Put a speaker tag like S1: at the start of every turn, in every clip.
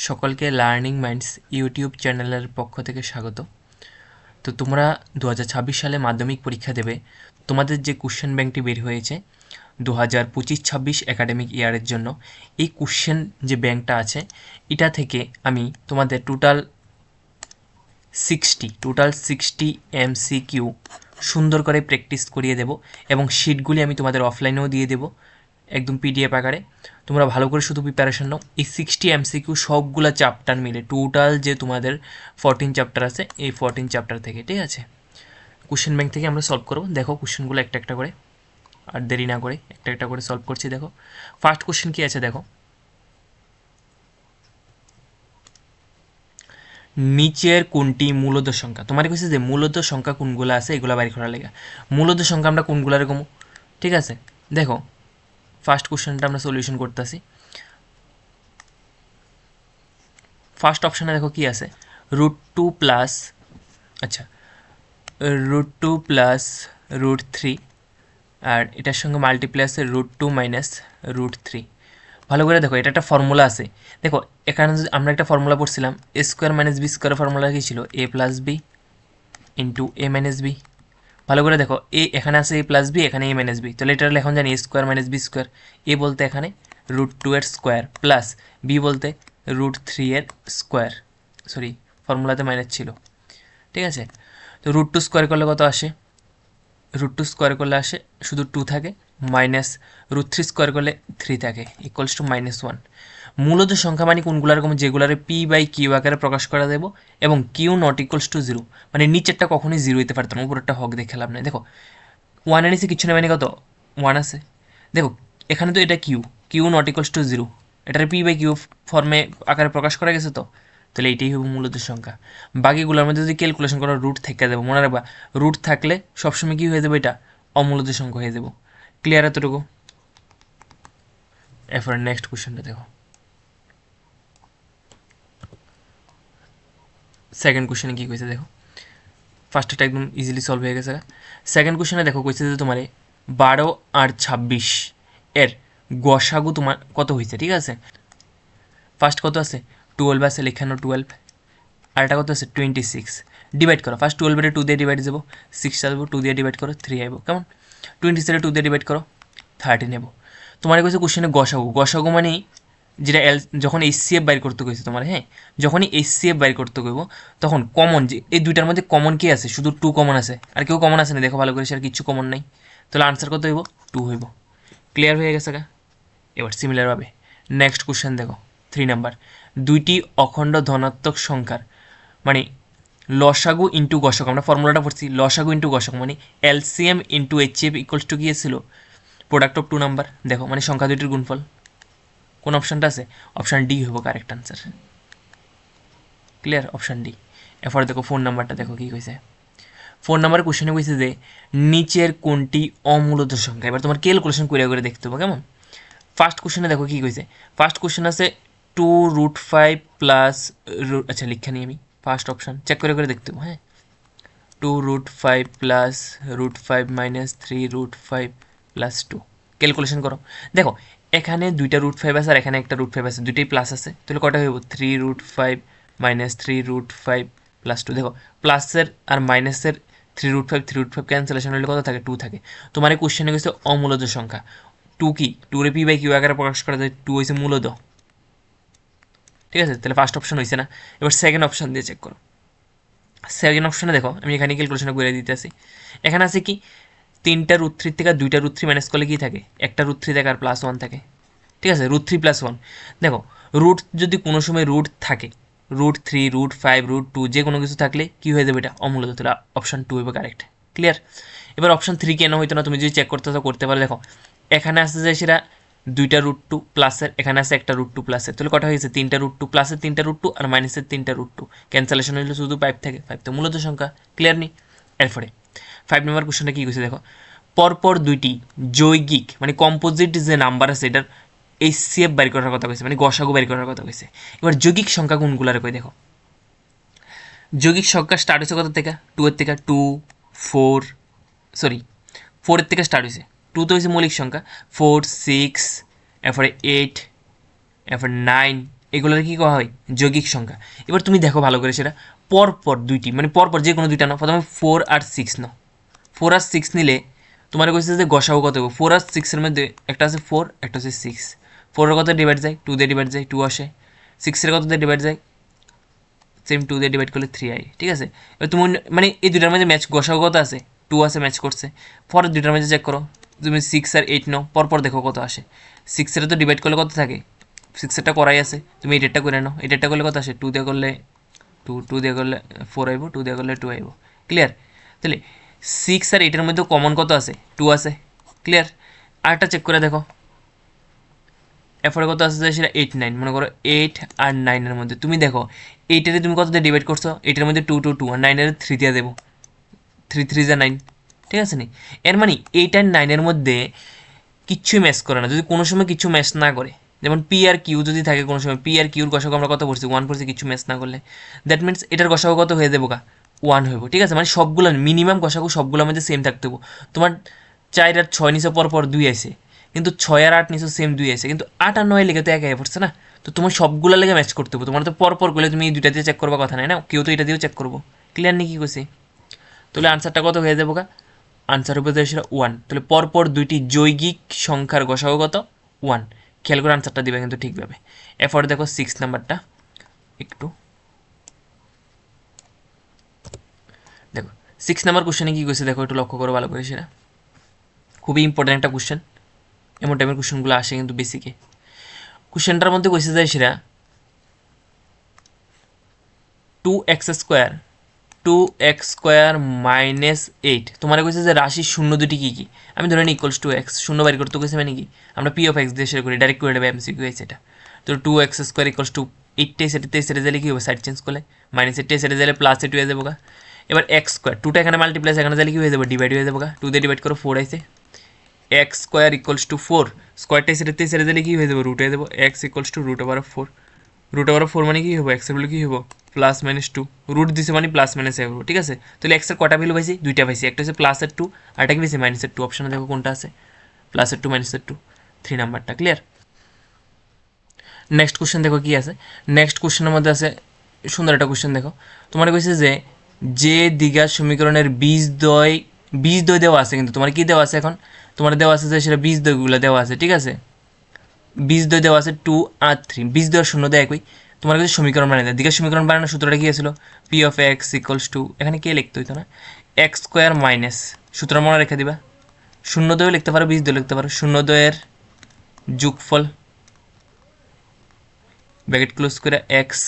S1: সকলকে learning minds YouTube চ্যানেলের পক্ষ থেকে স্বাগত। তো তোমরা 2026 সালে মাধ্যমিক পরীক্ষা দেবে। তোমাদের যে কোশ্চেন ব্যাংকটি বের হয়েছে 2025-26 একাডেমিক ইয়ারের জন্য, এই কোশ্চেন যে ব্যাংকটা আছে এটা থেকে আমি তোমাদের টোটাল 60 MCQ সুন্দর করে প্র্যাকটিস করিয়ে দেব এবং শিটগুলি আমি তোমাদের অফলাইনেও দিয়ে দেবো একদম PDF আকারে। তোমরা ভালো করে শুধু প্রিপারেশন নাও। এই 60 MCQ সবগুলো চ্যাপ্টার মিলে টোটাল যে তোমাদের 14 চ্যাপ্টার আছে, এই 14 চ্যাপ্টার থেকে, ঠিক আছে, কোশ্চেন ব্যাংক থেকে আমরা সলভ করবো। দেখো কোশ্চেনগুলো একটা একটা করে, আর দেরি না করে একটা একটা করে সলভ করছি। দেখো ফার্স্ট কোশ্চেন কী আছে, দেখো নিচের কোনটি মূলদ সংখ্যা। তোমার কাছে যে মূলদ সংখ্যা কোনগুলো আছে এগুলো বাইর করার লেগে। মূলদ সংখ্যা আমরা কোনগুলো এরকম, ঠিক আছে। দেখো ফার্স্ট কোশ্চেনটা আমরা সলিউশন করতেছি। ফার্স্ট অপশানে দেখো কি আছে, √2 প্লাস, আচ্ছা √2 প্লাস √3, আর এটার সঙ্গে মাল্টিপ্লাই আছে √2 মাইনাস √3। ভালো করে দেখো, এটা একটা ফর্মুলা আছে। দেখো এখানে আমরা একটা ফর্মুলা পড়ছিলাম, a square minus b square formula কী ছিল, a plus b into a minus b. ভালো করে দেখো, এ এখানে আছে এ প্লাস বি, এখানে এ মাইনাস বি, তাহলে এটা এখন জানি এ স্কোয়ার মাইনাস বি স্কোয়ার। এ বলতে এখানে √2 এর স্কোয়ার প্লাস বি বলতে √3 এর স্কোয়ার, সরি ফর্মুলাতে মাইনাস ছিল, ঠিক আছে। তো √2 স্কোয়ার করলে কত আসে, √2 স্কোয়ার করলে আসে শুধু 2 থাকে, মাইনাস √3 স্কোয়ার করলে 3 থাকে, ইকুয়ালস টু -1। মূলত সংখ্যা মানে কোনগুলো এরকম যেগুলারে p/q আকারে প্রকাশ করা দেব এবং কিউ নট ইকুয়ালস টু 0, মানে নিচেরটা কখনোই 0 হইতে পারতো না, উপরেরটা হক দেখে লাভ নাই। দেখো 1 এর নিচে কিছু নেই, মানে কত 1 আছে। দেখো এখানে তো এটা কিউ নট ইকুয়ালস টু 0, এটার p/q ফর্মে আকারে প্রকাশ করা গেছে, তো তাহলে এইটাই হবে মূলত সংখ্যা। বাকিগুলোর মধ্যে যদি ক্যালকুলেশন করো রুট থেকে দেবো, মনে রাখবা রুট থাকলে সবসময় কী হয়ে যাবে, এটা অমূলত সংখ্যা হয়ে যাব। ক্লিয়ার এতটুকু? এরপর নেক্সট কোশ্চেনটা দেখো, সেকেন্ড কোশ্চেনে কী কইছে দেখো। ফার্স্টটা একদম ইজিলি সলভ হয়ে গেছে। সেকেন্ড কোশ্চেনে দেখো কইছে যে তোমার 12 আর 26 এর গসাগু তোমার কত হয়েছে, ঠিক আছে। ফার্স্ট কত আছে, 12 আছে, লেখানো 12, আর এটা কত আছে 26। ডিভাইড করো, ফার্স্ট 12 2 দিয়ে ডিভাইড যাবো, 6 আসবো, 2 দিয়ে ডিভাইড করো 3 আইব, কেমন 27 2 দিয়ে ডিভাইড করো 13 নেব। তোমার কাছে কোশ্চেনে গসাগু মানে যেটা যখন HCF বাইর করতে কইছে তোমার, হ্যাঁ, যখনই HCF বাইর করতে কইব তখন কমন যে এই দুইটার মধ্যে কমন কি আছে, শুধু 2 কমন আছে, আর কেউ কমন আছে না, দেখো ভালো করে, সে আর কিছু কমন নাই, তাহলে আনসার কত হইব 2 হইব। ক্লিয়ার হয়ে গেছে গা। এবার সিমিলারভাবে নেক্সট কোশ্চেন দেখো, 3 নাম্বার, দুইটি অখণ্ড ধনাত্মক সংখ্যার মানে লসাগু ইন্টু গসাগু, আমরা ফর্মুলাটা পড়ছি লসাগু ইন্টু গসাগু মানে LCM into HCF equals to কি ছিল, প্রোডাক্ট অফ 2 নাম্বার। দেখো মানে সংখ্যা দুইটির গুণফল, কোন অপশানটা আছে, অপশান ডি হইব correct answer. Clear, option D. এরপরে দেখো 4 নাম্বারটা দেখো কী কইছে। 4 নাম্বার কোশ্চেনে কইছে যে নিচের কোনটি অমূলত সংখ্যা। এবার তোমার ক্যালকুলেশন করে দেখতে হবে, কেমন। ফার্স্ট কোশ্চেনে দেখো কী কইছে, ফার্স্ট কোশ্চেন আছে 2√5 প্লাস, আচ্ছা লিখে নিই আমি, ফার্স্ট অপশান চেক করে দেখতে হবে, হ্যাঁ, 2√5 প্লাস √5 মাইনাস 3√5 প্লাস 2। ক্যালকুলেশন করো। দেখো এখানে দুইটা √5 আছে আর এখানে একটা √5 আছে, দুইটাই প্লাস আছে, তাহলে কটা হইব 3√5 মাইনাস 3√5 প্লাস 2। দেখো প্লাসের আর মাইনাসের 3√5 ক্যান্সেলেশন হলে কত থাকে, 2 থাকে। তোমার এই কোশ্চেনে গেছে অমূলদ সংখ্যা। 2 কি, 2 রে p/q আকারে প্রকাশ করা যায়, 2 হয়েছে মূলদ, ঠিক আছে। তাহলে ফার্স্ট অপশন হয়েছে না। এবার সেকেন্ড অপশন দিয়ে চেক করো। সেকেন্ড অপশনে দেখো আমি এখানে ক্যালকুলেশন করে দিতেছি। এখানে আছে কি, 3টা √3 থেকে 2টা √3 মাইনাস করলে কি থাকে, একটা √3 থাকে আর +1 থাকে, ঠিক আছে, √3 + 1। দেখো রুট যদি কোনো সময় রুট থাকে, √3 √5 √2 যে কোনো কিছু থাকলে কি হয়ে যাবে, এটা অমূলত, তাহলে অপশন 2 হবে কারেক্ট। ক্লিয়ার। এবার অপশন 3 কেন হইতো না, তুমি যদি চেক করতে করতে পারো। দেখো এখানে আসছে যে সেটা 2টা √2 প্লাসের, এখানে আছে একটা √2 প্লাসের, তাহলে কটা হয়েছে 3টা √2 প্লাসের 3টা √2 আর মাইনাসের 3টা √2, ক্যান্সেলেশন হইলে শুধু 5 থাকে, 5 তো মূলত সংখ্যা। ক্লিয়ার নি। এরপরে 5 নম্বর কোশ্চেনটা কী কইছে দেখো, পরপর দুইটি যৌগিক মানে কম্পোজিট যে নাম্বার আছে এটার HCF বের করার কথা কইছে, মানে গসাগু বের করার কথা কইছে। এবার যৌগিক সংখ্যা কোনগুলার কই দেখো, যৌগিক সংখ্যা স্টার্ট হয়েছে কত থেকে, 2 এর থেকে, 2 4, সরি 4 এর থেকে স্টার্ট হয়েছে, 2 তো হয়েছে মৌলিক সংখ্যা, 4 6, এরপরে 8, এরপর 9, এগুলোর কি করা হয় যৌগিক সংখ্যা। এবার তুমি দেখো ভালো করে সেটা পরপর দুইটি মানে পরপর যে কোনো দুইটা নাও, প্রথমে 4 আর 6 নাও। 4 আর 6 নিলে তোমার কইছে যে গসাগু কত হবে, 4 আর 6 এর মধ্যে একটা আছে 4, একটা আছে 6। 4 এর কত ডিভাইড যায় 2 দিয়ে ডিভাইড যায় 2 আসে, 6 এর কত দিয়ে ডিভাইড যায় সেম 2 দিয়ে ডিভাইড করলে 3 আই, ঠিক আছে। এবার তুমি মানে এই দুইটার মধ্যে ম্যাচ গসাগু কত আছে 2 আছে, ম্যাচ করছে। পরের দুইটার মধ্যে চেক করো, তুমি 6 আর 8 নাও, পরপর দেখো কত আসে। 6 এর তো ডিভাইড করলে কত থাকে, 6 এরটা করাই আছে, তুমি 8 এরটা করে নাও, 8 এরটা করলে কত আসে 2 দিয়ে করলে 2 দিয়ে করলে 4 আইব, 2 দিয়ে করলে 2 আইব, ক্লিয়ার। তাহলে 6 আর 8 এর মধ্যে কমন কত আছে 2 আছে, ক্লিয়ার। আরেকটা চেক করে দেখো এরপরে কত আছে সেটা 8 9, মনে করো 8 আর 9 এর মধ্যে তুমি দেখো 8 এর তুমি কত দিয়ে ডিভাইড করছো, 8 এর মধ্যে 2 2 2 আর 9 এর 3 দিয়ে দেবো, 3 3 যা 9, ঠিক আছে নি। এর মানে 8 আর 9 এর মধ্যে কিচ্ছুই ম্যাচ করে না, যদি কোনো সময় কিছু ম্যাচ না করে, যেমন পি আর কিউ যদি থাকে কোনো সময়, পি আর কিউর গসাগু আমরা কত পড়ছি 1 পড়ছি, কিছু ম্যাচ না করলে, দ্যাট মিনস এটার গসাগু কত হয়ে যাবো 1 হইব, ঠিক আছে। মানে সবগুলো মিনিমাম গসাগু সবগুলোর মধ্যে সেম থাকতে হবে। তোমার 4 আর 6 নিচে পর 2 আছে, কিন্তু 6 আর 8 নিচে সেম 2 আছে, কিন্তু 8 আর 9 লেগে তো এক পড়ছে না, তো তোমার সবগুলো লেগে ম্যাচ করতে হবে। তোমার তো পর করলে তুমি এই দুইটা দিয়ে চেক করবা কথা নাই না, কেউ তো এটা দিয়েও চেক করবো, ক্লিয়ার নেই কি কইছি। তাহলে আনসারটা কত হয়ে যাবো আনসার উপর সেটা 1। তাহলে পরপর দুইটি যৌগিক সংখ্যার গসাগু কত 1, খেয়াল করে আনসারটা দিবে কিন্তু ঠিকভাবে। এরপরে দেখো 6 নাম্বারটা, একটু দেখো 6 নাম্বার কোশ্চেনে কী কইছে দেখো, একটু লক্ষ্য করো ভালো করে সেটা, খুবই ইম্পর্টেন্ট একটা কোশ্চেন। এমন টাইপের কোশ্চেনগুলো আসে কিন্তু বেসিকে। কোশ্চেনটার মধ্যে কইছে যায় সেটা 2x স্কোয়ার মাইনাস 8, তোমার কইছে যে রাশির শূন্য দুটি কী কী, আমি ধরে নিই ইকুয়ালস টু এক্স, শূন্য বাইর করতে কইছে মানে কি আমরা পি অফ এক্স দিয়ে শেয়ার করি, ডাইরেক্ট করে নেবে এমসিকিউ হয়েছে এটা। তো 2x স্কোয়ার ইকুয়ালস টু 8 সেটে দিলে কী হবে, সাইড চেঞ্জ করলে মাইনাস 8 সেটে দিলে প্লাস 8 হয়ে যাবো। এবার এক্স স্কোয়ার 2টা এখানে মাল্টিপ্লাস এখানে দিলে কী হয়ে যাবে, ডিভাইড হয়ে যাবো। 2 দিয়ে ডিভাইড করো 4 আইছে, এক্স স্কোয়ার ইকুয়ালস টু 4, স্কোয়ারটা সেটে দিলে কী হয়ে যাবে, রুট হয়ে যাবো, x equals to root over 4। Root over 4 মানে কী হবো, এক্সের ভ্যালু কী হবো প্লাস মাইনাস 2, রুট দিছে মানে প্লাস মাইনাস হবো, ঠিক আছে। তাহলে এক্সের কটা ভ্যালু পাইছি, দুইটা পাইছি, একটা হচ্ছে প্লাসের 2 আর একটা কি পাইছি মাইনাসের 2, অপশনে দেখো কোনটা আছে প্লাসের 2 মাইনাসের 2, 3 নাম্বারটা, ক্লিয়ার। নেক্সট কোশ্চেন দেখো কি আছে, নেক্সট কোশ্চেনের মধ্যে আছে সুন্দর একটা কোশ্চেন দেখো, তোমার কইছে যে দ্বিঘাত সমীকরণের বীজদ্বয় দেওয়া আছে, কিন্তু তোমার কি দেওয়া আছে এখন, তোমার দেওয়া আছে যে সেটা বীজদ্বয়গুলো দেওয়া আছে, ঠিক আছে। বীজদ্বয় দেওয়া আছে 2 আর 3, বীজদ্বয় শূন্য দেয় একই, তোমার কাছে সমীকরণ বানিয়ে দেয়। দ্বিঘাত সমীকরণ বানানোর সূত্রটা কি ছিল, P of x equals two, এখানে কে লিখতে হইতো না, এক্স স্কোয়ার মাইনাস, সূত্র মনে রেখে দিবা, শূন্যদ্বয় লিখতে পারো বীজদ্বয় লিখতে পারো, শূন্যদ্বয়ের যোগফল ব্র্যাকেট ক্লোজ করে এক্স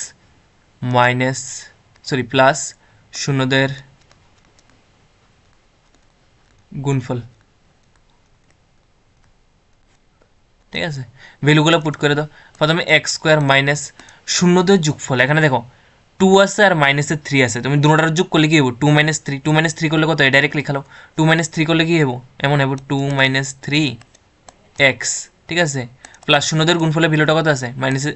S1: মাইনাস প্লাস শূন্যদ্বয়ের গুণফল, ঠিক আছে। ভ্যালুগুলো পুট করে দাও, প্রথমে এক্স স্কোয়ার মাইনাস শূন্যদ্বয়ের যোগফল, এখানে দেখো 2 আছে আর মাইনাসের 3 আছে, তুমি দুটোটার যোগ করলে কী হবো 2 মাইনাস 3, 2 মাইনাস 3 করলে কত হয় ডাইরেক্ট লেখালো, 2 মাইনাস 3 করলে কী হবো এমন হবো 2 মাইনাস 3 এক্স, ঠিক আছে। প্লাস শূন্যদের গুণফলের ভ্যালুটা কত আছে মাইনাসে,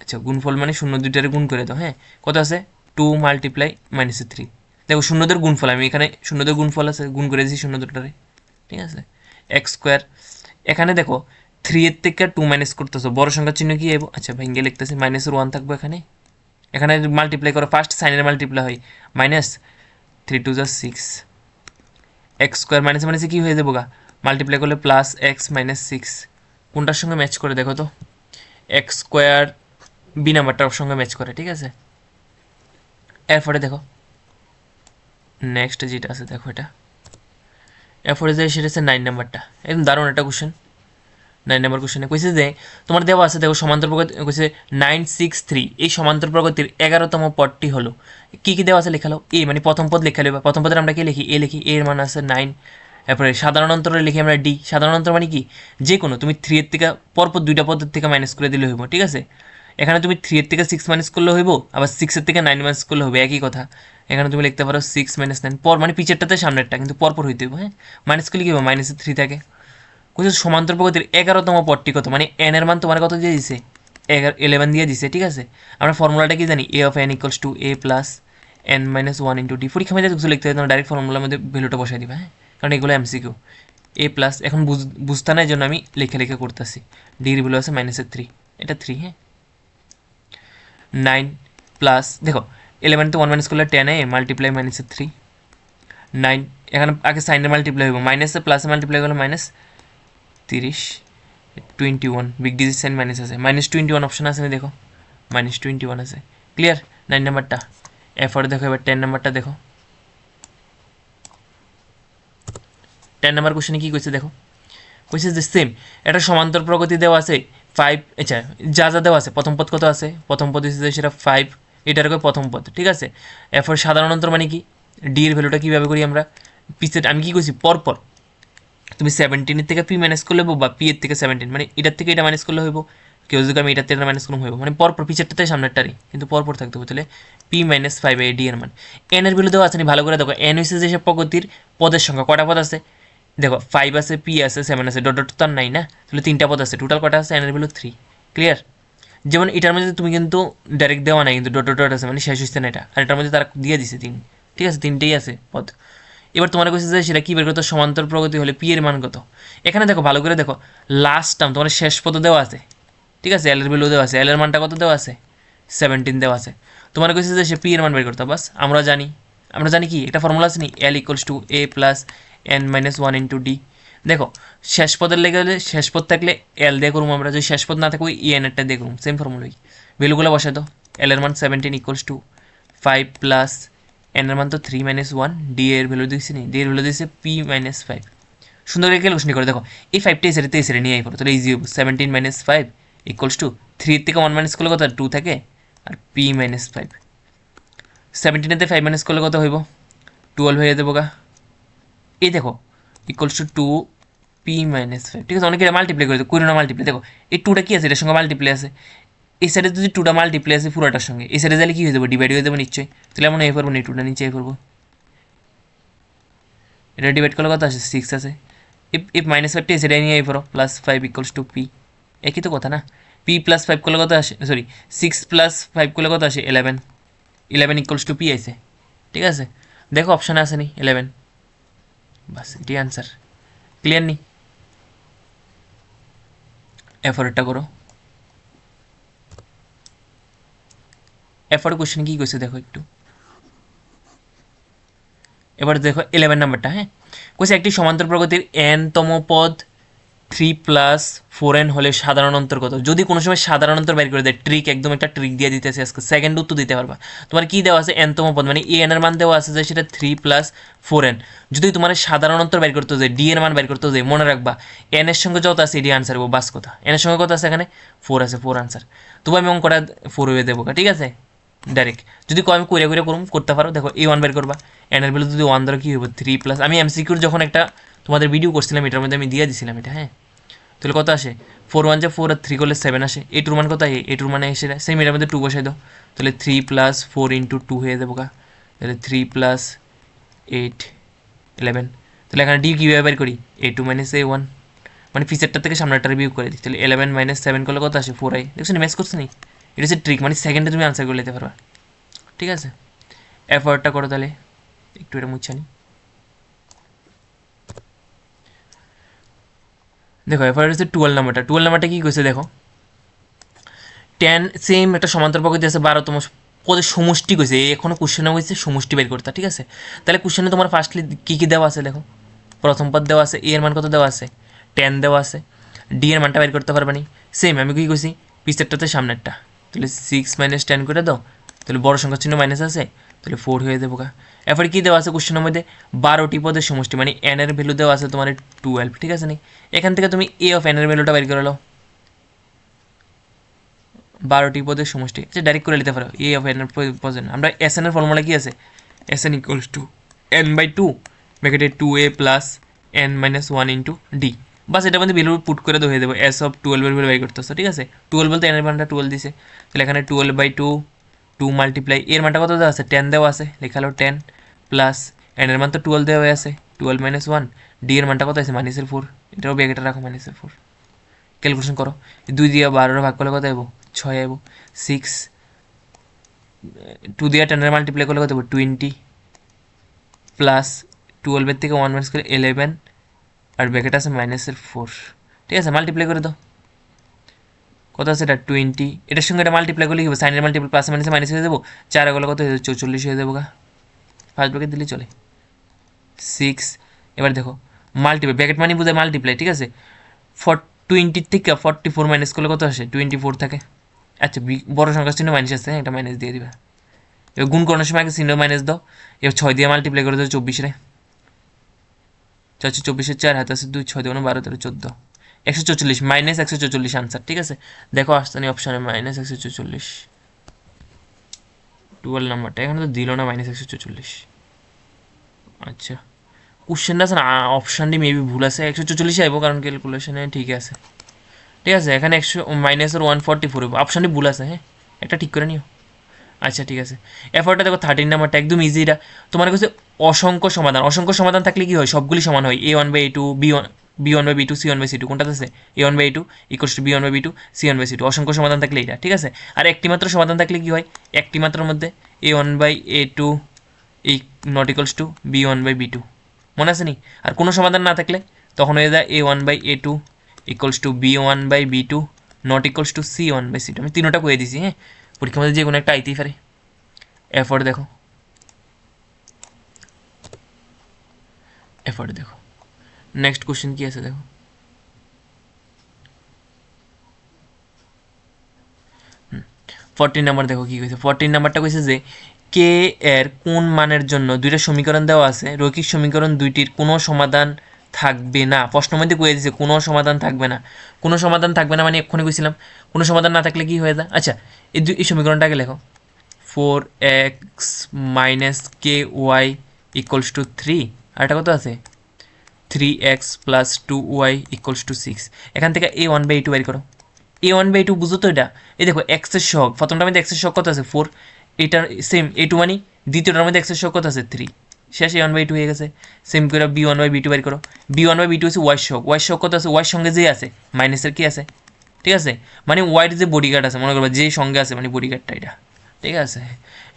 S1: আচ্ছা গুণফল মানে শূন্য দুইটারে গুণ করে দাও, হ্যাঁ কত আছে 2 মাল্টিপ্লাই মাইনাসে 3, দেখো শূন্যদের গুণফল আমি এখানে শূন্যদের গুণফল আছে গুণ করে দিয়েছি শূন্য দুটারে, ঠিক আছে। এক্স স্কোয়ার এখানে দেখো 3 এর থেকে 2 মাইনাস করতেছো, বড় সংখ্যার চিহ্ন কি আইব, আচ্ছা ভেঙে লিখতেছি মাইনাসের 1 থাকবো এখানে, এখানে মাল্টিপ্লাই করো ফার্স্ট সাইনের মাল্টিপ্লাই হয় মাইনাস 3 2 যা 6, এক্স স্কোয়ার মাইনাস মাইনাসে কী হয়ে যাবো মাল্টিপ্লাই করলে প্লাস এক্স মাইনাস 6, কোনটার সঙ্গে ম্যাচ করে দেখো তো, এক্স স্কোয়ার বি নাম্বারটার সঙ্গে ম্যাচ করে, ঠিক আছে। এরপরে দেখো নেক্সট যেটা আছে দেখো এটা, এরপরে যে সেটা হচ্ছে 9 নাম্বারটা, একদম দারুণ একটা কোশ্চেন। 9 নাম্বার কোশ্চেনে কইছে যে তোমার দেওয়া আছে দেখো সমান্তর প্রগতি কইছে 963, এই সমান্তর প্রগতির 11তম পদটি হলো, কী কী দেওয়া আছে লেখালো, এ মানে প্রথম পদ লেখালো, বা প্রথম পদের আমরা কি লিখি এ লিখি, এর মান আছে 9, এরপরে সাধারণ অন্তরে লিখি আমরা ডি, সাধারণ অন্তর মানে কি যে কোনো তুমি 3 এর থেকে পরপর দুইটা পদের থেকে মাইনাস করে দিলে হইব, ঠিক আছে। এখানে তুমি 3 এর থেকে 6 মাইনাস করলে হইব, আবার 6 এর থেকে 9 মাইনাস করলে হবে, একই কথা। এখানে তুমি লিখতে পারো 6 মাইনাস 9, পর মানে পিছেরটাতে সামনেরটা, কিন্তু পরপর হইতে হইব, হ্যাঁ মাইনাস করলে কী হবে মাইনাসের 3 থাকে। কোথাও সমান্তর প্রগতির 11তম পদটি কত, মানে এন এর মান তোমার কত দিয়ে দিছে 11 দিয়ে দিছে, ঠিক আছে। আমরা ফর্মুলাটা কি জানি, a of n equals to a plus n minus 1 into d, পরীক্ষা মধ্যে কিছু লিখতে হয় তোমরা ডাইরেক্ট ফর্মুলার মধ্যে ভ্যালুটা বসাই দিবা, হ্যাঁ কারণ এগুলো এমসিকিউ। এ প্লাস এখন বুঝতে নাই জন্য আমি লেখা করতেছি, ডির ভ্যালু আছে মাইনাসের 3, এটা 3, হ্যাঁ 9 প্লাস দেখো 11 তো 1 মাইনাস করলে 10 মাল্টিপ্লাই মাইনাসে 3 9 এখানে আগে সাইনের মাল্টিপ্লাই হইব মাইনাসে প্লাসে মাল্টিপ্লাই করলে minus 30 21 big digit sign minus আছে -21 অপশন আছে দেখো -21 আছে ক্লিয়ার 9 নাম্বারটা এরপরে দেখো এবার 10 নাম্বারটা দেখো 10 নাম্বার কোশ্চেনে কি কইছে দেখো কইছে যে সেম এটা সমান্তর প্রগতি দেওয়া আছে 5 আচ্ছা যা যা দেওয়া আছে প্রথম পদ কত আছে প্রথম পদ হচ্ছে সেটা 5 এটার কই প্রথম পদ ঠিক আছে এরপর সাধারণ অন্তর মানে কি ডি এর ভ্যালুটা কিভাবে করি আমরা পিছে আমি কি কইছি পরপর তুমি 17 এর থেকে পি মাইনাস করলে বা পি এর থেকে 17 মানে এটার থেকে এটা মাইনাস করলে হইব কেউ যদি আমি এটার থেকে মাইনাস করলে হইব মানে পরপর পিছেরটাতে সামনেরটারই কিন্তু পরপর থাকতে হবে তাহলে পি মাইনাস 5 ডি এর মান এন এর ভ্যালু দেওয়া আছে ভালো করে দেখো এন হইছে যে সব প্রগতির পদের সংখ্যা কয়টা পদ আছে দেখো 5 আছে পি আছে 7 আছে ডট ডট তো আর নাই না তাহলে তিনটা পদ আছে টোটাল কয়টা আছে এন এর ভ্যালু 3 ক্লিয়ার যেমন এটার মধ্যে তুমি কিন্তু ডাইরেক্ট দেওয়া নাই কিন্তু ডট ডট ডট আছে মানে শেষ হচ্ছে না এটা আর এটার মধ্যে তারা দিয়ে দিছে তিন ঠিক আছে তিনটেই আছে পদ এবার তোমার কাছে যে সেটা কি বের করতে সমান্তর প্রগতি হলে পি এর মান কত এখানে দেখো ভালো করে দেখো লাস্ট টার্ম তোমার শেষ পদ দেওয়া আছে ঠিক আছে এল এর ভ্যালু দেওয়া আছে এল এর মানটা কত দেওয়া আছে 17 দেওয়া আছে তোমার কাছে যে সে পি এর মান বের করতে বাস আমরা জানি কি একটা ফর্মুলা আছে নি l equals to a plus n minus 1 into d দেখো শেষ পদের লেগে হলে শেষ পদ থাকলে এল দিয়ে করবো আমরা যদি শেষ পদ না থাকে ওই ই এন এরটা দিয়ে করবো সেম ফর্মুলাই ভ্যালুগুলো বসাই দাও এল এর মান 17 ইকুয়ালস টু 5 প্লাস এন এর মান তো 3 মাইনাস 1 ডি এর ভ্যালু দিয়েছি নি ডি এর ভ্যালু দিয়েছে পি মাইনাস 5 সুন্দর করে ক্যালকুলেশন করে দেখো এই 5টা এই সাইডে নিয়ে আই পড়ো তাহলে ইজি হবে 17 মাইনাস 5 ইকুয়ালস টু 3 এর থেকে 1 মাইনাস করলে কত 2 থাকে আর পি মাইনাস 5 17 এতে 5 মাইনাস করলে কত হইব 12 হয়ে যাবে গা এই দেখো ইকুয়ালস টু 2 পি মাইনাস 5 ঠিক আছে অনেকে মাল্টিপ্লাই করে করি না মাল্টিপ্লাই দেখো এই 2টা কি আছে এটার সঙ্গে মাল্টিপ্লাই আছে এই সাইডে যদি 2টা মাল্টিপ্লাই আছে পুরোটার সঙ্গে এই সাইডে যালে কি হয়ে যাবে ডিভাইড হয়ে যাবে নিশ্চয়ই তাহলে আমরা এই করবো না এই 2টা নিচে এই করবো এটা ডিভাইড করলে কত আসে 6 আছে এই মাইনাস 5টা এই সাইডে নিয়ে এই করো প্লাস 5 ইকুয়ালস টু পি একই তো কথা না পি প্লাস 5 করলে কত আসে সরি 6 প্লাস 5 করলে কত আসে 11 ইকুয়ালস টু পি আছে ঠিক আছে দেখো অপশানে আছে নি 11 বাস এটি আনসার ক্লিয়ার নি এফোর্টটা করো এফোর্ট কোশ্চেন কি কইছে দেখো একটু এবার দেখো 11 নাম্বারটা হ্যাঁ কইছে একটি সমান্তর প্রগতির n তম পদ 3 প্লাস 4n হলে সাধারণ অন্তর কত যদি কোনো সময় সাধারণ অন্তর বের করে দেয় ট্রিক একদম একটা ট্রিক দিয়ে দিতেছে আজকে সেকেন্ড উত্তর দিতে পারবা তোমার কি দেওয়া আছে n তম পদ মানে a n এর মান দেওয়া আছে যে সেটা 3 প্লাস 4n যদি তোমার সাধারণ অন্তর বের করতে যায় d এর মান বের করতে যায় মনে রাখবা n এর সঙ্গে যত আছে এটি আনসার বাস কথা n এর সঙ্গে কত আছে এখানে 4 আছে 4 আনসার তবু আমি অঙ্কটা 4 হয়ে দেবো ঠিক আছে ডাইরেক্ট যদি আমি কইরা করতে পারো দেখো a1 বের করবা n এর ভ্যালু যদি 1 ধরো কি হবে 3 প্লাস আমি এমসিকিউর যখন একটা তোমাদের ভিডিও করছিলাম এটার মধ্যে আমি দিয়ে দিছিলাম এটা হ্যাঁ তাহলে কত আসে 4 1 যা 4 আর 3 করলে 7 আসে এ টুর মান কত এ টুর মানে এসে সেম এটার মধ্যে 2 বসাই দাও তাহলে 3 প্লাস 4 ইন্টু 2 হয়ে যাবো তাহলে 3 প্লাস 8 11 তাহলে এখানে ডি কীভাবে বের করি a2 মাইনাস a1 মানে ফিচারটা থেকে সামনেটার বিয়োগ করে দিই তাহলে 11 মাইনাস 7 করলে কত আসে 4i দেখছো ম্যাচ করছো নি এটা হচ্ছে ট্রিক মানে সেকেন্ডে তুমি আনসার করে নিতে পারবা ঠিক আছে এফোর্টটা করো তাহলে একটু এটা মুছে নি দেখো এফোর্ট হচ্ছে 12 নাম্বারটা কি কইছে দেখো 10 সেম একটা সমান্তর প্রকৃতি আছে 12তম পদের সমষ্টি কইছে এখনো কোশ্চেনে কইছে সমষ্টি বের করতে ঠিক আছে তাহলে কোশ্চেনে তোমার ফার্স্টলি কি দেওয়া আছে দেখো প্রথম পদ দেওয়া আছে এ এর মান কত দেওয়া আছে 10 দেওয়া আছে ডি এর মানটা বের করতে পারবা নি সেম আমি কি কইছি পিছেরটাতে সামনেরটা তাহলে 6 মাইনাস 10 করে দাও তাহলে বড় সংখ্যা চিহ্ন মাইনাস আছে তাহলে 4 হয়ে যাবো এরপরে কি দেওয়া আছে কোশ্চেনের মধ্যে 12টি পদের সমষ্টি মানে n এর ভ্যালু দেওয়া আছে তোমার 12 ঠিক আছে নি এখান থেকে তুমি a অফ n এর ভ্যালুটা বের করে নাও 12টি পদের সমষ্টি আচ্ছা ডাইরেক্ট করে নিতে পারো a অফ n এর পদের আমরা sn এর ফর্মুলা কি আছে sn ইকুয়ালস টু n/2 ব্র্যাকেটে 2a plus n minus 1 into d বাস এটা মধ্যে ভ্যালু পুট করে হয়ে যাবে s অফ 12 এর ভ্যালু বের করতে ঠিক আছে 12 বলতে n এর মানটা 12 দিছে তাহলে এখানে 12/2 2 মাল্টিপ্লাই এর মানটা কত দেওয়া আছে 10 দেওয়া আছে লেখা হলো 10 প্লাস n এর মান তো 12 দেওয়া আছে 12 মাইনাস 1 ডি এর মানটা কত আছে মাইনাসের 4 এটাও ব্র্যাকেটে রাখো মাইনাসের 4 ক্যালকুলেশন করো 2 দিয়ে 12 ভাগ করলে কত আইবো 6 আইবো 6 2 দিয়ে 10 এর মাল্টিপ্লাই করলে কত হবে 20 প্লাস 12 এর থেকে 1 মাইনাস করে 11 আর ব্র্যাকেট আছে মাইনাসের 4 ঠিক আছে মাল্টিপ্লাই করে দাও কত আছে এটা 20, এটার সঙ্গে এটা মাল্টিপ্লাই করলে কি হবে, সাইনের মাল্টিপ্লাই প্লাস মাইনাসে মাইনাস হয়ে যাবো, 4 এগুলো কত হয়ে যাবে 44 হয়ে যাবো গা, ফার্স্ট ব্র্যাকেট দিলেই চলে 6। এবার দেখো মাল্টিপ্লাই, ব্র্যাকেট মানে বোঝায় মাল্টিপ্লাই, ঠিক আছে। 20 থেকে 44 মাইনাস করলে কত আসে 24 থাকে। আচ্ছা বড় সংখ্যার চিহ্ন মাইনাস আসছে, একটা মাইনাস দিয়ে দিবা। এবার গুণ করানোর সময় আগে চিহ্ন মাইনাস দাও, এবার 6 দিয়ে মাল্টিপ্লাই করে দাও 24 রে, 424 4 হাতে আছে 2, 6 দিয়ে 12 13 14, 144 মাইনাস 144 আনসার, ঠিক আছে। দেখো আসছে না অপশানে মাইনাস 144, 12 নাম্বারটা এখানে তো দিল না মাইনাস 144। আচ্ছা কোশ্চেনটা আছে না অপশানটি মেবি ভুল আছে, 144 আইব কারণ ক্যালকুলেশনে ঠিক আছে, ঠিক আছে। এখানে 100 মাইনাসের 144 হইব, অপশানটি ভুল আছে, হ্যাঁ একটা ঠিক করে নিও। আচ্ছা ঠিক আছে, এফারটা দেখো 13 নাম্বারটা একদম ইজি। এটা তোমার কাছে অসংখ্য সমাধান, অসংখ্য সমাধান থাকলে কি হয় সবগুলি সমান হয়, a1/a2 b1/b2 c1/c2 কোনটাতে আছে a1/a2 equals to b1/b2 c1/c2, অসংখ্য সমাধান থাকলে এটা, ঠিক আছে। আর একটি মাত্র সমাধান থাকলে কি হয়, একটি মাত্রার মধ্যে a1/a2 not equals to b1/b2, মনে আছে নি। আর কোনো সমাধান না থাকলে তখন হয়ে যায় a1/a2 equals to b1/b2 not equals to c1/c2। আমি তিনোটা কয়ে দিছি, হ্যাঁ পরীক্ষার মধ্যে যে কোনো একটা আইতেই পারে। এফোর্ট দেখো, এফোর্ট দেখো নেক্সট কোশ্চেন কি আছে দেখো, 14 নাম্বার দেখো কি কইছে। 14 নাম্বারটা কইছে যে কে এর কোন মানের জন্য দুইটা সমীকরণ দেওয়া আছে, রৈখিক সমীকরণ দুইটির কোনো সমাধান থাকবে না। প্রশ্ন মধ্যে কয়ে দিয়েছে কোনো সমাধান থাকবে না, কোনো সমাধান থাকবে না মানে এক্ষুনি কইছিলাম কোনো সমাধান না থাকলে কি হয়ে যায়। আচ্ছা এই সমীকরণটাকে লেখো 4x minus k y equals to 3, আর এটা কত আছে 3x plus 2y equals to 6। এখান থেকে a1/a2 বের করো, a1/a2 বুঝো তো এটা, এই দেখো এক্সের সহগ, প্রথমটার মধ্যে এক্সের সহগ কত আছে 4, এটার সেম a2 মানে দ্বিতীয়টার মধ্যে এক্সের সহগ কত আছে 3, শেষ a1/a2 হয়ে গেছে। সেম করে b1/b2 বের করো, b1/b2 হচ্ছে ওয়াই সহগ, ওয়াই সহগ কত আছে ওয়াই সঙ্গে যে আছে মাইনাসের কি আছে, ঠিক আছে মানে ওয়াইড যে বডিগার্ড আছে মনে করবো যে সঙ্গে আছে মানে বডিগার্ডটা এটা, ঠিক আছে।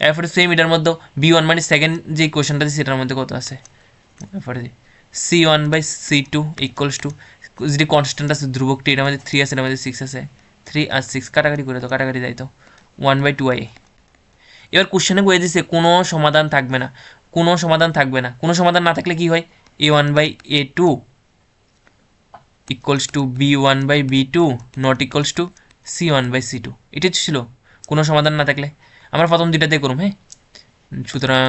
S1: এরপরে সেম এটার মধ্যে b1 মানে সেকেন্ড যে কোয়েশনটা আছে সেটার মধ্যে কত আছে, এরপরে c1/c2 ইকুয়ালস টু যদি কনস্ট্যান্ট আছে ধ্রুবকটি এটার মধ্যে 3 আছে এটার মধ্যে 6 আছে, 3 আর 6 কাটাকাটি করে তো কাটাকাটি যাই তো 1/2i। এবার কোশ্চেনে বলে দিছে কোনো সমাধান থাকবে না, কোনো সমাধান থাকবে না, কোনো সমাধান না থাকলে কি হয় a1/a2 equals to b1/b2 not equals to c1/c2, এটা ছিল কোনো সমাধান না থাকলে। আমরা প্রথম দুইটাতে করুম, হ্যাঁ সুতরাং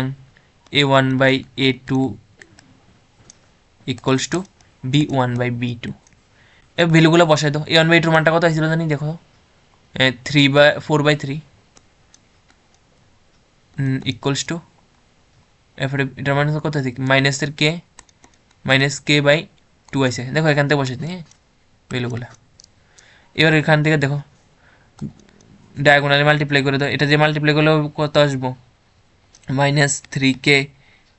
S1: a1/a2 ইকুয়ালস টু b1/b2, এবার ভ্যালুগুলো বসাই দাও। a1/a2 মানটা কত হয়েছিল জানি দেখো 4/3 ইকুয়ালস টু, এরপরে এটার মানে কত আছে মাইনাসের কে মাইনাস কে বাই 2 আছে, দেখো এখান থেকে বসাই দিই হ্যাঁ ভ্যালুগুলো। এবার এখান থেকে দেখো ডায়াগোনালি মাল্টিপ্লাই করে দাও, এটা যে মাল্টিপ্লাই করলে কত আসবো -3k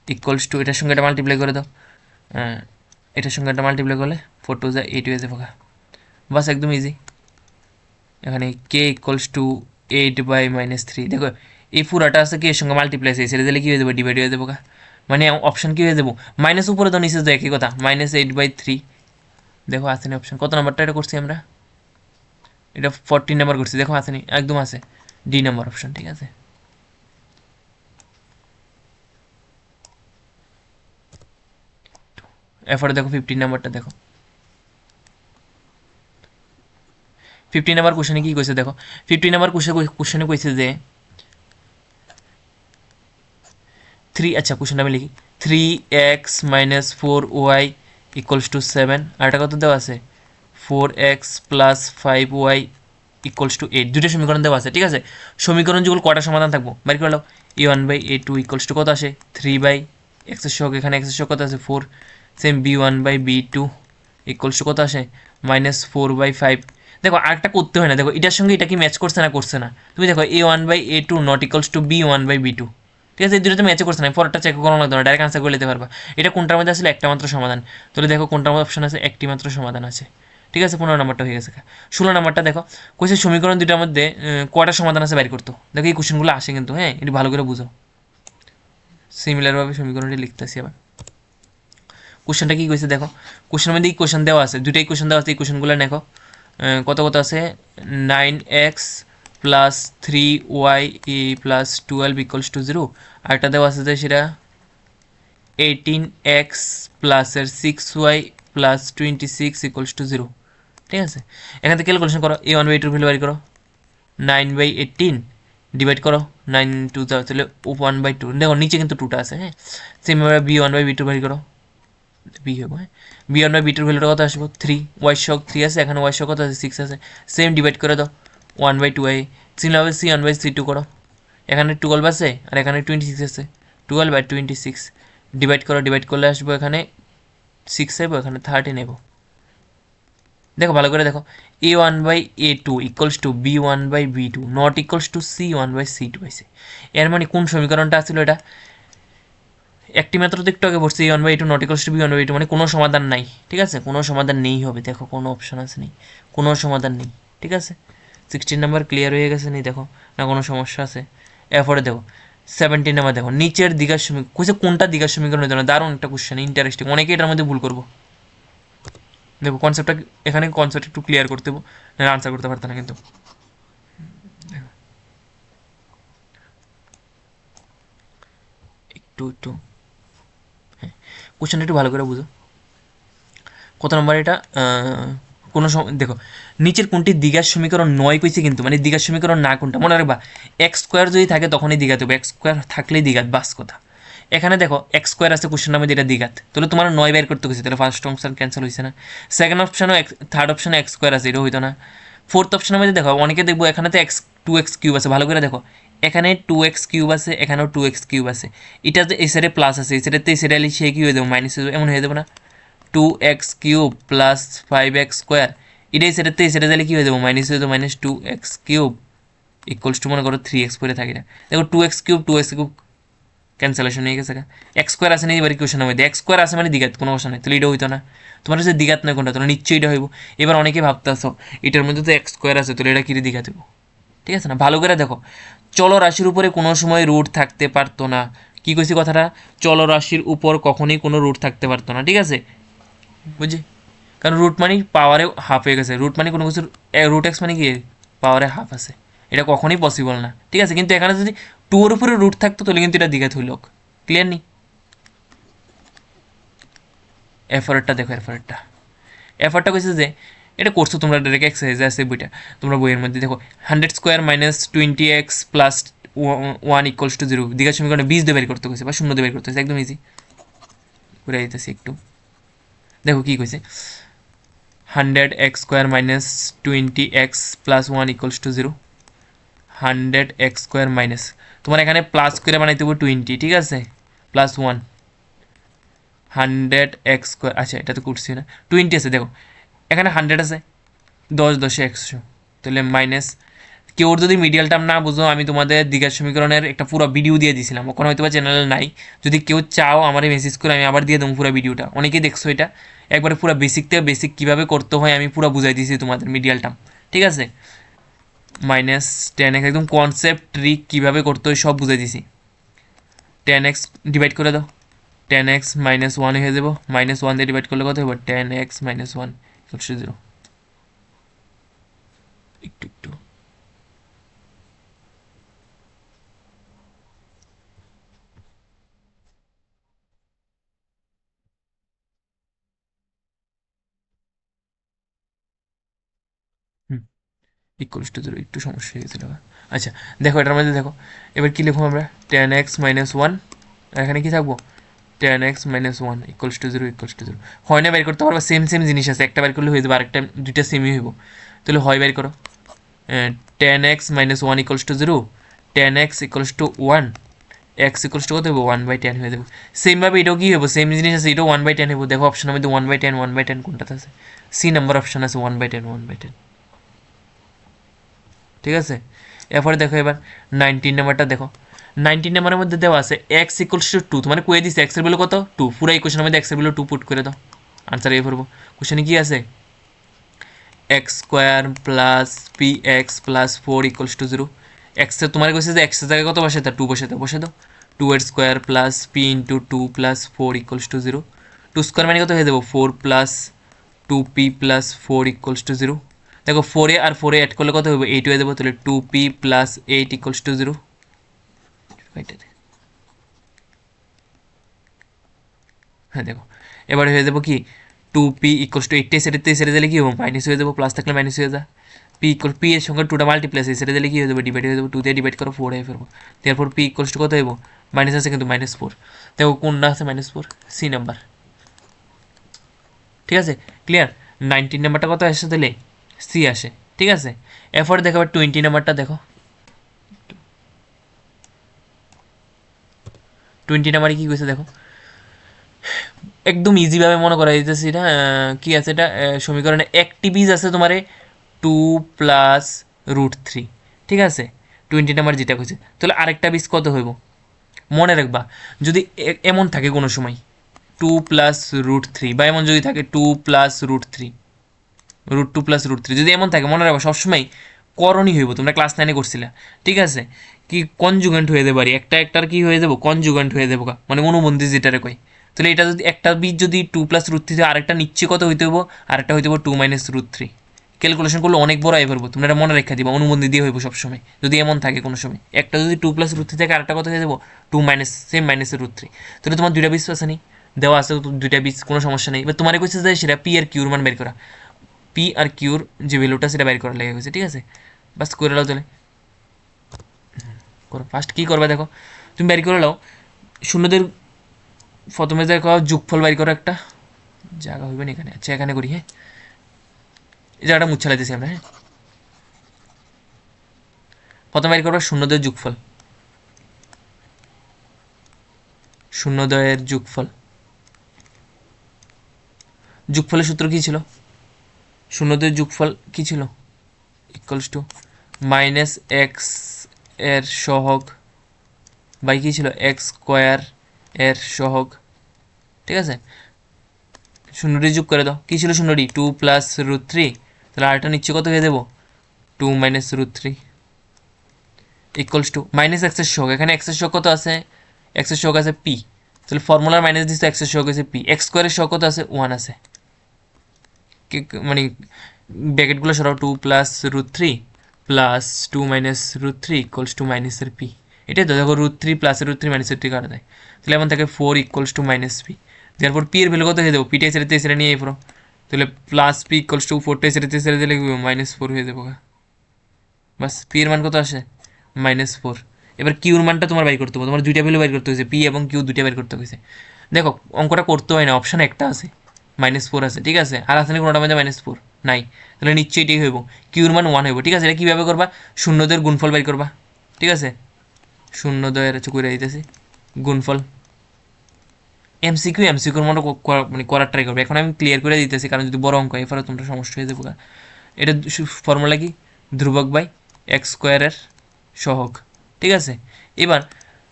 S1: ইকুয়ালস টু এটার সঙ্গে এটা মাল্টিপ্লাই করে দাও, এটার সঙ্গে একটা মাল্টিপ্লাই করলে 4 2 8 হয়ে যাবে, বাস একদম ইজি। এখানে কে ইকুয়ালস টু 8/-3, দেখো এই পুরাটা আছে কে এর সঙ্গে মাল্টিপ্লাই আছে, ছেড়ে দিলে কী হয়ে যাবে ডিভাইড হয়ে যাবো, মানে অপশান কী হয়ে যাবো মাইনাস উপরে তো নিচে তো একই কথা -8/3। দেখো আসেনি অপশান, কত নাম্বারটা এটা করছি আমরা, এটা 14 নাম্বার করছি, দেখো আসেনি একদম আছে ডি নাম্বার অপশান, ঠিক আছে। এরপরে দেখো 15 নাম্বারটা দেখো, 15 নাম্বার কোশ্চেনে কি কইছে দেখো, 15 নাম্বার কোশ্চেনে কইছে যে 3, আচ্ছা কোশ্চেনটা আমি লিখি 3x minus 4y equals to 7, আর এটা কত দেওয়া আছে 4x plus 5y equals to 8, দুটো সমীকরণ দেওয়া আছে, ঠিক আছে। সমীকরণ যেগুলো কটা সমাধান থাকবো বাইর করে নাও, a1/a2 ইকুয়ালস টু কত আসে 3/x এর সহগ, এখানে x এর সহগ কত আছে 4, সেম b1/b2 ইকুয়ালস টু কত আসে -4/5। দেখো আরেকটা করতে হয় না, দেখো এটার সঙ্গে এটা কি ম্যাচ করছে না করছে না, তুমি দেখো a1/a2 not equals to b1/b2, ঠিক আছে এই দুটো ম্যাচে করছে না, পরেরটা চেক করানো লাগতো না, ডাইরেক্ট আনসার করে নিতে পারবা। এটা কোনটার মধ্যে আসলে একটা মাত্র সমাধান, তাহলে দেখো কোনটার মধ্যে অপশন আছে একটি মাত্র সমাধান আছে, ঠিক আছে। 15 নাম্বারটা হয়ে গেছে। 16 নাম্বারটা দেখো কোশ্চেন সমীকরণ দুটার মধ্যে কয়টা সমাধান আছে বাইর করতো, দেখো এই কোশ্চেনগুলো আসে কিন্তু, হ্যাঁ এটি ভালো করে বুঝো। সিমিলারভাবে সমীকরণটি লিখতেছি আবার, কোশ্চেনটা কি কইছে দেখো, কোশ্চেনের মধ্যে ইকুয়েশন দেওয়া আছে, দুটো ইকুয়েশন দেওয়া আছে, ইকুয়েশনগুলো দেখো কত কত আছে 9x plus 3y plus 12 equals to 0, আরেকটা দেওয়া আছে যে সেটা 18x প্লাসের 6y প্লাস 26 ইকুয়ালস টু 0। ঠিক আছে, এখান থেকে ক্যালকুলেশন করো, a1/2 ভ্যালু বাড়ি করো, 9/18 ডিভাইড করো 9 2 তাহলে 1/2, দেখো নিচে কিন্তু 2টা আছে। হ্যাঁ, সেমভাবে b1/b2 বাড়ি করো, বি হবে। হ্যাঁ, b1/b2 ভ্যালুটা কত আসবো 3, y শক 3 আছে, এখানে y শক কত আছে 6 আছে, সেম ডিভাইড করে দাও 1/2। সিমিলারভাবে c1/c2 করো, এখানে 12 আছে আর এখানে 26 আছে, 12/26 ডিভাইড করো, ডিভাইড করলে আসবো এখানে 6 নেবো, এখানে 30 নেবো। দেখো ভালো করে দেখো, a1/a2 equals to b1/b2 not equals to c1/c2 হয়েছে। এর মানে কোন সমীকরণটা আসলে এটা একটি মাত্র তো একটু আগে বসছে a1/a2 not equals to b1/b2, মানে কোনো সমাধান নাই। ঠিক আছে, কোনো সমাধান নেই হবে, দেখো কোনো অপশন আছে নেই, কোনো সমাধান নেই। ঠিক আছে, 16 নাম্বার ক্লিয়ার হয়ে গেছে নেই, দেখো না কোনো সমস্যা আছে। এরপরে দেখো 17 নাম্বার, দেখো নিচের দিঘার সমীকরণ কইছে, কোনটা দিঘার সমীকরণ হতে পারে, দারুণ একটা কোশ্চেন, ইন্টারেস্টিং, অনেকে এটার মধ্যে ভুল করবো। দেখো কনসেপ্টটা এখানে কনসেপ্ট একটু ক্লিয়ার করতে হবে, না আনসার করতে পারতো না কিন্তু। একটু একটু হ্যাঁ, কোশ্চেনটা একটু ভালো করে বুঝো। কত নম্বর এটা, কোনো দেখো নিচের কোনটি দ্বিঘাত সমীকরণ নয় কইছে কিন্তু, মানে দ্বিঘাত সমীকরণ না কোনটা মনে রাখবা, এক্স স্কোয়ার যদি থাকে তখনই দ্বিঘাত হবে, এক্স স্কোয়ার থাকলেই দ্বিঘাত, বাস কথা। এখানে দেখো এক্স স্কোয়ার আছে কোশ্চেন নামে, যেটা দ্বিঘাত, তাহলে তোমার 9 বের করতে গেছে, তাহলে ফার্স্ট অপশন ক্যান্সেল হয়েছে না। সেকেন্ড অপশনও থার্ড অপশনে এক্স স্কোয়ার আছে, এটা হইতো না। ফোর্থ অপশনের মধ্যে দেখো অনেকে দেখবো এখানে তো 2x কিউব আছে, ভালো করে দেখো এখানে 2x কিউব আছে, এখানেও 2x কিউব আছে, এটা এই সাইডে প্লাস আছে, এই সাইডে এই সাইডে সে কি হয়ে যাবে মাইনাস হয়ে যাবে, এমন হয়ে যাবে না। 2x cube plus 5x square, এটাই সেটাতে সেটা দিলে কী হয়ে যাবো মাইনাস হয়ে যাবো, minus 2x cube equals to মনে করো 3x করে থাকি না। দেখো 2x cube 2x cube cancellation হয়ে গেছে, এক্স স্কোয়ার আছে না এবার কোশ্চেনের মধ্যে, এক্স স্কোয়ার আছে মানে দ্বিঘাত, কোনো অপশন নেই, তাহলে এটা হইতো না। তোমার হচ্ছে দ্বিঘাত নয় কোনটা, তাহলে নিশ্চয়ই এটা হইব। এবার অনেকে ভাবতেছো এটার মধ্যে তো এক্স স্কোয়ার আছে, তাহলে এটা কি দ্বিঘাত হইব। ঠিক আছে না, ভালো করে দেখো, চলরাশির উপরে কোনো সময় রুট থাকতে পারতো না। কি কইছি কথাটা, চলরাশির উপর কখনোই কোনো রুট থাকতে পারতো না। ঠিক আছে, বুঝি, কারণ রুট মানি পাওয়ারে হাফ হয়ে গেছে, রুট মানি কোনো কিছু, রুট এক্স মানে কি পাওয়ারে হাফ আছে, এটা কখনোই পসিবল না। ঠিক আছে, কিন্তু এখানে যদি 2 এর উপরে রুট থাকতো তাহলে কিন্তু এটা দ্বিঘাত হইল। ক্লিয়ার নি, এফার্টটা দেখো, এফার্টটা কইছে যে এটা করছো তোমরা ডাইরেক্ট এক্সারসাইজ আছে বইটা, তোমরা বইয়ের মধ্যে দেখো 100 square minus 20x plus 1 equals to 0 দ্বিঘাত সমীকরণে বীজ দিয়ে বের করতে গেছে বা শূন্য দিয়ে বের করতে গেছে, একদম ইজি করে দিতেছি একটু। দেখো কি কইছে, 100x square minus 20x plus 1 equals to 0, 100x square minus, তোমার এখানে প্লাস করে বানাইতে হবে 20, ঠিক আছে, প্লাস 1 100x স্কোয়ার, আচ্ছা এটা তো করছি না, 20 আছে, দেখো এখানে 100 আছে, 10 10 100, তাহলে মাইনাস। কেউ যদি মিডিয়াল টার্ম না বুঝো, আমি তোমাদের দ্বিঘাত সমীকরণের একটা পুরো ভিডিও দিয়ে দিয়েছিলাম, ওখানে হয়তো বা চ্যানেলে নাই, যদি কেউ চাও আমার মেসেজ করে আমি আবার দিয়ে দেবো পুরো ভিডিওটা, অনেকেই দেখছো এটা, একবারে পুরো বেসিক থেকে বেসিক কীভাবে করতে হয় আমি পুরো বুঝাই দিয়েছি তোমাদের মিডিয়াল টার্ম। ঠিক আছে, মাইনাস 10x একদম কনসেপ্ট ট্রিক কীভাবে করতে হয় সব বুঝাই দিছি। 10x ডিভাইড করে দাও, 10x মাইনাস 1 হয়ে যাবো, মাইনাস 1 দিয়ে ডিভাইড করলে কত হবে 10x মাইনাস 1 ইকুয়ালস টু 0। একটু একটু হুম, ইকুয়ালস টু 0, একটু সমস্যা হয়ে গেছিলো। আচ্ছা দেখো এটার মধ্যে দেখো এবার কী লিখবো আমরা, 10x মাইনাস 1, আর এখানে কী থাকবো 10x minus 1 equals to 0 equals to 0। হয় না বের করতে পারবো, সেম সেম জিনিস আছে, একটা বের করলে হয়ে যাবে, আরেকটা দুইটা সেমই হইব, তাহলে হয় বের করো, 10x minus 1 equals to 0, 10x equals to 1, x equals two কত হবে 1/10 হয়ে যাবে। সেমভাবে এটাও কী হবো, সেম জিনিস আছে, এটাও 1/10 হবো। দেখো অপশনের মধ্যে 1/10 1/10 কোনটাতে আছে, সি নাম্বার অপশন আছে 1/10 1/10। ঠিক আছে, এরপরে দেখো এবার 19 নাম্বারটা দেখো, 19 নাম্বারের মধ্যে দেওয়া আছে এক্স ইকুয়ালস টু 2, তোমার কয়ে দিচ্ছে এক্সের ভ্যালু কত 2, পুরো এই কোশ্চেনের মধ্যে এক্সের ভ্যালু 2 পুট করে দাও, আনসার এই করবো। কোশ্চেনে কি আছে, x square plus P x plus 4 equals to 0, এক্সের তোমার কাছে যে এক্সের জায়গায় কত বসে, তা 2 বসে দাও, 2 এর square plus P into 2 plus 4 equals to 0, 2 square মানে কত হয়ে যাবো 4 plus 2p plus 4 equals to 0, দেখো 4a আর 4a অ্যাড করলে কত হবে 8 হয়ে যাবে, তাহলে 2p প্লাস 8 ইকুয়ালস টু 0। হ্যাঁ দেখো এবার হয়ে যাবো কি 2p ইকুয়ালস টু 8 সেটে দিলে কি হবে মাইনাস হয়ে যাবো, প্লাস থাকলে মাইনাস হয়ে যায়। পি এর সঙ্গে 2টা মাল্টিপ্লাস সেটা দিলে কি হয়ে যাবে ডিভাইড হয়ে যাবে, 2 দিয়ে ডিভাইড করো 4 হয়ে ফেলবো। তারপর পি ইকুয়ালস টু কত হইব মাইনাস আছে কিন্তু -4। দেখো কোনটা আছে -4 সি নাম্বার। ঠিক আছে ক্লিয়ার। 19 নাম্বারটা কত আসে তাহলে সি আসে। ঠিক আছে এরপরে দেখো 20 নাম্বারটা দেখো। 20 নাম্বারে কি কইছে দেখো, একদম ইজিভাবে মনে করা যাইতেছে এটা। কি আছে এটা সমীকরণে একটি বীজ আছে তোমার 2 প্লাস √3। ঠিক আছে 20 নাম্বার যেটা কইছে, তাহলে আরেকটা বীজ কত হইব মনে রাখবা। যদি এমন থাকে কোনো সময় 2 প্লাস √3 বা এমন যদি থাকে 2 প্লাস √3 √2 প্লাস √3 যদি এমন থাকে মনে রাখবা সবসময় করণই হইব, তোমরা ক্লাস 9-এ করছিলা। ঠিক আছে কি কনজুগেন্ট হয়ে যাবে, একটা একটার কি হয়ে যাবো কনজুগেন্ট হয়ে যাবো, মানে অনুবন্ধী যেটারে কই। তাহলে এটা যদি একটা বীজ যদি 2 প্লাস √3 আরেকটা নিচ্ছে কত হইতে হইব, আরেকটা হইতে হইব 2 মাইনাস √3। ক্যালকুলেশন করলে অনেক বড় আই পারবো, তোমরা এটা মনে রেখে দিবা অনুবন্ধী দিয়ে হইব সবসময় যদি এমন থাকে কোনো সময়। একটা যদি 2 প্লাস √3 থাকে আরেকটা কত হয়ে যাবো 2 মাইনাস সেম মাইনাস √3। তাহলে তোমার দুইটা বীজ আছে নি দেওয়া আছে, দুইটা বীজ কোনো সমস্যা নেই। এবার তোমার কইছে যে সেটা পি আর কিউর মান বের করা, পি আর কিউর যে ভ্যালুটা সেটা বের করা লেগে গেছে। ঠিক আছে বাস করে নাও তাহলে করো। ফার্স্ট কী করবে দেখো তুমি বের করে নাও শূন্যদের প্রথমে দেখো যোগফল বের করো, একটা জায়গা হইবে না এখানে। আচ্ছা এখানে করি। হ্যাঁ এই জায়গাটা মুছে লাইতেছি আমরা। হ্যাঁ প্রথমে বের করবো শূন্যদের যোগফল, শূন্যদ্বয়ের যোগফল। যোগফলের সূত্র কী ছিল, শূন্যদের যোগফল কী ছিল ইকুয়ালস টু মাইনাস এক্স এর সহগ বাই কী ছিল এক্স স্কোয়ার এর সহগ। ঠিক আছে শূন্যটি যোগ করে দাও, কী ছিল শূন্যটি 2 প্লাস √3, তাহলে আরেকটা নিচ্ছে কত হয়ে দেবো 2 মাইনাস √3 ইকুয়ালস টু মাইনাস এক্সের সহগ। এখানে এক্সের সহগ কত আছে, এক্সের সহগ আছে পি, তাহলে ফর্মুলার মাইনাস দিচ্ছে এক্সের সহগ আছে পি, এক্স স্কোয়ারের সহগ কত আছে 1 আছে। মানে ব্র্যাকেটগুলো সরাও 2 plus √3 plus 2 minus √3 equals to মাইনাসের পি। এটাই তো দেখো √3 প্লাস √3 মাইনাসের টি কাটা দেয়, তাহলে এমন থাকে 4 ইকুয়ালস টু মাইনাস পি। তারপর পি এর ভ্যালু কত হয়ে যাবো, পিটা এসে নিয়ে পড়ো, তাহলে প্লাস পি ইকুয়ালস টু 4টা এসে দিলে -4 হয়ে যাবো। বাস পি এর মান কত আসে -4। এবার কিউর মানটা তোমার বাই করতে হবে, তোমার দুইটা ভ্যালু বাই করতে হয়েছে, পি এবং কিউ দুইটা বাই করতে হয়েছে। দেখো অঙ্কটা করতে হয় না, অপশান একটা আছে -4 আছে। ঠিক আছে আর আসলে কোনোটা মধ্যে -4 নাই, তাহলে নিশ্চয়ই এটাই হইব, কিউর মান 1 হইব। ঠিক আছে এটা কীভাবে করবা, শূন্যদের গুণফল বাই করবা। ঠিক আছে শূন্যদ্বয়ের হচ্ছে করে দিতেছি গুণফল, এমসিকিউর মতো মানে করার ট্রাই করবে। এখন আমি ক্লিয়ার করে দিতেছি কারণ যদি বড় অঙ্ক হয় এরপরে তোমরা সমস্যা হয়ে যাবে। এটা ফর্মুলা কি ধ্রুবক বাই এক্স স্কোয়ারের সহগ। ঠিক আছে এবার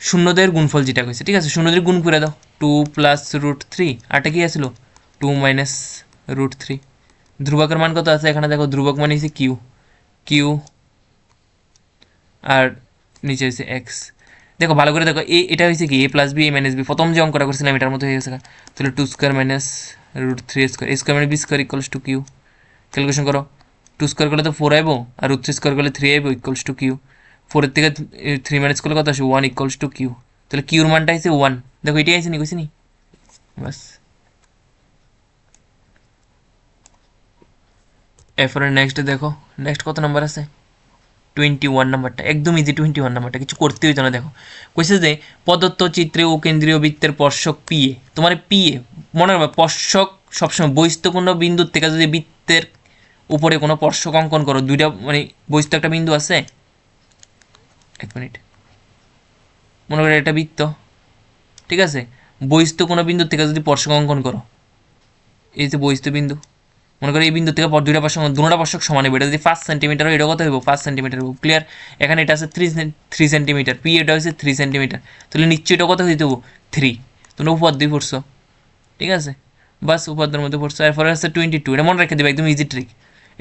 S1: শূন্যদের গুণফল যেটা কইছে, ঠিক আছে শূন্যদের গুণ করে দাও 2 প্লাস √3 আরটা কি আসলো 2 মাইনাস √3। ধ্রুবকের মান কত আছে এখানে দেখো, ধ্রুবক মানে হচ্ছে কিউ, কিউ আর নিচে হচ্ছে এক্স। দেখো ভালো করে দেখো এটা হয়েছে কি এ plus B A minus B, প্রথম যে অঙ্কটা করছিলাম এটার মতো হয়ে গেছে। তাহলে 2 square minus √3 square, A square মানে B square equals to Q. Calculation করো 2 স্কোয়ার করলে তো 4 আইব আর √3 স্কোয়ার করলে 3 আইব ইকুয়ালস টু কিউ। 4 থেকে 3 মাইনাস করলে কত আসে 1 ইকুয়ালস টু কিউ। তাহলে কিউর মানটা হয়েছে 1। দেখো এটাই আছে নি কইছি নি বাস। এরপরে নেক্সট দেখো নেক্সট কত নাম্বার আছে 21 নাম্বারটা, একদম ইজি 21 নাম্বারটা, কিছু করতে হইতো না। দেখো কইছে যে প্রদত্ত চিত্রে ও কেন্দ্রীয় বৃত্তের স্পর্শক পিএ, তোমার পিএ মনে রাখবে স্পর্শক সবসময় বহিস্থ কোনো বিন্দুর থেকে যদি বৃত্তের উপরে কোনো স্পর্শক অঙ্কন করো, দুইটা মানে বহিস্থ একটা বিন্দু আছে, এক মিনিট মনে করো এটা বৃত্ত। ঠিক আছে বহিস্থ কোনো বিন্দুর থেকে যদি স্পর্শক অঙ্কন করো, এই যে বহিস্থ বিন্দু মনে করো এই বিন্দু থেকে দুইটা পার্শ্বক দুটা পার্শ্বক সমান হবে, এটা যদি 5 সেন্টিমিটার হয় এটা কত হইব 5 সেন্টিমিটার হইব। ক্লিয়ার এখানে এটা আছে 3 সেন্টিমিটার, পি এটা হচ্ছে 3 সেন্টিমিটার, তাহলে নিশ্চয়ই এটা কত হইতে হবো 3। তোমরা উপাদ্য পড়ছো। ঠিক আছে বাস উপাদ্যের মধ্যে পড়ছো। এরপরে আছে 22, এটা মনে রেখে দেবে একদম ইজি ট্রিক।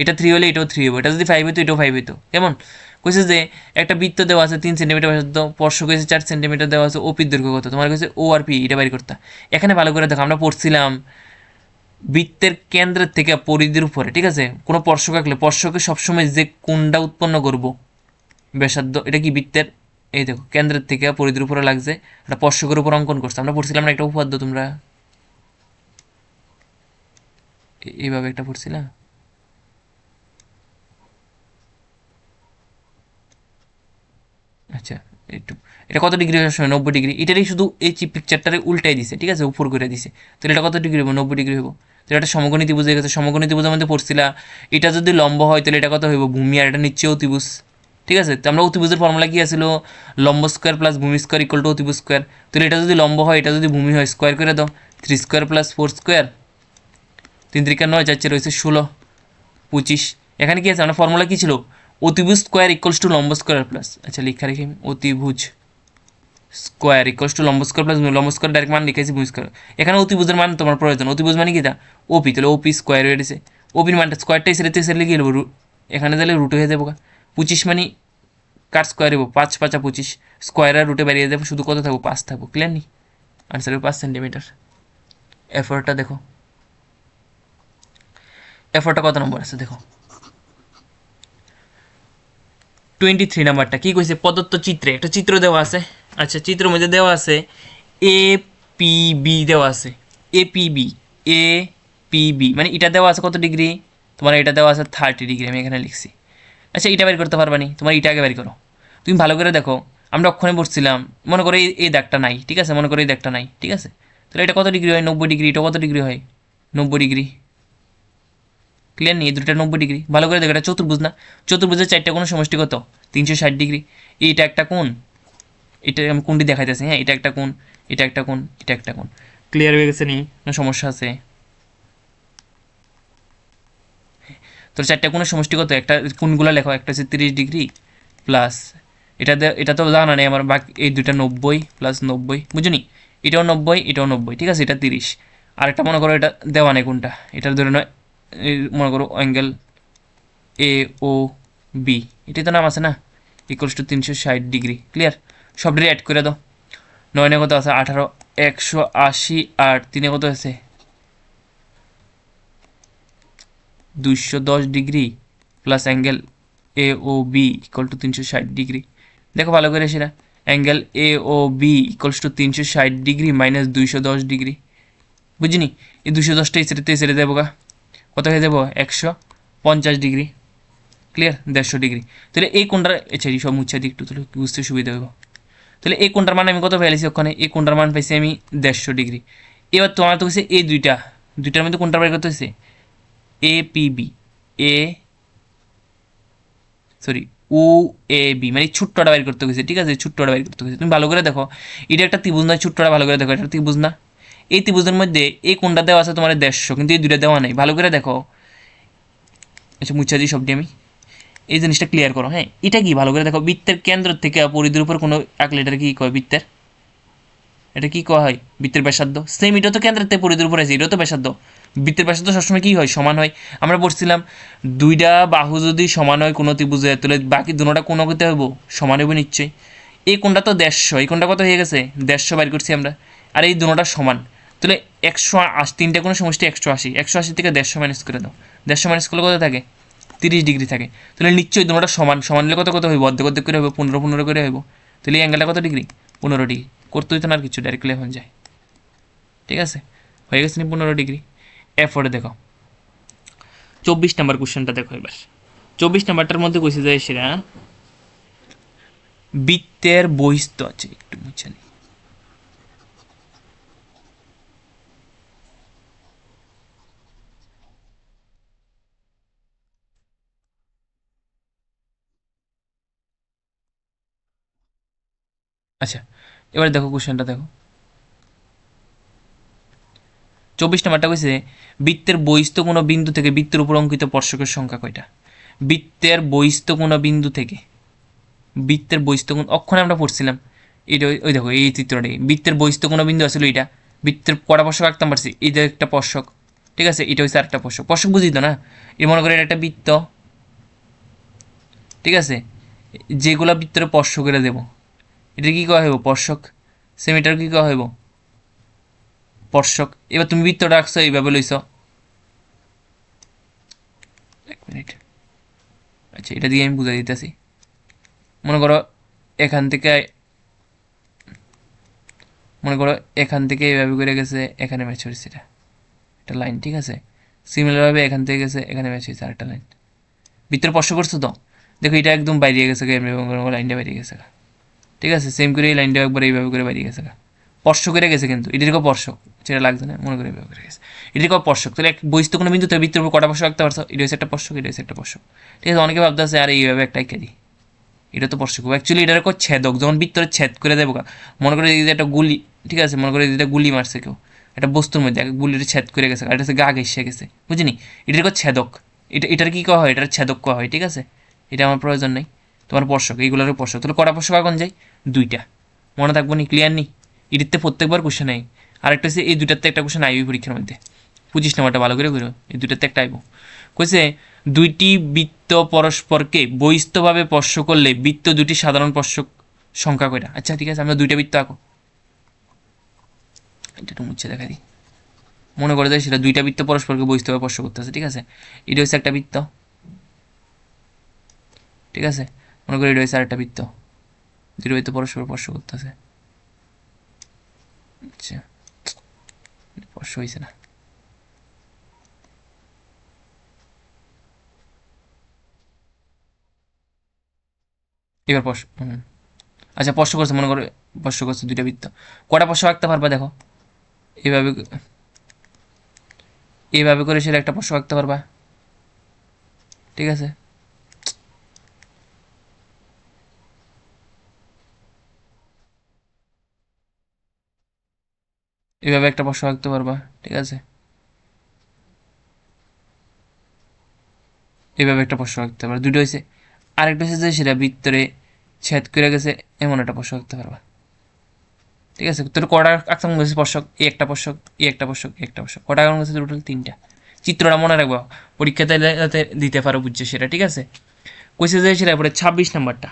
S1: এটা 3 হলে এটাও 3 হবে, এটা যদি 5 হইতো এটাও 5 হইতো। কেমন কইছে যে একটা বৃত্ত দেওয়া আছে 3 সেন্টিমিটার ব্যাসার্ধ, স্পর্শক হয়েছে 4 সেন্টিমিটার দেওয়া আছে, ওপির দৈর্ঘ্য কত তোমার কাছে ও আর পি এটা বাইর করতে। এখানে ভালো করে দেখো আমরা পড়ছিলাম বৃত্তের কেন্দ্রের থেকে পরিধির উপরে, ঠিক আছে, কোনো স্পর্শক আঁকলে স্পর্শকে সবসময় যে কোণটা উৎপন্ন করব ব্যাসার্ধ, এটা কি বৃত্তের, এই দেখো কেন্দ্রের থেকে পরিধির উপরে লাগছে, এটা স্পর্শকের উপর অঙ্কন করছে। আমরা পড়ছিলাম না একটা উপপাদ্য, তোমরা এইভাবে একটা পড়ছিলাম। আচ্ছা, একটু এটা কত ডিগ্রি হওয়ার সময় 90 ডিগ্রি, এটারই শুধু এই পিকচারটারে উল্টাই দিছে, ঠিক আছে, উপর করে দিছে। তাহলে এটা কত ডিগ্রি হবো? 90 ডিগ্রি হবো। তাহলে এটা সমকোণী ত্রিভুজ হয়ে গেছে। সমকোণী ত্রিভুজের মধ্যে পড়ছিলা, এটা যদি লম্ব হয় তাহলে এটা কত হইব? ভূমি, আর এটা নিচ্ছে অতিভুজ, ঠিক আছে। তো আমরা অতিভুজের ফর্মুলা কি আছিল? লম্ব স্কোয়ার প্লাস ভূমি স্কোয়ার ইকুয়াল টু অতিভুজ স্কোয়ার। তাহলে এটা যদি লম্ব হয়, এটা যদি ভূমি হয়, স্কোয়ার করে দাও, 3 স্কোয়ার প্লাস 4 স্কোয়ার, 3 3 9, 4 4 রয়েছে 16, 25। এখানে কি আছে? আমরা ফর্মুলা কি ছিল? অতিভুজ স্কোয়ার ইকুয়ালস টু লম্ব স্কোয়ার প্লাস, আচ্ছা লিখা রেখে অতিভুজ স্কোয়ার ইকুয়ালস টু লম্ব স্কোয়ার প্লাস লম্ব স্কোয়ার ডাইরেক্ট মান লিখেছি ভূমি স্কোয়ার। এখানে অতিভুজের মান তোমার প্রয়োজন। অতিভুজ মানে কি? তা ওপি, তাহলে ওপি স্কোয়ার হয়ে গেছে। ওপির মানটা স্কোয়ারটাই সেরে লিখে নেবো, এখানে তাহলে রুট হয়ে যাবো। 25 মানে কার স্কোয়ার হবো? 5 5 25, স্কোয়ার আর রুটে বেরিয়ে যাবো, শুধু কত থাকবো? 5 থাকবো। ক্লিয়ার নি? Answer 5 centimetre. এফোর্টটা দেখো, এফোর্টটা কত নম্বর আছে দেখো, 23 নাম্বারটা কি কইছে? প্রদত্ত চিত্রে একটা চিত্র দেওয়া আছে। আচ্ছা, চিত্রের মধ্যে দেওয়া আছে এ পি বি দেওয়া আছে। A P B, A P B মানে এটা দেওয়া আছে কত ডিগ্রি? তোমার এটা দেওয়া আছে 30 ডিগ্রি, আমি এখানে লিখছি। আচ্ছা, এটা বের করতে পারবা নি? তোমার এটা আগে বের করো। তুমি ভালো করে দেখো, আমরা অক্ষণে পড়ছিলাম, মনে করো এই দাগটা নাই, ঠিক আছে, মনে করো এই দাগটা নাই, ঠিক আছে। তাহলে এটা কত ডিগ্রি হয়? 90 ডিগ্রি। এটা কত ডিগ্রি হয়? 90 ডিগ্রি। ক্লিয়ার নেই? এই দুটো 90 ডিগ্রি। ভালো করে দেখো, এটা চতুর্ভুজ না? চতুর্ভুজের 4টা কোণের সমষ্টি কত? 360 ডিগ্রি। এইটা একটা কোণ, এটা আমি কোণটি দেখাইতেছি, হ্যাঁ, এটা একটা কোণ, এটা একটা কোণ, এটা একটা কোণ। ক্লিয়ার হয়ে গেছে নি? না সমস্যা আছে? তো 4টা কোণের সমষ্টি কত? একটা কোণগুলো লেখো, একটা হচ্ছে 30 ডিগ্রি প্লাস এটা তো জানা নেই আমার, বাকি এই দুইটা 90 প্লাস 90, বুঝুনি? এটাও 90, এটাও 90, ঠিক আছে, এটা 30। আর একটা মনে করো এটা দেওয়া নেই কোনটা, এটার ধরে নয়, মনে করো অ্যাঙ্গেল এ ও বি, এটাই তো নাম আছে না, ইকুয়ালস টু 360 ডিগ্রি। ক্লিয়ার? সবটাই অ্যাড করে দাও। 9 কত আছে? 18, 180, আর 3 কত আছে? 210 degree plus angle A O B equal to 360 degree. দেখো ভালো করে সেটা, angle A O B equals to 360 degree minus 210 degree, বুঝিনি? এই 210টাই ছেড়ে দেবো গা, কত হয়ে যাবো? 150 ডিগ্রি। ক্লিয়ার? 150 ডিগ্রি। তাহলে এই কোণটার, আচ্ছা এই সব মুচ্ছা দিই একটু, তাহলে বুঝতে সুবিধা হবে। তাহলে এই কোণটার মান আমি কত পেয়েছি ওখানে? এই কোণটার মান পাইছি আমি 150 ডিগ্রি। এবার তোমার তো হচ্ছে এই দুইটার মধ্যে কোনটা বের করতে হয়েছে? A P B, A sorry O A B মানে ছোট্টটা বের করতে গেছে, ঠিক আছে, ছোট্টটা বের করতে গেছে। তুমি ভালো করে দেখো, এটা একটা ত্রিভুজ না? ছোট্টটা ভালো করে দেখো, এটা ত্রিভুজ না? এই ত্রিভুজের মধ্যে এই কোণটা দেওয়া আছে তোমার 150, কিন্তু এই দুইটা দেওয়া নেই। ভালো করে দেখো, আচ্ছা মুচ্ছা দিই সবটি আমি, এই জিনিসটা ক্লিয়ার করো। হ্যাঁ, এটা কি? ভালো করে দেখো, বৃত্তের কেন্দ্র থেকে পরিধির উপর কোনো আঁকলে এটার কি কয়? বৃত্তের, এটা কি কয় হয়? বৃত্তের ব্যাসার্ধ। সেম, এটা তো কেন্দ্রের থেকে পরিধির উপর আছে, এটাও তো ব্যাসার্ধ। বৃত্তের ব্যাসার্ধ সবসময় কি হয়? সমান হয়। আমরা পড়ছিলাম দুইটা বাহু যদি সমান হয় কোনো ত্রিভুজে, তাহলে বাকি দুটোটা কোণ করতে হইব সমান হইব নিশ্চয়ই। এই কোণটা তো 150, এই কোণটা কত হয়ে গেছে? 150 বাইর করছি আমরা, আর এই দুটোটা সমান। তাহলে 180, তিনটা কোণের সমষ্টি 180, 180 থেকে 150 মাইনাস করে দাও, 150 মাইনাস করলে কত থাকে? 30 ডিগ্রি থাকে। তাহলে নিশ্চয়ই দুটোটা সমান, সমান হলে কত কত হইব? অর্ধেক অর্ধেক করে হইব, 15 15 করে হইব। তাহলে এই অ্যাঙ্গেলটা কত ডিগ্রি? 15 ডিগ্রি। করতে হইতো না আর কিছু, ডাইরেক্টলি এখন যায়, ঠিক আছে, হয়ে গেছে নি 15 ডিগ্রি। এরপরে দেখো 24 নাম্বার কোশ্চেনটা দেখো এবার। 24 নাম্বারটার মধ্যে কইছে যে সেটা বৃত্তের বহিস্থ আছে, একটু মুছে নি। আচ্ছা, এবার দেখো কোশ্চেনটা দেখো, 24 নাম্বারটা কইছে বৃত্তের বহিস্থ কোনো বিন্দু থেকে বৃত্তের উপর অঙ্কিত স্পর্শকের সংখ্যা কয়টা? বৃত্তের বহিস্থ কোনো বিন্দু থেকে, বৃত্তের বহিস্থ কোণ অক্ষণে আমরা পড়ছিলাম, এটা ওই দেখো এই চিত্রটাই, বৃত্তের বহিস্থ কোনো বিন্দু আসলে এটা, বৃত্তের কটা স্পর্শক আঁকতাম পারছি? এই যে একটা স্পর্শক, ঠিক আছে, এটা হচ্ছে আরেকটা স্পর্শক। স্পর্শক বুঝি তো না? এই মনে করেন একটা বৃত্ত, ঠিক আছে, যেগুলা বৃত্তের স্পর্শ করে দেবো, এটা কি করা হইব? স্পর্শক। সেম এটার কি করা হইব? স্পর্শক। এবার তুমি বৃত্তটা রাখছো এইভাবে লইছ, মিনিট। আচ্ছা, এটা দিয়ে আমি বুঝাই দিতেছি। মনে করো এখান থেকে এইভাবে করে গেছে, এখানে ম্যাচ হয়েছে এটা লাইন, ঠিক আছে। সিমিলারভাবে এখান থেকে গেছে, এখানে ম্যাচ হয়েছে আরেকটা লাইন। ভিতরে স্পর্শ করছো তো, দেখো এটা একদম বাইরে গেছে, লাইনটা বাইরে গেছে, ঠিক আছে। সেম করে এই লাইনটা একবার এইভাবে করে বাইরে গেছে, স্পর্শ করে গেছে, কিন্তু এটির কেউ স্পর্শক, সেটা লাগছে না, মনে করে এইভাবে করে গেছে, এটির কেউ স্পর্শক। তাহলে এক বহিস্থ কোনো বিন্দু, তার ভিতরে কটা স্পর্শ রাখতে পারছো, এটা হচ্ছে একটা স্পর্শক, এটা হচ্ছে একটা স্পর্শক, ঠিক আছে। অনেকে ভাবতে আছে আরে এইভাবে একটা এঁকে দিই, এটা তো স্পর্শক। অ্যাকচুয়ালি এটার একটা ছেদক, যখন ভিতরে ছেদ করে দেবো, মনে করে যদি একটা গুলি, ঠিক আছে, মনে করে যদি গুলি মারছে কেউ একটা বস্তুর মধ্যে, গুলিটা ছেদ করে গেছে, আর এটা হচ্ছে গা ঘেসে গেছে, বুঝিনি, এটার একটা ছেদক, এটার কি করা হয়, এটার ছেদক করা হয়, ঠিক আছে। এটা আমার প্রয়োজন নেই, তোমার স্পর্শক, এইগুলোর স্পর্শক। তাহলে কটা স্পর্শক এখন যায়, দুইটা, মনে থাকবো নি, ক্লিয়ার নি। এটিতে প্রত্যেকবার কোশ্চেন নেই। আরেকটা হচ্ছে এই দুটাতে একটা কোশ্চেন আইবি পরীক্ষার মধ্যে, 25 নাম্বারটা ভালো করে করো, এই দুটাতে একটা আইব। কইছে দুইটি বৃত্ত পরস্পরকে বহিস্থভাবে স্পর্শ করলে বৃত্ত দুটি সাধারণ স্পর্শক সংখ্যা কয়টা। আচ্ছা ঠিক আছে, আমরা দুইটা বৃত্ত আঁকো, এটা একটু মুছে দেখা দিই। মনে করে যায় সেটা দুইটা বৃত্ত পরস্পরকে বহিস্থভাবে স্পর্শ করতেছে, ঠিক আছে। এটা হচ্ছে একটা বৃত্ত, ঠিক আছে। মনে করি এটা হচ্ছে আরেকটা বৃত্ত, দুটো বৃত্ত পরস্পর স্পর্শ করতেছে। আচ্ছা, স্পর্শ হয়েছে না, এবার স্পর্শ, আচ্ছা স্পর্শ করছে, মনে করো স্পর্শ করছে দুইটা বৃত্ত, কটা স্পর্শ আঁকতে পারবা দেখো, এইভাবে এইভাবে করে সেটা একটা স্পর্শ আঁকতে পারবা, ঠিক আছে। এইভাবে একটা স্পর্শ আঁকতে পারবা, ঠিক আছে। এইভাবে একটা স্পর্শ আঁকতে পারবা, দুটো হয়েছে। আরেকটা হচ্ছে যে সেটা ভিতরে ছেদ করে গেছে, এমন একটা স্পর্শ আঁকতে পারবা, ঠিক আছে। তোর কটা আঁকতাম গেছে স্পর্শক, এই একটা স্পর্শক, এই একটা স্পর্শক, এই একটা স্পর্শক, কটা আঁকানো গেছে টোটাল তিনটা। চিত্রটা মনে রাখবো, পরীক্ষাতে যাতে দিতে পারো, বুঝছে সেটা, ঠিক আছে। কইছে যে সেটা পরে 26 নাম্বারটা,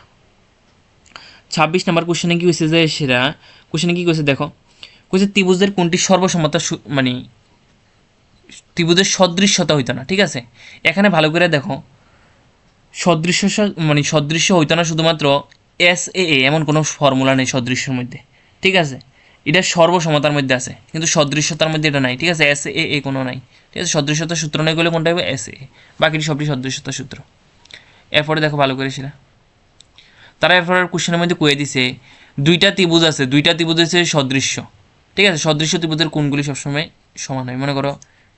S1: 26 নাম্বার কোশ্চেনে কি হয়েছে যে সেটা কোশ্চেনে কি কইছে দেখো, কইছে ত্রিভুজের কোনটি সর্বসমতা মানে ত্রিভুজের সদৃশ্যতা হইতো না, ঠিক আছে। এখানে ভালো করে দেখো, সদৃশ্য মানে সদৃশ্য হইতো না শুধুমাত্র এস এ এমন কোনো ফর্মুলা নেই সদৃশ্যের মধ্যে, ঠিক আছে। এটা সর্বসমতার মধ্যে আছে, কিন্তু সদৃশ্যতার মধ্যে এটা নাই, ঠিক আছে। এস এ কোনো নাই, ঠিক আছে। সদৃশ্যতার সূত্র নেই গেলে কোনটা হবে, এস এ, বাকিটি সবটি সদৃশ্যতার সূত্র। এরপরে দেখো ভালো করে সেটা, তারা এরপরে কোশ্চেনের মধ্যে কয়ে দিছে দুইটা ত্রিভুজ আছে, দুইটা ত্রিভুজ হচ্ছে সদৃশ্য, ঠিক আছে। সদৃশ্য ত্রিভুজের কোণগুলি সবসময় সমান হয়। মনে করো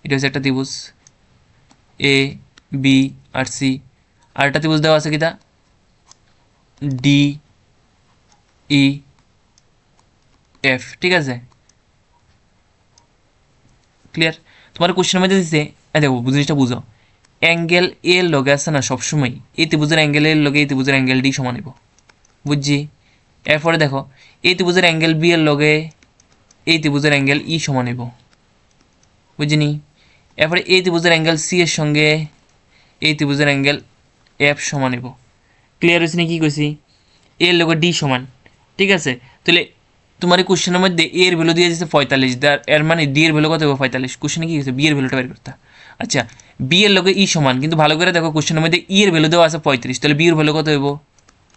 S1: এটা হচ্ছে একটা ত্রিভুজ এ বি আর সি, আর একটা ত্রিভুজ দেওয়া আছে কিটা ডি ই এফ, ঠিক আছে, ক্লিয়ার। তোমার কোশ্চেনের মধ্যে দিচ্ছে, দেখো জিনিসটা বুঝো, অ্যাঙ্গেল এর লগে আছে না সবসময়, এই ত্রিভুজের অ্যাঙ্গেল এর লগে এই ত্রিভুজের অ্যাঙ্গেল ডি সমান হইব, বুঝছি। এরপরে দেখো এই ত্রিভুজের অ্যাঙ্গেল বি এর লগে এই ত্রিভুজের অ্যাঙ্গেল ই সমান হইব, বুঝিনি। এরপরে এই ত্রিভুজের অ্যাঙ্গেল সি এর সঙ্গে এই ত্রিভুজের অ্যাঙ্গেল এফ সমান হইব, ক্লিয়ার হয়েছে না কি কইছি, এর লগে ডি সমান, ঠিক আছে। তাহলে তোমার এই কোশ্চেনের মধ্যে এ এর ভ্যালু দিয়ে দিচ্ছে 45, এর মানে ডি এর ভ্যালু কত হবে 45, কোশ্চেনে কি হয়েছে বি এর ভ্যালুটা বের করতে। আচ্ছা, বি এর লগে ই সমান, কিন্তু ভালো করে দেখো কোশ্চেনের মধ্যে ই এর ভ্যালু দেওয়া আছে 35, তাহলে বি এর ভ্যালু কত হইব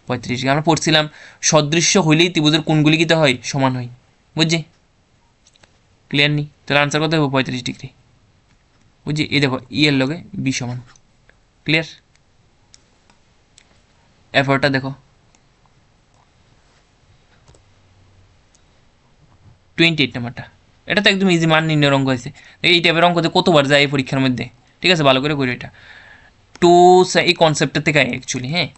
S1: 35। আমরা পড়ছিলাম সদৃশ্য হইলেই ত্রিভুজের কোণগুলি কিতে হয়, সমান হয়, বুঝছি, ক্লিয়ার নি। তাহলে আনসার কত হবে 35 ডিগ্রি, বুঝছি। এই দেখো ই এর লগে বি সমান, ক্লিয়ার। এরপরটা দেখো 28 নাম্বারটা, এটা তো একদম ইজি মান নির্ণয়ের অঙ্ক আছে। এই টাইপের অঙ্ক কতবার যায় এই পরীক্ষার মধ্যে, ঠিক আছে, ভালো করে করি এটা। টু এই কনসেপ্টের থেকে অ্যাকচুয়ালি, হ্যাঁ,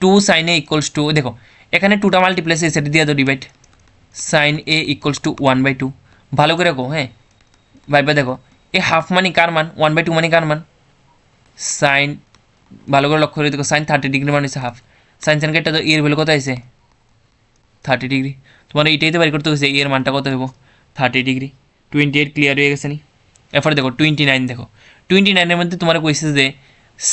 S1: two sine A equals to, দেখো এখানে টুটা মাল্টিপ্লেস এই সেটা দিয়ে দাও divide, sine A equals to 1/2, ভালো করে গো, হ্যাঁ ভাইবা দেখো এই হাফ মানি কার মান, 1/2 মানি কার মান, সাইন, ভালো করে লক্ষ্য করে দেখো সাইন 30 ডিগ্রি মান হচ্ছে হাফ, সাইন সাইন কেটে তো এর ভ্যালু কত আছে 30 ডিগ্রি, তোমার এইটাই তো বের করতে হচ্ছে এর মানটা কত হইব 30 ডিগ্রি। 28 ক্লিয়ার হয়ে গেছে নি। এরপরে দেখো 29, দেখো 29-এর মধ্যে তোমার কইছে যে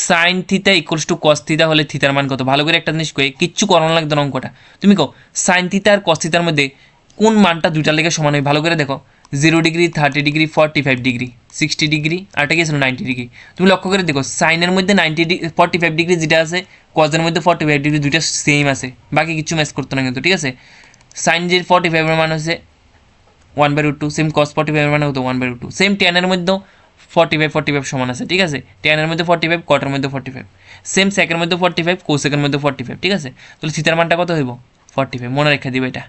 S1: sine theta equals to cos theta হলে থিতার মান কত। ভালো করে একটা জিনিস কই, কিচ্ছু করানো লাগতো না অঙ্কটা, তুমি কো সাইন থিতা আর কস থিতার মধ্যে কোন মানটা দুইটার লেগে সমান হয়, ভালো করে দেখো 0 ডিগ্রি, 30 ডিগ্রি, 45 ডিগ্রি, 60 ডিগ্রি, আর এটা কি ছিল 90 ডিগ্রি। তুমি লক্ষ্য করে দেখো সাইনের মধ্যে 45 ডিগ্রি যেটা আছে, কজের মধ্যে 45 ডিগ্রি, দুইটা সেম আছে, বাকি কিছু ম্যাচ করতো না কিন্তু, ঠিক আছে। সাইন যে 45 এর মান হচ্ছে 1/√2, সেম কস 45 এর মানে হতো 1/√2, সেম ট্যানের মধ্যেও 45 সমান আছে, ঠিক আছে। ট্যানের মধ্যে 45, কটের মধ্যে 45, সেম সেকের মধ্যে 45, কোসেকের মধ্যে 45, ঠিক আছে। তাহলে থিতার মানটা কত হইব? 45, মনে রেখে দিবে এটা,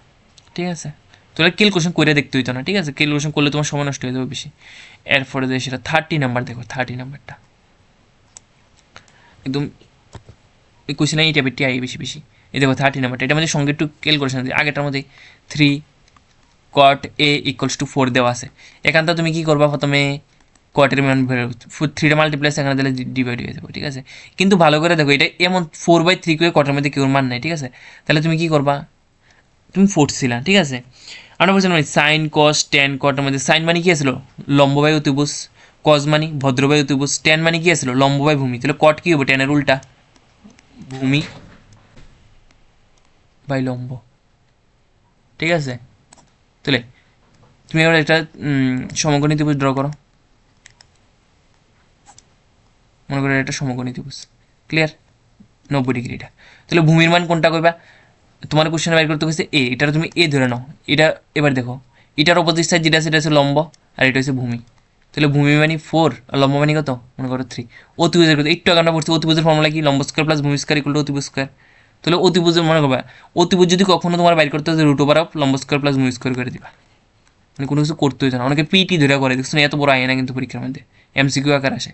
S1: ঠিক আছে। তাহলে ক্যালকুলেশন করে দেখতে হইতো না, ঠিক আছে, ক্যালকুলেশন করলে তোমার সময় নষ্ট হয়ে যাবে বেশি। এরপরে যে সেটা 30 নাম্বার, দেখো 30 নাম্বারটা একদম এই কোশ্চেনে এই টাইপেরটি আই বেশি বেশি। এই দেখো 30 নাম্বারটা, এটার মধ্যে সঙ্গে একটু ক্যালকুলেশন আছে, আগেটার মধ্যে 3 cot a = 4 দেওয়া আছে। এখানটা তুমি কি করবা, প্রথমে কটের মান বেরো 3 মাল্টিপ্লাস এখানে দিলে ডিভাইড হয়ে যাবে, ঠিক আছে। কিন্তু ভালো করে দেখো এটা এমন 4/3 করে কটের মধ্যে কেউ মান নাই, ঠিক আছে। তাহলে তুমি কি করবা, তুমি 4 ছিলা, ঠিক আছে। আমরা বলছিলাম সাইন কস ট্যান কটের মধ্যে সাইন মানে কি আছিল, লম্ববাই অতিভুজ, কস মানে ভদ্রবাই অতিভুজ, ট্যান মানে কি আছিল, লম্ববাই ভূমি। তাহলে কট কি হবে, ট্যানের উল্টা, ভূমি বাই লম্ব, ঠিক আছে। তাহলে তুমি এবার একটা সমকোণী ত্রিভুজ ড্র করো, মনে করো এটা সমকোণী ত্রিভুজ, ক্লিয়ার, 90 ডিগ্রি এটা। তাহলে ভূমির মান কোনটা কইবা, তোমার কোশ্চেনে বের করতে হচ্ছে এ, এটা তুমি এ ধরে নাও। এটা এবার দেখো এটার অপোজিট সাইড যেটা সেটা হচ্ছে লম্ব, আর এটা হচ্ছে ভূমি। তাহলে ভূমি মানে 4 আর লম্ব মানে কত, মনে করো 3। অতিভুজের কথা একটু আগে আমরা পড়ছি, অতিভুজের ফর্মুলা কি, লম্ব স্কয়ার প্লাস ভূমি স্কয়ার ইকুয়াল টু অতিভুজ স্কয়ার। তাহলে অতিভুজের মনে করবা, অতিভুজ যদি কখনো তোমার বাইর করতে হচ্ছে √/, লম্ব স্কয়ার প্লাস ভূমি স্কয়ার করে দিবা, মানে কোনো কিছু করতে হইতো না। অনেকে পিটি ধরে করে, দেখছো এত বড় আয় না কিন্তু পরীক্ষার মধ্যে, এমসিকিউ আকার আসে।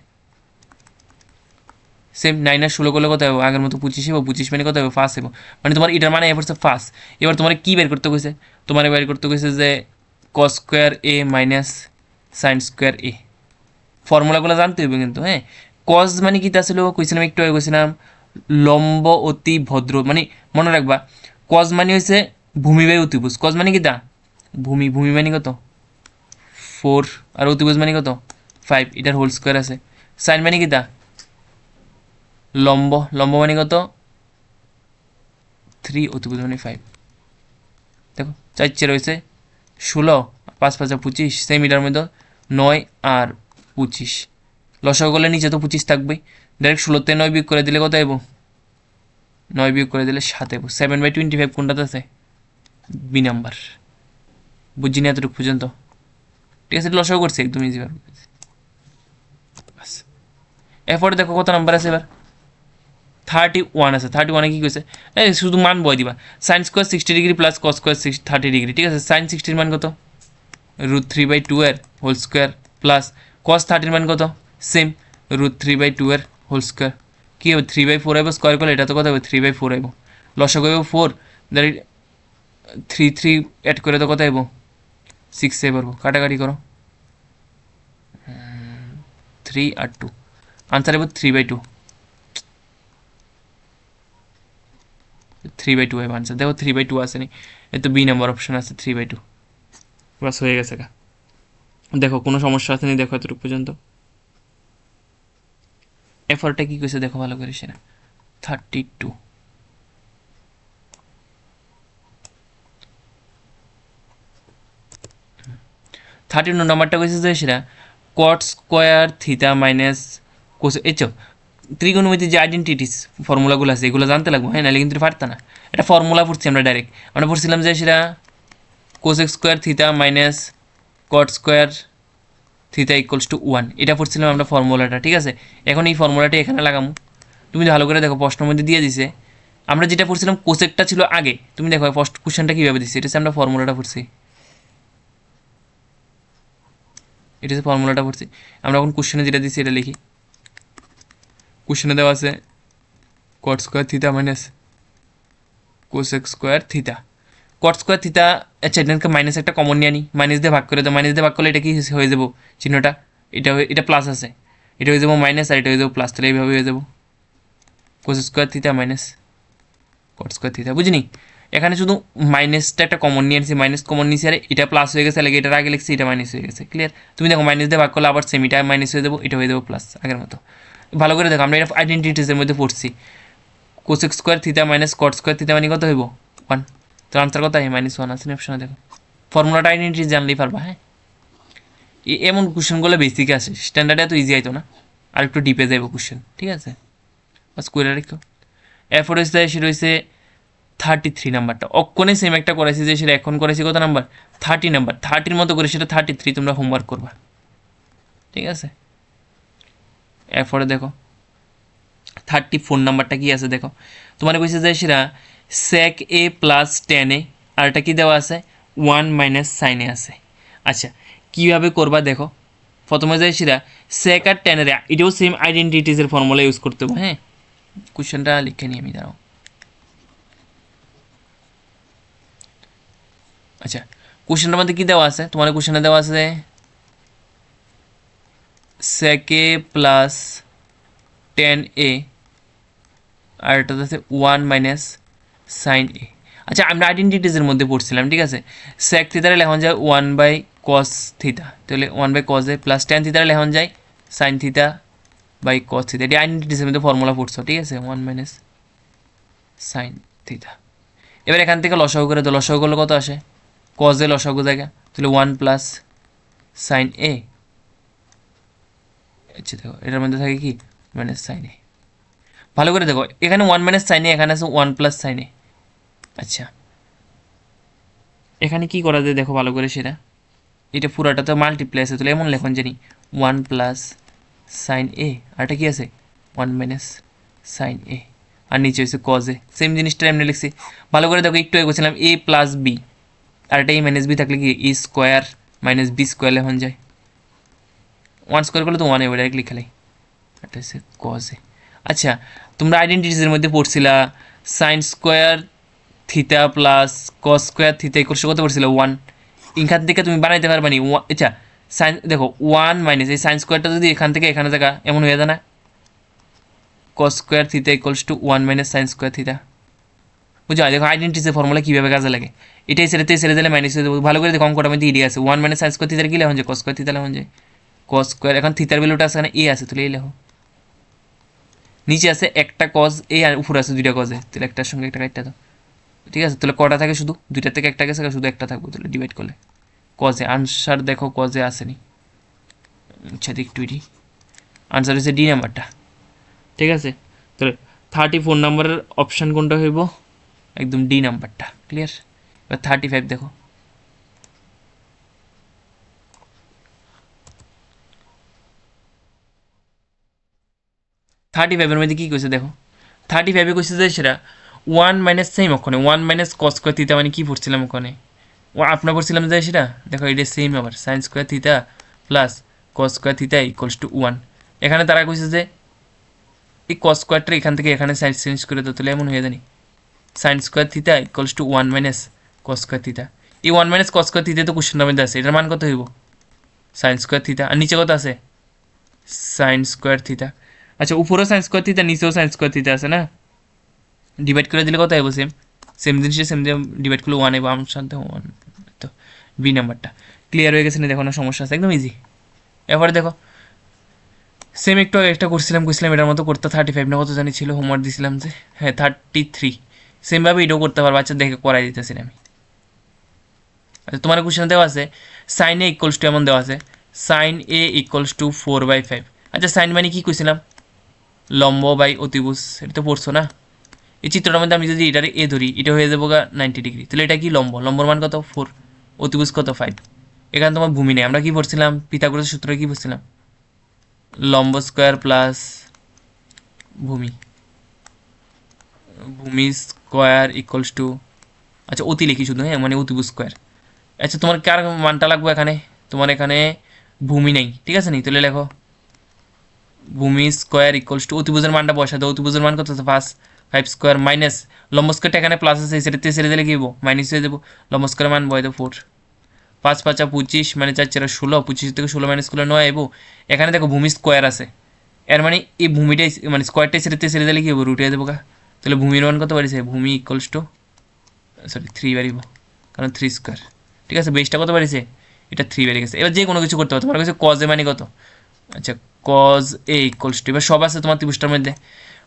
S1: সেম 9 আর 16 করলে কত হবে, আগের মতো 25 হবে, 25 মানে কত হবে, 5 হবে, মানে তোমার এটার মানে এবার 5। এবার তোমার কি বের করতে গেছে, তোমার বের করতে গেছে যে cos square a minus sine square a, ফর্মুলাগুলো জানতে হবে কিন্তু, হ্যাঁ। কস মানে কি তা ছিল, কইছিলাম একটু আগে কইছিলাম লম্ব অতি ভদ্র, মানে মনে রাখবা কস মানে হয়েছে ভূমি বাই অতিভুজ, কস মানে কি তা ভূমি, ভূমি মানে কত 4, আর অতিভুজ মানে কত 5, এটার হোল স্কোয়ার আছে। সাইন মানে কি তা লম্ব, লম্ব মানে কত 3, অতিভুজ মানে 5। দেখো 4 রয়েছে 16, 5 5 25, সেম এটার মধ্যে 9 আর 25, লসাগু করলে নিচে তো 25 থাকবেই, ডাইরেক্ট 16তে 9 বিয়োগ করে দিলে কত আইব, 9 বিয়োগ করে দিলে 7 আইব। 7/25 কোনটাতে আছে, বি নাম্বার, বুঝিনি এতটুকু পর্যন্ত, ঠিক আছে। লসাগু করছি একদম ইজি ভাবে, বাস। এরপরে দেখো কত নাম্বার আছে, এবার 31 আছে। 31-এ কী কইছে, এই শুধু মান বয় দিবা, sine square 60 degree plus cos square 30 degree, ঠিক আছে। সাইন 60 মান কত, √3/2 এর হোল স্কোয়ার প্লাস কস 30 মান কত, সেম √3/2 এর হোল স্কোয়ার। কী হবে 3/4 আইব, স্কোয়ার করলে এটা তো কত হবে 3/4 আইব, লসাগু আইব 4, দ্যাট 3 অ্যাড করে তো কত আইব 6 আইব, কাটাকাটি করো 3 আর 2, আনসার আইব 3/2, 3/2 আইব আনসার। দেখো 3/2 আসেনি, এই তো বি নাম্বার অপশন আছে 3/2, বাস হয়ে গেছে গা। দেখো কোনো সমস্যা আসেনি, দেখো এতটুকু পর্যন্ত। এফারটা কি কইছে দেখো ভালো করে সেটা, 32। নাম্বারটা কইছে যে সেটা cot square theta minus cos, এই চো ত্রিকোণমিতির যে আইডেন্টিটিস ফর্মুলাগুলো আছে এগুলো জানতে লাগবো, হ্যাঁ, নাহলে কিন্তু পারতা না। এটা ফর্মুলা পড়ছি আমরা ডাইরেক্ট, আমরা পড়ছিলাম যে সেটা cosec square theta minus cot square theta = 1, এটা পড়ছিলাম আমরা ফর্মুলাটা, ঠিক আছে। এখন এই ফর্মুলাটা এখানে লাগামু, তুমি ভালো করে দেখো প্রশ্নের মধ্যে দিয়ে দিছে। আমরা যেটা পড়ছিলাম কোসেকটা ছিল আগে, তুমি দেখো ফার্স্ট কোশ্চেনটা কীভাবে দিচ্ছে, এটা হচ্ছে আমরা ফর্মুলাটা পড়ছি, এটা হচ্ছে ফর্মুলাটা পড়ছি। আমরা এখন কোশ্চেনে যেটা দিচ্ছি এটা লিখি, কোশ্চেনে দেওয়া আছে cot square theta minus cosec square theta, cot square theta, আচ্ছা এটাকে মাইনাস একটা কমন নিয়ে আনি, মাইনাস দিয়ে ভাগ করে দাও, মাইনাস দিয়ে ভাগ করলে এটা কি হয়ে যাবো চিহ্নটা, এটা প্লাস আছে, এটা হয়ে যাবো মাইনাস, আর এটা হয়ে যাবো প্লাস, তাহলে এইভাবে হয়ে যাবো cos square theta minus cot square theta, বুঝিনি। এখানে শুধু মাইনাসটা একটা কমন নিয়ে আনছি, মাইনাস কমন নিয়েছি, আর এটা প্লাস হয়ে গেছে, লাগে এটার আগে লিখছি এটা মাইনাস হয়ে গেছে, ক্লিয়ার। তুমি দেখো মাইনাস দিয়ে ভাগ করলে আবার সেম, এটা মাইনাস হয়ে যাবো, এটা হয়ে যাবো প্লাস, আগের মতো। ভালো করে দেখো আমরা এটা আইডেন্টিটিসের মধ্যে পড়ছি, cosec square theta minus cot square theta মানে কত হইব 1, তো আনসার কত হয় -1 আছে অপশনে, দেখো ফর্মুলাটা আইডেন্টিটি জানলেই পারবা, হ্যাঁ। এমন কোশ্চেনগুলো বেসিকে আসে, স্ট্যান্ডার্ডে এত ইজি আইতো না, আর একটু ডিপে যাইব কোশ্চেন, ঠিক আছে, বাস করে রেখো। এরপর হচ্ছে সেটা হচ্ছে 33 নাম্বারটা, অক্ষণে সেম একটা করেছি যে সেটা এখন করেছি কত নাম্বার 30 নাম্বার, 30-র মতো করে সেটা 33 তোমরা হোমওয়ার্ক করবা, ঠিক আছে। এরপরে দেখো 34 নাম্বারটা কি আছে দেখো, তোমার কইছে যে সেটা sec a প্লাস টেন এ, আর এটা কি দেওয়া আছে 1 মাইনাস সাইন এ আছে। আচ্ছা কীভাবে করবা দেখো, প্রথমে যাই সেটা sec আর টেনের এটাও সেম আইডেন্টিটিসের ফর্মুলা ইউজ করতে হবে। হ্যাঁ, কোশ্চেনটা লিখে নিই আমি, দাঁড়াও। আচ্ছা কোশ্চেনটার মধ্যে কী দেওয়া আছে, তোমার কোশ্চেনে দেওয়া আছে sec a প্লাস টেন এ, আর এটা হচ্ছে 1 মাইনাস সাইন এ। আচ্ছা আমরা আইডেন্টিটিসের মধ্যে পড়ছিলাম, ঠিক আছে, sec থিতারে লেখন যায় 1 বাই কস থিতা, তাহলে 1 by cos a plus tan থিতারে লেখন যায় সাইন থিতা বাই কস থিতা, এটি আইডেন্টিটিসের মধ্যে ফর্মুলা পড়ছো, ঠিক আছে, 1 মাইনাস সাইন থিতা। এবার এখান থেকে লসাগু করে তো লসাগু করলে কত আসে, কস এ লসাগু জায়গা, তাহলে 1 প্লাস সাইন এ। আচ্ছা দেখো এটার মধ্যে থাকে কি মাইনাস সাইন এ, ভালো করে দেখো এখানে 1 মাইনাস সাইন এ, এখানে আছে 1 প্লাস সাইন এ। আচ্ছা এখানে কি করা যায় দেখো ভালো করে, সেটা এটা পুরাটা তো মাল্টিপ্লাই আছে, তাহলে এমন লেখন জানি 1 প্লাস সাইন এ, আর এটা কি আছে 1 মাইনাস সাইন এ, আর নিচে হচ্ছে কজ এ, সেম জিনিসটা এমনি লিখছি। ভালো করে দেখো একটু এগোছিলাম এ প্লাস বি, আর এটা এ মাইনাস বি থাকলে কি ই স্কোয়ার মাইনাস বি স্কোয়ার লেখন যায়, 1 স্কোয়ার করলে তো 1 এবার ডাইরেক্ট লিখালাই, এটা হচ্ছে কজ এ। আচ্ছা তোমরা আইডেন্টিটিসের মধ্যে পড়ছিলা sine square theta plus cos square theta equal কত পড়ছিল 1, এখান থেকে তুমি বানাইতে পারবা নি। আচ্ছা সাইন দেখো 1 মাইনাস এই সাইন স্কোয়ারটা যদি এখান থেকে এখানে থাকা এমন হয়ে যায় না, কস স্কোয়ার থিতা equals two 1 minus sine square থিতা, বুঝছো। দেখো আইডেন্টিটিসের ফর্মুলা কীভাবে কাজে লাগে, এটাই ছেড়ে দিলে মাইনাস হয়ে যাবে। ভালো করে দেখো অঙ্কটার মধ্যে ইডি আছে 1 মাইনাস সাইন স্কোয়ার থিতার কি লেখন যায় কস স্কোয়ার থিতা লেখন যায়, কস স্কোয়ার এখন থিতার ভ্যালুটা আছে না এ আছে, তাহলে এই লেখো, নিচে আছে একটা কজ এ আর উপরে আছে দুইটা কজে, তাহলে একটার সঙ্গে একটা কাটটা দাও, ঠিক আছে, তাহলে কটা থাকে শুধু দুইটার থেকে একটা গেছে, শুধু একটা থাকবে, তাহলে ডিভাইড করলে কজে আনসার দেখো কজে আসেনি। আচ্ছা একটু ডি আনসার হচ্ছে ডি নাম্বারটা, ঠিক আছে, তাহলে 34 নাম্বারের অপশান কোনটা হইব, একদম ডি নাম্বারটা, ক্লিয়ার। এবার 35 দেখো, থার্টি ফাইভের মধ্যে কী কইছে দেখো, 35-এ কইছে যে সেটা 1 মাইনাস সেম, ওখানে 1 মাইনাস কস স্কোয়ার থিতা মানে কী পড়ছিলাম ওখানে, ও আপনার পড়ছিলাম যে সেটা দেখো এটা সেম আবার sign square theta plus cos square থিতা ইকুয়ালস টু 1, এখানে তারা কইছে যে এই কস স্কোয়ারটা এখান থেকে এখানে সাইন চেঞ্জ করে দাও, তাহলে এমন হয়ে জানি সাইন স্কোয়ার থিতা equals two 1 minus cos square থিতা। এই 1 মাইনাস কস স্কোয়ার থিতা তো কোশ্চেনের মধ্যে আছে, এটার মান কত হইব সাইন স্কোয়ার থিতা, আর নিচে কত আছে সাইন স্কোয়ার থিতা। আচ্ছা উপরেও সাইন স্কোয়ার থিতা নিচেও সাইন স্কোয়ার থিতা আছে না, ডিভাইড করে দিলে কত আইব সেম, সেম জিনিসটা সেম দিয়ে ডিভাইড করলে 1 আইব, আমার সাথে 1, তো বি নাম্বারটা ক্লিয়ার হয়ে গেছে না, দেখো না সমস্যা আছে, একদম ইজি। এরপরে দেখো সেম একটু একটা করছিলাম এটার মতো করতে 35 না কত জানি ছিল, হোমওয়ার্ক দিয়েছিলাম যে, হ্যাঁ 33, সেমভাবে এটাও করতে পারবো। আচ্ছা দেখে করাই দিতেছি আমি। আচ্ছা তোমার কোশ্চেন দেওয়া আছে সাইন এ ইকুয়ালস টু এমন দেওয়া আছে সাইন এ ইকুয়ালস টু 4/5। আচ্ছা সাইন মানে কী কইছিলাম লম্ব বাই অতিভুজ, এটা তো পড়ছো না। এই চিত্রটার মধ্যে আমি যদি এটার এ ধরি এটা হয়ে যাবো 90 ডিগ্রি, তাহলে এটা কি লম্ব, লম্বর মান কত 4, অতিভুজ কত 5, এখানে তোমার ভূমি নেই, আমরা কি পড়ছিলাম পিথাগোরাসের সূত্রে কি পড়ছিলাম লম্ব স্কোয়ার প্লাস ভূমি, ভূমি স্কোয়ার ইকুয়ালস টু, আচ্ছা অতি লিখি শুধু, হ্যাঁ মানে অতিভুজ স্কোয়ার। আচ্ছা তোমার কার মানটা লাগবে এখানে, তোমার এখানে ভূমি নেই, ঠিক আছে নি, তাহলে লেখো ভূমি স্কোয়ার ইকুয়ালস টু অতিভুজের মানটা বসা দাও, অতিভুজের মান কত আছে 5 স্কোয়ার মাইনাস লম্ব স্কোয়ারটা এখানে প্লাস আছে সেটাতে ছেড়ে দিলে কি হবো মাইনাস হয়ে যাবো, লম্ব স্কোয়ার মান বয় দেবো 4, 5 5 25 মানে 4 4 16, 25 থেকে 16 মাইনাস করলে 9 এবো, এখানে দেখো ভূমি স্কোয়ার আছে, এর মানে এই ভূমিটাই মানে স্কোয়ারটাই ছেড়ে দিলে কি হবো রুট হয়ে যাবো গা, তাহলে ভূমির মান কত বাড়িছে ভূমি ইকুয়ালস টু সরি 3 বাড়িব, কারণ 3 স্কোয়ার, ঠিক আছে, বেসটা কত বাড়িছে এটা 3 বেড়ে গেছে। এবার যে কোনো কিছু করতে হবে, তোমার কাছে কজ এ মানে কত, আচ্ছা কজ এ ইকুয়ালস টু, এবার সব আছে তোমার ত্রিভুজটার মধ্যে,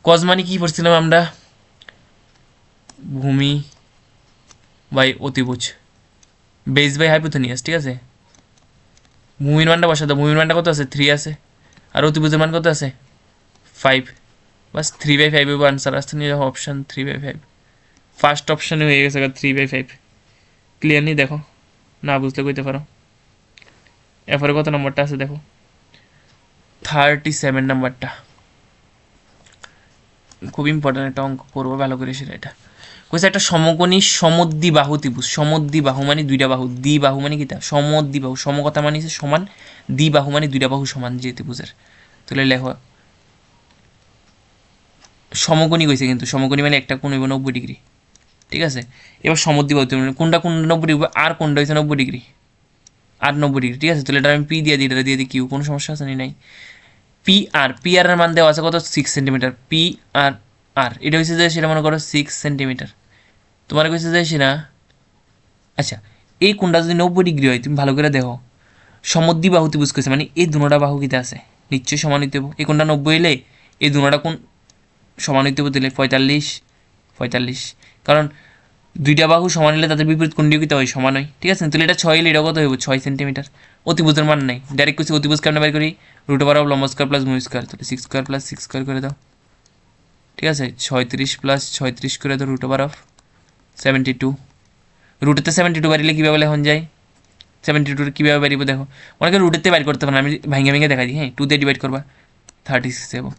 S1: কজ মানে কি পড়ছিলাম আমরা ভূমি বাই অতিভুজ বেস বাই হাইপোথেনিয়াস, ঠিক আছে, ভূমির মানটা বসা দাও। ভূমির মানটা কত আছে? 3 আছে। আর অতিভুজের মান কত আছে? 5। বাস 3/5 হবে আনসার। আসতে নিয়ে যাও অপশান 3/5। ফার্স্ট অপশানে হয়ে গেছে 3/5। ক্লিয়ারলি দেখো, না বুঝলে কইতে পারো। এরপরে কত নম্বরটা আছে দেখো, 37 নাম্বারটা। খুব ইম্পর্টেন্ট একটা অঙ্ক করবো, ভালো করে সেটা। এটা কইছে একটা সমকোণী সমদ্বিবাহু ত্রিভুজ। সমদ্বিবাহু মানে দুইটা বাহু, দ্বিবাহু মানে কি তা? সমদ্বিবাহু। সমকথা মানে সমান, দ্বিবাহু মানে দুইটা বাহু সমান যে ত্রিভুজের। তাহলে লেখো সমকোণী কইছে, কিন্তু সমকোণী মানে একটা কোণ হইব 90 ডিগ্রি, ঠিক আছে। এবার সমদ্বিবাহু ত্রিভুজ কোনটা কোন 90 ডিগ্রি, আর কোনটা হয়েছে 90 ডিগ্রি, আর 90 ডিগ্রি, ঠিক আছে। তাহলে এটা আমি পি দিয়ে দিই, এটা দিয়ে দিই কিউ, কোনো সমস্যা আছে নাই। পি আর এর মান দেওয়া আছে কত? 6 সেন্টিমিটার। পি আর আর এটা হচ্ছে যে সেটা মনে করো 6 সেন্টিমিটার। তোমার কাছে যে সেটা, আচ্ছা এই কোণটা যদি 90 ডিগ্রি হয়, তুমি ভালো করে দেখো, সমদ্বিবাহু ত্রিভুজ কইছে মানে এই দুটোটা বাহু কিতে আছে, নিশ্চয়ই সমান হইতে হবে। এই কোণটা 90 হইলে এই দুটোটা কোণ সমান হইতে হবে, দিলে 45, কারণ দুইটা বাহু সমান হলে তাদের বিপরীত কোণটিও কিতে হয়, সমান হয়, ঠিক আছে। তাহলে এটা 6 হলে এটা কত হইব? 6 সেন্টিমিটার। অতিভুজের মান নাই, ডাইরেক্ট কইছে অতিভুজ কেমনে বের করি? রুট ওভার অফ লম্ব স্কয়ার প্লাস ভূমি স্কয়ার। তাহলে 6 স্কয়ার প্লাস 6 স্কয়ার করে দাও, ঠিক আছে। 36 প্লাস 36 করে দাও রুট ওভার অফ 72। রুটেতে 72 বাড়িলে কীভাবে লেখন যায়? 72 কীভাবে বাড়িব দেখো, অনেকে রুটেতে বাইর করতে পারে না, আমি ভেঙে দেখা দিই। হ্যাঁ, 2 দিয়ে ডিভাইড করবা 36 যাবো,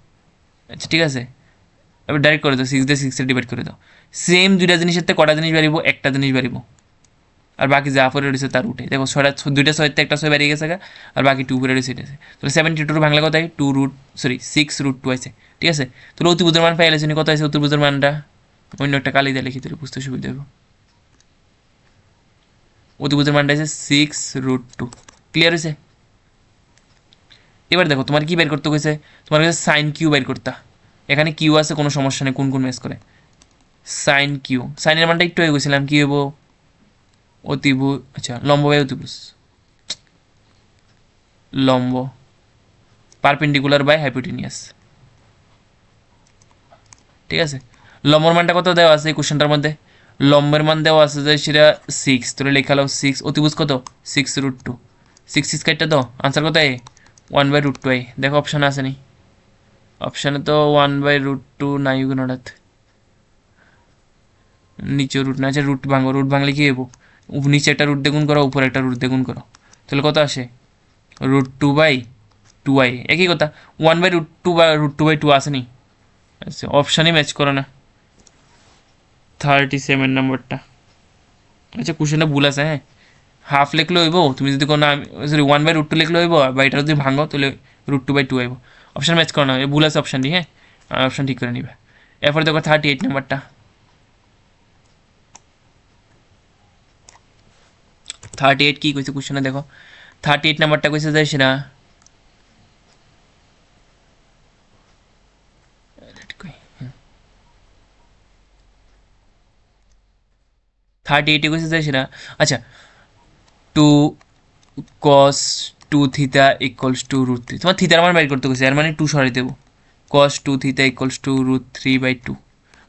S1: আচ্ছা ঠিক আছে। এবার ডাইরেক্ট করে দাও, 6 দিয়ে 6 ডিভাইড করে দাও। সেম দুইটা জিনিসের থেকে কটা জিনিস বাড়িব? একটা জিনিস বাড়িব, আর বাকি যা পরে রয়েছে তার উঠে দেখো, দুইটা 6 একটা 6 বেরিয়ে গেছে, আর বাকি 2 পরে রয়েছে। তাহলে 72 বাংলা কথায় 6√2 আছে, ঠিক আছে। তাহলে অতিভুজের মান পাইলে কত আছে? অতিভুজের মানটা অন্য একটা কালি দিয়ে লিখি, তাহলে বুঝতে সুবিধা হবে। অতিভুজের মানটা আছে 6√2। ক্লিয়ার হয়েছে? এবার দেখো তোমার কি বের করতে গেছে, তোমার কাছে সাইন কিউ বের করতে। এখানে কিউ আছে, কোনো সমস্যা নেই, কোন ম্যাচ করে। সাইন কিউ, সাইনের মানটা একটু হয়ে গেছিলাম, কি হবো? অতিভুজ, আচ্ছা লম্ব বাই অতিভুজ, লম্ব পারপেন্ডিকুলার বাই হাইপোটেনিয়াস, ঠিক আছে। লম্বর মানটা কত দেওয়া আছে এই কোশ্চেনটার মধ্যে? লম্বের মান দেওয়া আছে যে সেটা 6, তোরে লেখা হলো 6। অতিভুজ কত? 6√2। 6 কাটটা দাও, আনসার কত? 1/√2। দেখো অপশানে আছে নি? অপশানে তো 1/√2 নাই কোনোটাতে, নিচে রুট না আছে, রুট ভাঙো, রুট ভাঙলে কি হবো? নিচে একটা রুট দ্বিগুণ করো, উপরে একটা রুট দ্বিগুণ করো, তাহলে কত আসে? √2/2i। একই কথা, 1/√2 বা √2/2 আসেনি, আচ্ছা অপশানই ম্যাচ করো না। 37 নম্বরটা, আচ্ছা কোশ্চেনটা ভুল আছে। হ্যাঁ, হাফ লিখলে হইব, তুমি যদি কোনো, সরি 1/√2 লিখলে হইব, বা এটা যদি ভাঙো তাহলে √2/2 হইব। অপশান ম্যাচ করো না, ভুল আছে অপশানটি। হ্যাঁ, অপশান ঠিক করে নিবে। এরপরে দেখো 38 নাম্বারটা। 38 কি কইছে কোশ্চেনে দেখো, 38 নাম্বারটা কইছে যে সেটা 38 কইছে যে সেটা, আচ্ছা 2 cos 2 থিটা ইকুয়ালস টু √3। তোমার থিতার মান বের করতে গেছে, এর মানে 2 সরাই দেবো। cos 2 theta equals to √3/2।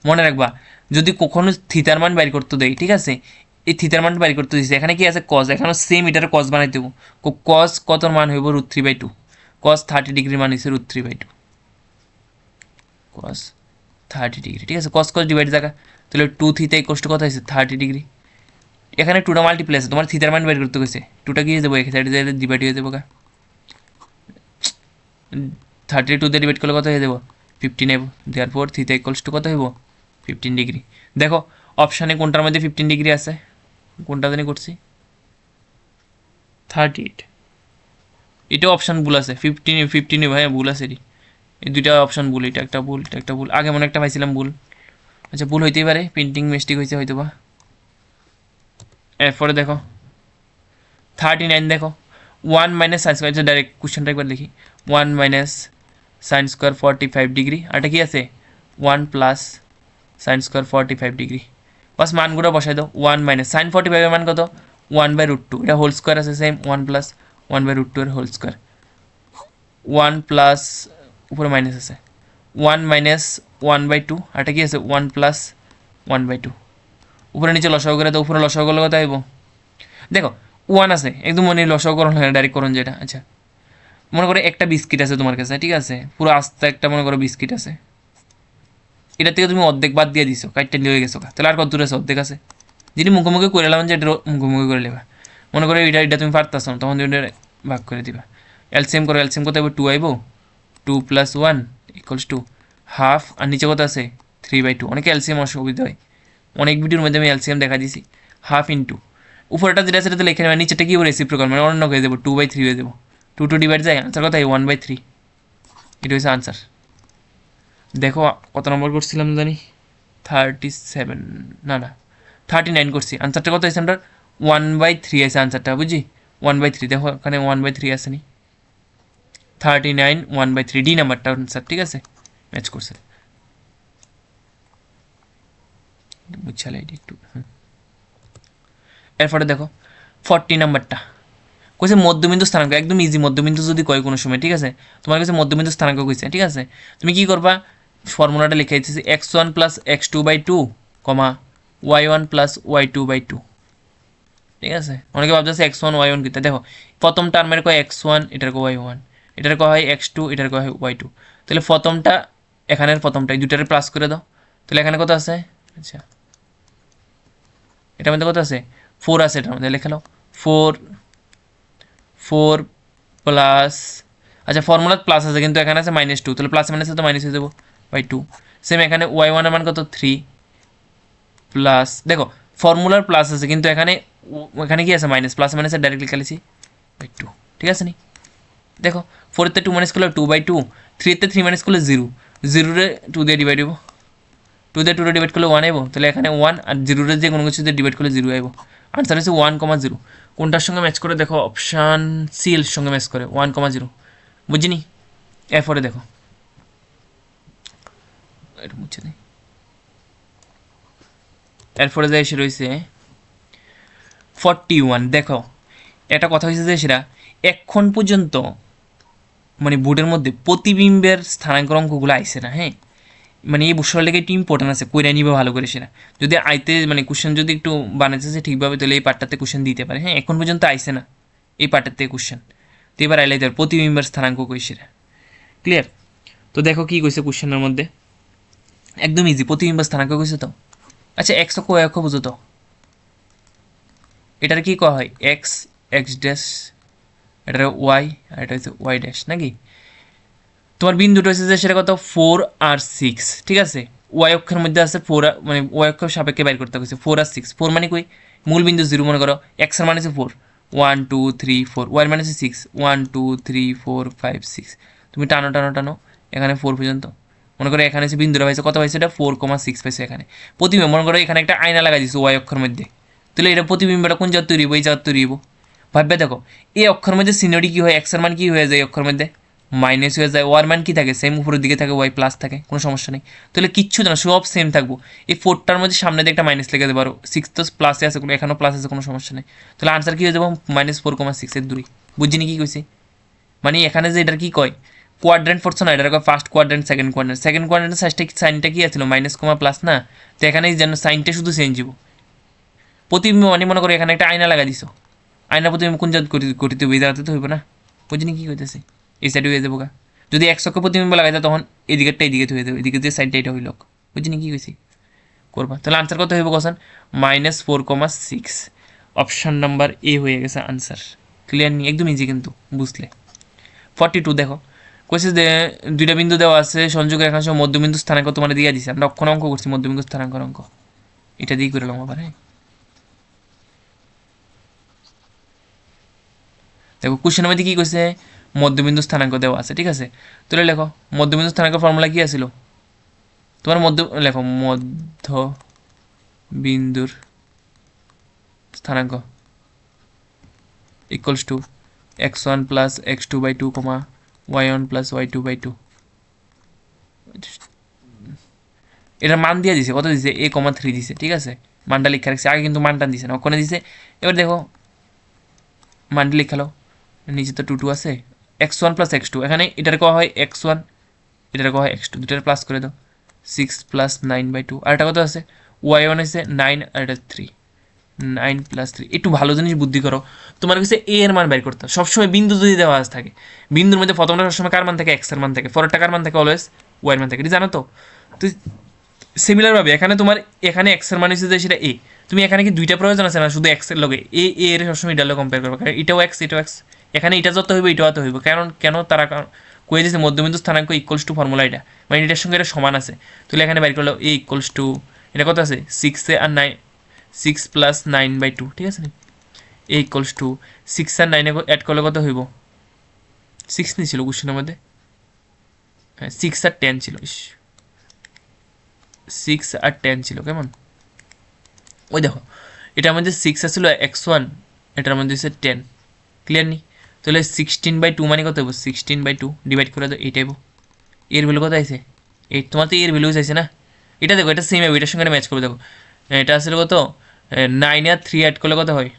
S1: মনে রাখবা, যদি কখনো থিতার মান বের করতে দেয়, ঠিক আছে, এই থিতার মান বের করতে দিচ্ছে, এখানে কি আছে? cos, এখানে সেম এটার cos বানাই দেবো। cos কতর মান হইব? √3/2। cos 30 ডিগ্রির মান হচ্ছে √3/2। cos 30 ডিগ্রি, ঠিক আছে। cos ডিভাইড জায়গা, তাহলে 2 থিটা ইকুয়ালস টু কত হয়েছে? 30 ডিগ্রি। এখানে 2টা মাল্টিপ্লাই আছে, তোমার থিতার মান বের করতে গেছে, 2টা কি হয়ে যাবো? এক সাইডে যাইলে ডিভাইড হয়ে যাবো। 32 দিয়ে ডিভাইড করলে কত হয়ে যাবো? 15 নেব। দেওয়ার পর থিতা ইকুয়ালস টু কত হইব? 15 ডিগ্রি। দেখো অপশানে কোনটার মধ্যে 15 ডিগ্রি আছে? কোনটা জানি করছি? 38। এটাও অপশান ভুল আছে, 15 ভাই ভুল আছে। এই দুইটা অপশান ভুল, এটা একটা ভুল, এটা একটা ভুল। আগে মনে একটা পাইছিলাম ভুল, আচ্ছা ভুল হইতেই পারে, প্রিন্টিং মিস্টেক হয়েছে হয়তো বা। এরপরে দেখো 39, দেখো 1 মাইনাস সাইন স্কোয়ার, ডাইরেক্ট কোশ্চেনটা একবার লিখি। 1 মাইনাস সাইন স্কোয়ার 45 ডিগ্রি, আর এটা কি আছে? 1 প্লাস সাইন স্কোয়ার 45 ডিগ্রি। বাস মানগুলো বসাই দাও। 1 মাইনাস সাইন 45 এর মান কত? 1/√2। এটা হোল স্কোয়ার আছে সেম, 1 প্লাস 1/√2 এর হোল স্কোয়ার। 1 প্লাস, উপরে মাইনাস আছে, 1 মাইনাস 1/2, আর এটা কি আছে? 1 প্লাস 1/2। উপরে নিচে লসাগু করে দাও, উপরে লসাগু করলে কত আইব? দেখো ওয়ান আছে একদম মনে লসাগু করণ হয় ডাইরেক্ট করণ যেটা। আচ্ছা মনে করো একটা বিস্কিট আছে তোমার কাছে, ঠিক আছে, পুরো আস্তে একটা মনে করো বিস্কিট আছে, এটা থেকে তুমি অর্ধেক বাদ দিয়ে দিছো, কাইটটা লিয়ে গেছো, তাহলে আর কত দূর আছে? অর্ধেক আছে। যদি মুখোমুখি করে এলাম যে এটা মুখোমুখি করে নেবা, মনে করো এটা তুমি পারতাছ না, তখন তুমি এটা ভাগ করে দিবা। এলসিএম করো, এলসিএম কত হবে? 2 আইব, 2 + 1 = 2 হাফ, আর নিচে কত আছে? 3/2। অনেকে এলসিএম অসুবিধা হয়, অনেক ভিডিওর মধ্যে আমি এলসিএম দেখা দিছি। হাফ ইন্টু উপরটা যেটা সেটা তো লিখে নেবে, নিচেটা কি রেসিপ্রোকাল মানে অন্য হয়ে যাবো, 2/3 হয়ে যাবো। 2 2 ডিভাইড যায়, আনসার কত হয়? 1/3। এটা হচ্ছে আনসার। দেখো কত নম্বর করছিলাম জানি, 37 না না 39 করছি। আনসারটা কত হয়েছে? আমরা 1/3 আছে আনসারটা, বুঝি 1/3। দেখো এখানে 1/3 আছে নি, 39 1/3 ডি নাম্বারটা আনসার, ঠিক আছে, ম্যাচ করছে। বুঝছালে একটু। এরপরে দেখো 40 নাম্বারটা কইছে মধ্যবিন্দু স্থানাঙ্ক, একদম ইজি। মধ্যবিন্দু যদি কয় কোনো সময়, ঠিক আছে, তোমার কাছে মধ্যবিন্দু স্থানাঙ্ক কইছে, ঠিক আছে, তুমি কি করবা? ফর্মুলাটা লিখে দিতেছি, x1 + x2/2, y1 + y2/2, ঠিক আছে। অনেকে ভাবতেছে x1 y1 কিতা, দেখো প্রথম টার্মের কয় x1, এটার কয় y1, এটার কয় হয় x2, এটার কয় হয় y2। তাহলে প্রথমটা এখানের প্রথমটা এই দুটারে প্লাস করে দাও, তাহলে এখানে কত আছে? আচ্ছা এটার মধ্যে কত আছে? 4 আছে, এটার মধ্যে লিখে নাও 4 4 প্লাস, আচ্ছা ফর্মুলা প্লাস আছে কিন্তু এখানে আছে -2, তাহলে প্লাস মাইনাসে তো মাইনাস হয়ে যাবো /2। সেম এখানে y1 এর মান কত? 3 প্লাস, দেখো ফর্মুলার প্লাস আছে কিন্তু এখানে এখানে কি আছে? মাইনাস। প্লাস মাইনাসে ডাইরেক্ট লিখে লিছি /2, ঠিক আছে নি? দেখো 4 তে 2 মাইনাস করলে 2/2, 3 তে 3 মাইনাস করলে 0, 0 2 দিয়ে ডিভাইড হবো, 2 দিয়ে 2 ডিভাইড করলে 1 আইব, তাহলে এখানে 1, আর 0 যে কোনো কিছু দিয়ে ডিভাইড করলে 0 আইব। আনসার হচ্ছে 1,0। কোনটার সঙ্গে ম্যাচ করে? দেখো অপশান সি এর সঙ্গে ম্যাচ করে 1,0, বুঝিনি? এরপরে দেখো এটা মুছে দিই। এরপরে যাই এসে রয়েছে 41। দেখো একটা কথা হয়েছে যে সেটা এখন পর্যন্ত মানে বোর্ডের মধ্যে প্রতিবিম্বের স্থানাঙ্ক অঙ্কগুলো আইসে না, হ্যাঁ, মানে এই বছরের লেগে একটু ইম্পর্টেন্ট আছে, কইরা নিবে ভালো করে সেটা। যদি আইতে মানে কোশ্চেন যদি একটু বানাইতেছে ঠিকভাবে, তাহলে এই পার্টটাতে কোশ্চেন দিতে পারে, হ্যাঁ। এখন পর্যন্ত আইসে না এই পার্টের থেকে কোশ্চেন, তো এবার আইলে দেয় প্রতিবিম্বের স্থানাঙ্ক কই সেটা, ক্লিয়ার? তো দেখো কি কইছে কোশ্চেনের মধ্যে, একদম ইজি, প্রতিবিম্বের স্থানাঙ্ক কইছে তো। আচ্ছা এক্স অক্ষ ওয়াই অক্ষ বুঝো তো, এটার কি করা হয়? এক্স এক্স ড্যাশ, এটা ওয়াই, আর এটা হচ্ছে ওয়াই ড্যাশ, নাকি? তোমার বিন্দুটা হচ্ছে যে সেটা কত? 4 আর 6, ঠিক আছে। ওয়াই অক্ষের মধ্যে আছে 4, মানে ওয়াই অক্ষের সাপেক্ষে বাইর করতে হচ্ছে 4 আর 6। 4 মানে কই? মূল বিন্দু 0 মনে করো, এক্স এর মানে হচ্ছে 4, 1 2 3 4, ওয়াই এর মানে হচ্ছে 6, 1 2 3 4 5 6। তুমি টানো টানো টানো এখানে 4 পর্যন্ত, মনে করো এখানে হচ্ছে বিন্দুটা পাইছে, কত পাইছে? এটা 4,6 পাইছে এখানে। প্রতিবিম্ব মনে করো এখানে একটা আয়না লাগাই দিচ্ছে ওয়াই অক্ষের মধ্যে, তাহলে এটা প্রতিবিম্বটা কোন জায়গা তৈরি হবো? এই জায়গা তৈরি হবো। ভাববে দেখো এই অক্ষরের মধ্যে সিনোরি কি হয়? এক্স এর মান কি হয়ে যায়? এই অক্ষরের মধ্যে মাইনাস হয়ে যায়, ওয়ার মান কি থাকে? সেম উপরের দিকে থাকে, ওয়াই প্লাস থাকে, কোনো সমস্যা নেই। তাহলে কিচ্ছু না, সব সেম থাকবো। এই 4টার মধ্যে সামনে দিয়ে একটা মাইনাস লেগে দেবো, আর 6 তো প্লাসে আছে, এখানেও প্লাস আছে, কোনো সমস্যা নেই। তাহলে আনসার কি হয়ে যাবো? -4,6 এর দূরই। বুঝিনি কি কইছি? মানে এখানে যে এটার কি কয় কোয়াড্রেন্ট পড়ছো না, এটার কয় first quadrant, second quadrant. Second কোয়াড্রেন্টের সাইনটা কি আছিল? মাইনাস কমা প্লাস না, তো এখানে যেন সাইনটা শুধু চেঞ্জ হবো। প্রতিবিম্ব মানে মনে করো এখানে একটা আয়না লাগা দিছো, আয়না প্রতিবিম্ব কোন জায়গা করিতে হবে? এই জায়গাতে তো হইব না। বুঝিনি কি কইতেছি? এই সাইডে হয়ে যাবো গা। যদি 1 অক্ষ প্রতিবিম্ব লাগাই তখন এদিকেরটা এইদিকে হয়ে যাবে, এদিকে যে সাইডটা এটা হইল। বুঝিনি কি কইছি? করবা। তাহলে আনসার কত হইব কোশ্চেন? -4,6। অপশন নাম্বার এ হয়ে গেছে আনসার। ক্লিয়ার নি? একদম ইজি কিন্তু বুঝলে। 42 দেখো কইছে যে দুইটা বিন্দু দেওয়া আছে, সংযোগের একাংশ মধ্যবিন্দু স্থানাঙ্ক তোমার দিয়ে দিছে। আমরা অক্ষর অঙ্ক করছি, মধ্যবিন্দু স্থানাঙ্ক অঙ্ক এটা দিয়ে করলাম আবার, হ্যাঁ। দেখো কোশ্চেনের মধ্যে কি কইছে? মধ্যবিন্দু স্থানাঙ্ক দেওয়া আছে, ঠিক আছে। তাহলে লেখো মধ্যবিন্দু স্থানাঙ্ক ফর্মুলা কি আছিল তোমার? লেখো মধ্যবিন্দুর স্থানাঙ্ক = x1 + x2/2, y1 + y2/2। এটার মান দিয়ে দিছে, কত দিছে? a,3 দিছে, ঠিক আছে। মানটা লিখে রাখছে, আগে কিন্তু মানটা দিছে না, ওখানে দিছে। এবার দেখো মানটা লিখালো, নিচে তো 2 2 আছে, x1 + x2, এখানে এটার কয়া হয় x1, এটার কয়া হয় x2, দুটার প্লাস করে দাও, 6 + 9/2। আর এটা কত আছে? y1 হচ্ছে 9 আর এটা 3, 9 + 3। একটু ভালো জিনিস বুদ্ধি করো, তোমার কাছে এ এর মান বের করতে হবে। সবসময় বিন্দু যদি দেওয়া থাকে, বিন্দুর মধ্যে প্রথমটা সবসময় কার মান থাকে, এক্স এর মান থাকে, পরেরটা কার মান থাকে, অলওয়েজ ওয়াই এর মান থাকে, এটা জানো তো। তো সিমিলারভাবে এখানে তোমার এখানে এক্স এর মান হচ্ছে যে সেটা এ, তুমি এখানে কি দুইটা প্রয়োজন আছে না, শুধু এক্স এর লগে এ এর সবসময় এটার লগে কম্পেয়ার করবে, কারণ এটাও এক্স এটাও এক্স, এখানে এটা যত হইবে এটাও তো হইব, কারণ কেন তারা কয়ে দিয়েছে মধ্যবিন্দু স্থানাঙ্ক ইকুয়ালস টু ফর্মুলা এটা, মানে এটার সঙ্গে এটা সমান আছে। তাহলে এখানে বের করলো এ ইকুয়ালস টু, এটা কত আছে 6 আর 9, 6 প্লাস 9/2, ঠিক আছে, এ ইকুয়ালস টু 6 আর 9 অ্যাড করলে কত হইব, 6 নিয়েছিল কোশ্চেনের মধ্যে, হ্যাঁ 6 আর 10 ছিল, 6 আর 10 ছিল, কেমন ওই দেখো এটার মধ্যে 6 আসছিল x1, এটার মধ্যে হচ্ছে 10, ক্লিয়ার নি। তাহলে 16/2 মানে কত হইব, 16/2 ডিভাইড করে দাও, এইটাইব এর ভ্যালু কত আছে 8, তোমার তো এর ভ্যালু চাইছে না, এটা দেখো এটা সেম হবে, এটার সঙ্গে ম্যাচ করে দেখো, এটা আসলে কত 9 আর 3 অ্যাড করলে কত হয়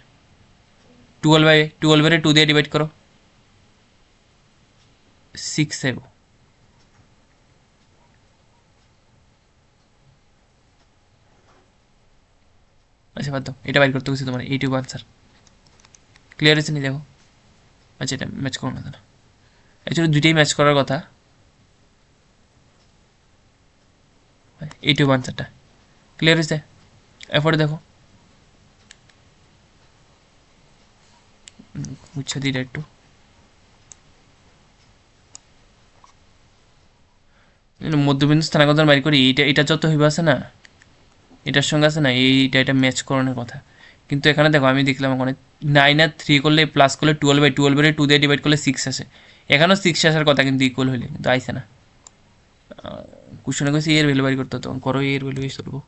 S1: 12/12 2 দিয়ে ডিভাইড করো 6 আইব। আচ্ছা বাদ দাও, এটা বাইর করতে গেছি তোমার এইটুকু আনসার, ক্লিয়ার হয়েছে নি দেখো। আচ্ছা এটা ম্যাচ করো না, তাহলে অ্যাকচুয়ালি দুইটাই ম্যাচ করার কথা, এইটুকু আনসারটা ক্লিয়ার হয়েছে। এরপরে দেখো বুঝছো দিটা একটু, মধ্যবিন্দু স্থানাঙ্ক বাইর করি, এটা এটা যত হইবে আছে না, এটার সঙ্গে আছে না এইটা, এটা ম্যাচ করানোর কথা, কিন্তু এখানে দেখো আমি দেখলাম ওখানে 9 আর 3 করলে প্লাস করলে 12/12 2 দিয়ে ডিভাইড করলে 6 আসে, এখানেও 6 আসার কথা কিন্তু ইকুয়াল হইলে, কিন্তু আইসে না। কোশ্চেনে কইছি এর ভ্যালু বাইর করতে, তো করো এর ভ্যালু ইউজ করবো।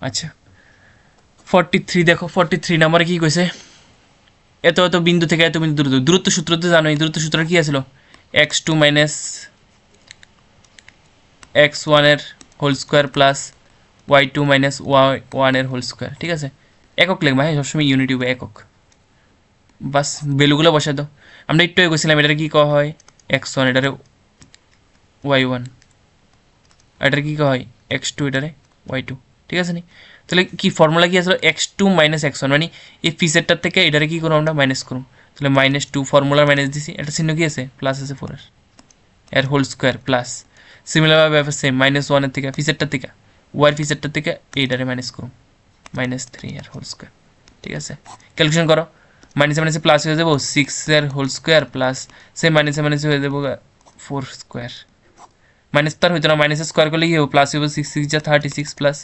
S1: আচ্ছা 43 দেখো, 43 নাম্বারে কি কইছে, এত এত বিন্দু থেকে এত বিন্দু দূরত্ব, দূরত্ব সূত্র তো জানো, এই দূরত্ব সূত্র কি আছিল, x2 মাইনাস x1 এর whole square plus y2 minus y1 এর হোল স্কোয়ার, ঠিক আছে, একক লিখবা, হ্যাঁ সবসময় ইউনিট হবে একক, বাস ভ্যালুগুলো বসাই দাও। আমরা একটু গেছিলাম এটার কি কওয়া হয় x1, এটারে y1, এটার কি কওয়া হয় x2, এটারে y2, ঠিক আছে নি। তাহলে কি ফর্মুলা কি আসলে x2 মাইনাস x1, মানে এই ফিসেরটার থেকে এটারে কি করবো আমরা মাইনাস করুন, তাহলে -2 ফর্মুলার মাইনাস দিছি, এটা চিহ্ন কি আছে প্লাস আছে 4 এর হোল স্কোয়ার প্লাস, সিমিলারভাবে সেম -1 এর থেকে ফিসেরটার থেকে ওয়ার ফিসেরটার থেকে এইটারে মাইনাস করুন -3 এর হোল স্কোয়ার, ঠিক আছে, ক্যালকুলেশন করো, মাইনাসে মাইনাসে প্লাস হয়ে যাবো 6 এর হোল স্কোয়ার প্লাস সেম মাইনাসে মাইনাসে হয়ে যাবো 4 স্কোয়ার, মাইনাস তার হইতো না, মাইনাসে স্কোয়ার করলে কি হবে প্লাস হবে, 6 6 যা 36 প্লাস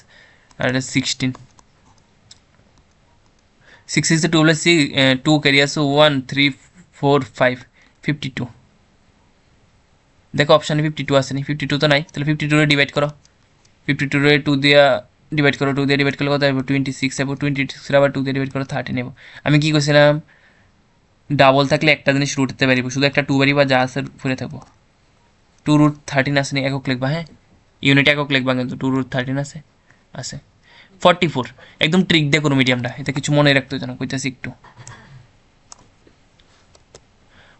S1: আর 16, 6 6 2 প্লাস 2 ক্যারি আসো 1 3 4 5 52, দেখো অপশানে 52 আসেনি, 52 তো নাই, তাহলে 52 রে ডিভাইড করো, 52 রে 2 দিয়া ডিভাইড করো, 2 দিয়ে ডিভাইড করলে কত আসবে 26 আসবে, 26 আবার 2 দিয়ে ডিভাইড করো 30 নেব। আমি কি কইছিলাম ডাবল থাকলে একটা জিনিস রুট দিতে পারিব, শুধু একটা 2 বাড়ি বা যা আছে ফুরে থাকবো, 2√13 আসেনি, একক লিখবা, হ্যাঁ ইউনিট একক লিখবা, কিন্তু 2√13 আছে আছে। 44 একদম ট্রিক দিয়ে করো মিডিয়ামটা, এটা কিছু মনে রাখতে হতো না, কইতাছি একটু।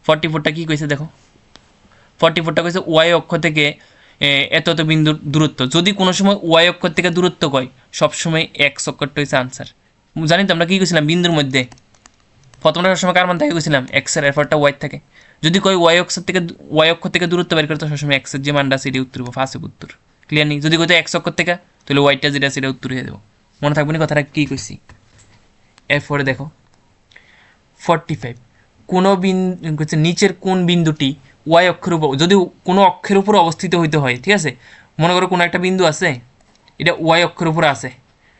S1: 44টা কি কইছে দেখো, 44টা কইছে ওয়াই অক্ষ থেকে এত এত বিন্দুর দূরত্ব, যদি কোনো সময় ওয়াই অক্ষ থেকে দূরত্ব কয় সবসময় এক্স অক্ষরটা হচ্ছে আনসার। জানি তো আমরা কী কইছিলাম বিন্দুর মধ্যে প্রথমটা সবসময় কার মান থাকে কইছিলাম এক্সের, এরপরটা ওয়াই থাকে, যদি কয় ওয়াই অক্ষ থেকে দূরত্ব বের করতে সবসময় এক্সের যে মানটা আছে এটি উত্তর হবো, ফার্স্ট উত্তর, ক্লিয়ার নেই। যদি কইতে এক্স অক্ষ থেকে তাহলে ওয়াইটা যেটা সেটা উত্তর হয়ে দেবো, মনে থাকবে না কথাটা কী কইছি। এরপরে দেখো 45 কোনো বিন্দু নিচের কোন বিন্দুটি ওয়াই অক্ষের উপর, যদি কোনো অক্ষের উপর অবস্থিত হইতে হয়, ঠিক আছে, মনে করো কোনো একটা বিন্দু আছে এটা ওয়াই অক্ষের উপর আছে,